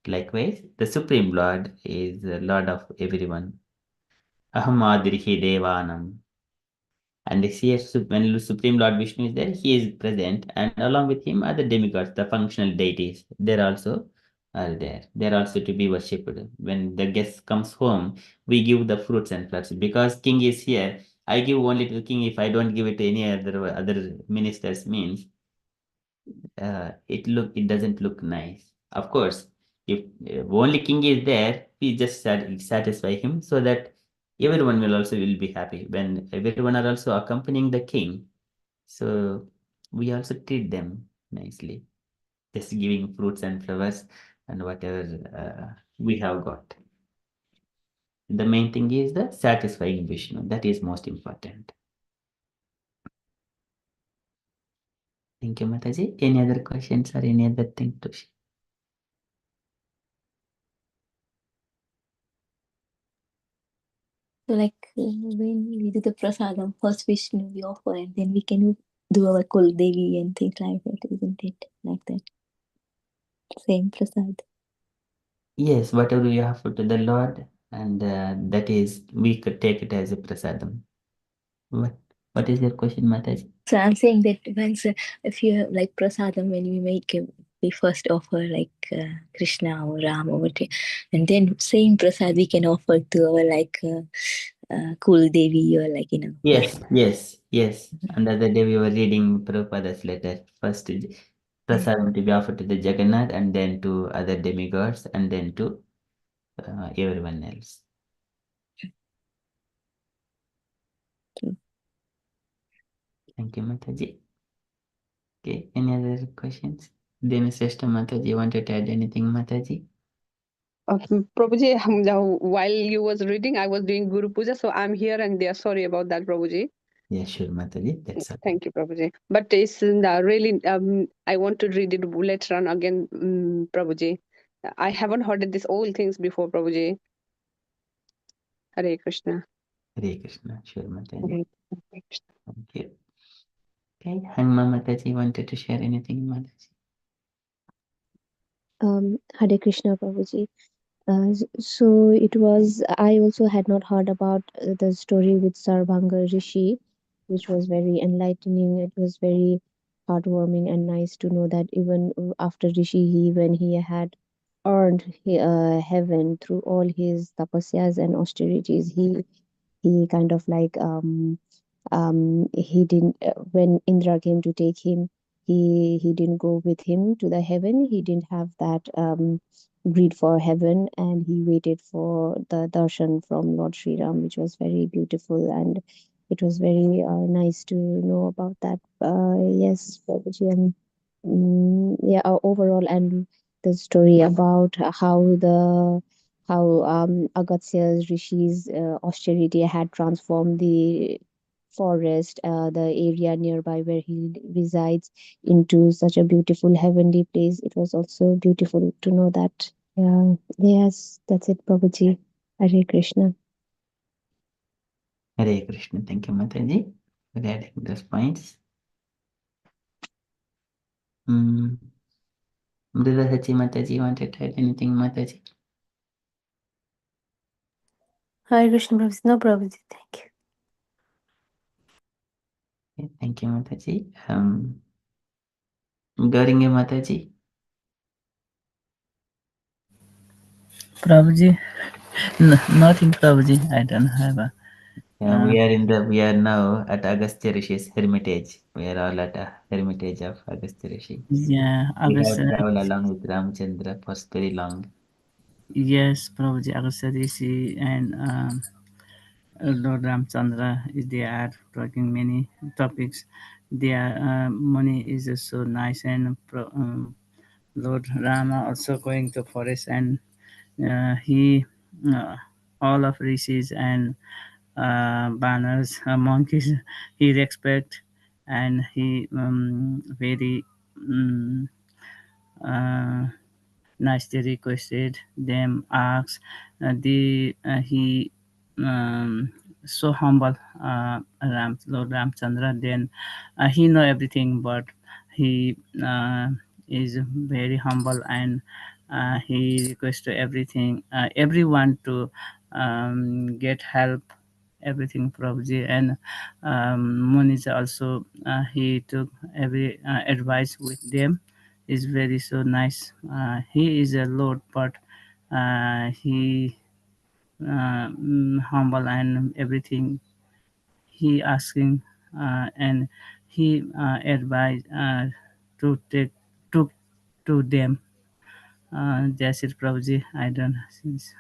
Likewise, the Supreme Lord is the Lord of everyone. Aham Adrihi Devanam. And here, when Supreme Lord Vishnu is there, he is present, and along with him are the demigods, the functional deities. They also are there. They are also to be worshipped. When the guest comes home, we give the fruits and flowers because king is here. I give only to the king. If I don't give it to any other ministers, means it doesn't look nice. Of course, if only king is there, we just satisfy him so that everyone will be happy. When everyone are also accompanying the king, so we also treat them nicely, just giving fruits and flowers and whatever we have got. The main thing is the satisfying Vishnu. That is most important. Thank you, Mataji. Any other questions or any other thing to share? So like when we do the prasadam, first Vishnu we offer, and then we can do our Kul Devi and things like that, isn't it? Like that. Same prasad. Yes, whatever you offer to the Lord, and that is, we could take it as a prasadam. What is your question, Mataji? So I'm saying that once if you have like prasadam, when we make we first offer like Krishna or Ram or whatever, and then same prasad we can offer to our like Kul Devi or like Yes, yes, yes. And the other day we were reading Prabhupada's letter. First, prasadam to be offered to the Jagannath, and then to other demigods, and then to everyone else. Thank you, Mataji. Okay, any other questions? Then Sreshta Mataji wanted to add anything, Mataji? Prabhuji, while you was reading, I was doing Guru Puja, so I'm here and there. Sorry about that, Prabhuji. Yeah, sure, Mataji. That's all. Thank you, Prabhuji. But it's really, I want to read it later on again, Prabhuji. I haven't heard this all things before, Prabhuji. Hare Krishna. Hare Krishna, sure, Mataji. Hare Krishna. Thank you. Okay, Hangma Mataji wanted to share anything, Mataji? Hare Krishna, Prabhuji. So it was, I also had not heard about the story with Sarvanga Rishi, which was very enlightening. It was very heartwarming and nice to know that even after Rishi, when he had earned heaven through all his tapasyas and austerities, he kind of like he didn't when Indra came to take him, he didn't go with him to the heaven. He didn't have that greed for heaven, and he waited for the darshan from Lord Sri Ram, which was very beautiful, and it was very nice to know about that. Yes, Babaji, and yeah, overall, and the story about how Agastya Rishi's austerity had transformed the forest, the area nearby where he resides, into such a beautiful heavenly place. It was also beautiful to know that. Yes, that's it, Prabhuji. Hare Krishna. Hare Krishna. Thank you, Mataji, for adding those points. Mrida Sachi Mataji wanted to add anything, Mataji? Hare Krishna, Prabhuji. No, Prabhuji. Thank you. Okay, thank you, Mataji. Gauringa Mataji. Prabhuji, nothing, Prabhuji. I don't have a We are now at Agastya Rishi's hermitage. We are all at a hermitage of Agastya Rishi. Yeah, We August. have traveled along with Ramchandra for very long. Yes, Prabhuji, Agastya Rishi and Lord Ramchandra they are talking many topics. Their money is so nice, and Lord Rama also going to forest, and he uh, all of rishis and banners, monkeys he respect, and he very um, uh, nicely requested them asks the he so humble, Lord Ramchandra. Then he know everything, but he is very humble, and he requests to everyone to get help everything, Prabhuji. And Munija also he took every advice with them. Is very so nice. He is a Lord, but he humble and everything he asking, and he advise to take took to them. That's it, Prabhuji. I don't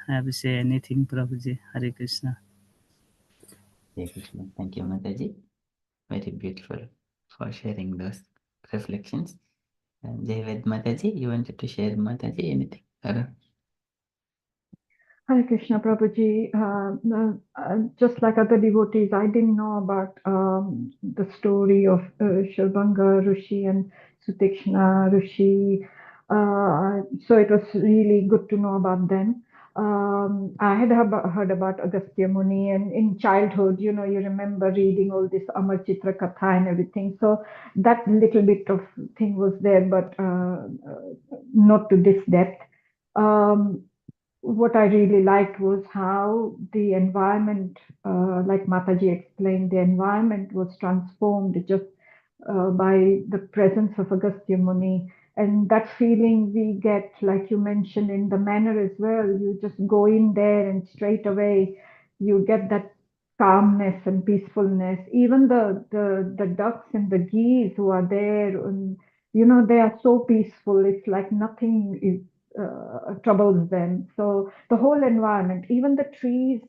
have to say anything, Prabhuji. Hare Krishna. Hare Krishna. Thank you, Mataji. Very beautiful for sharing those reflections. And Jayaved Mataji, you wanted to share, Mataji, anything? Hare Krishna Prabhuji. Just like other devotees, I didn't know about the story of Shilbanga Rishi and Sutikshna Rishi. So it was really good to know about them. I had heard about Agastya Muni, and in childhood, you remember reading all this Amar Chitra Katha and everything. So that little bit of thing was there, but not to this depth. Um, what I really liked was how the environment, like Mataji explained, the environment was transformed just by the presence of Agastya Muni. And that feeling we get, like you mentioned, in the manner as well. You just go in there and straight away you get that calmness and peacefulness. Even the ducks and the geese who are there, and, they are so peaceful. It's like nothing is troubles them. So the whole environment, even the trees,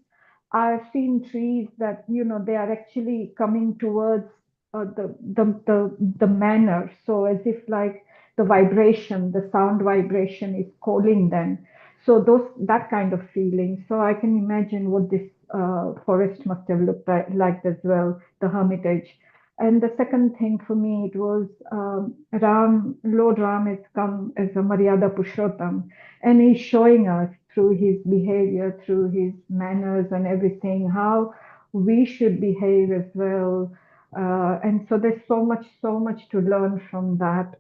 I've seen trees that they are actually coming towards the manner. So as if like the vibration, the sound vibration is calling them. So that kind of feeling. So I can imagine what this forest must have looked like as well, the hermitage. And the second thing for me, it was Lord Ram has come as a Maryada Purushottam, and he's showing us through his behavior, through his manners and everything, how we should behave as well. And so there's so much to learn from that.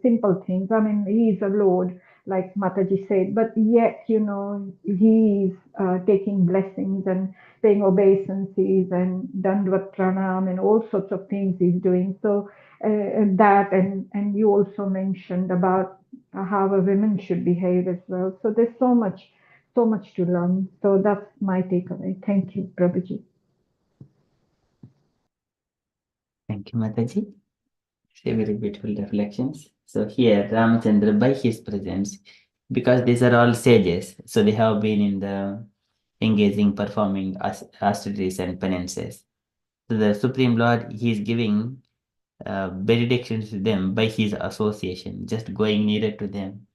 Simple things. I mean, he's a Lord, like Mataji said, but yet, he's taking blessings and paying obeisances and Dandvat Pranam and all sorts of things he's doing. So and you also mentioned about how a woman should behave as well. So there's so much to learn. So that's my takeaway. Thank you, Prabhuji. Thank you, Mataji. Very beautiful reflections. So here, Ramchandra, by his presence, because these are all sages, so they have been in the engaging, performing austerities and penances. So the Supreme Lord, he is giving benedictions to them by his association, just going nearer to them.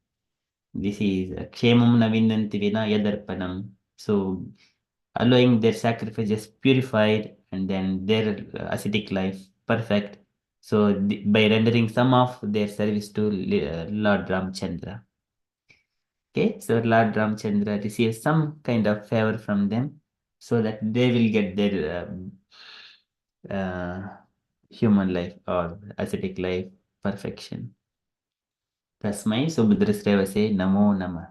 This is Kshemam Navindanti Vina Yadarpanam. So allowing their sacrifices purified and then their ascetic life perfect. So by rendering some of their service to Lord Ramchandra. Okay, so Lord Ramchandra receives some kind of favor from them so that they will get their human life or ascetic life perfection. Tasmai Subhadrasrevase Namo Namah.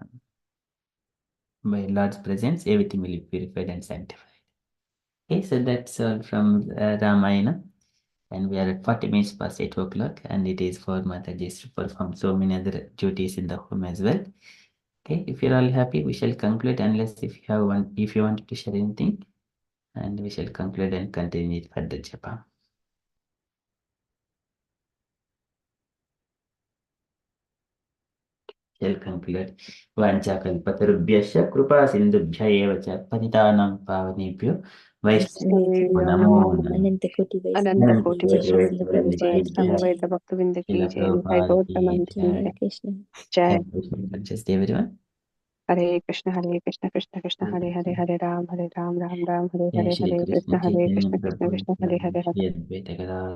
By Lord's presence, everything will be purified and sanctified. Okay, so that's all from Ramayana. And we are at 40 minutes past 8 o'clock, and it is for Mataji's to perform so many other duties in the home as well. Okay, if you're all happy, we shall conclude unless if you wanted to share anything. And we shall conclude and continue with further japa. Shall conclude. Vanchakalpatarubhyasya kripa sindubhya eva cha patitanam pavanebhyo Vaishnavebhyo namo namo. अनंत कोटि अनंत वैष्णव कोटि जय श्री वैष्णव शिल Vaišnava जय Prabhupada ki की Shyam jai. वैद जय भक्त विंद की Srila जय निताई Prabhupada गौर ki प्रनंद की jai. जय हरे कृष्ण जय Hare Krishna. Just everyone. हरे कृष्ण कृष्ण कृष्ण हरे राम राम राम हरे Jai हरे Shri हरे Krishna Krishna Chaitanya Krishna Prabhu Krishna हरे Nityananda हरे Shri Advaita Gadadhara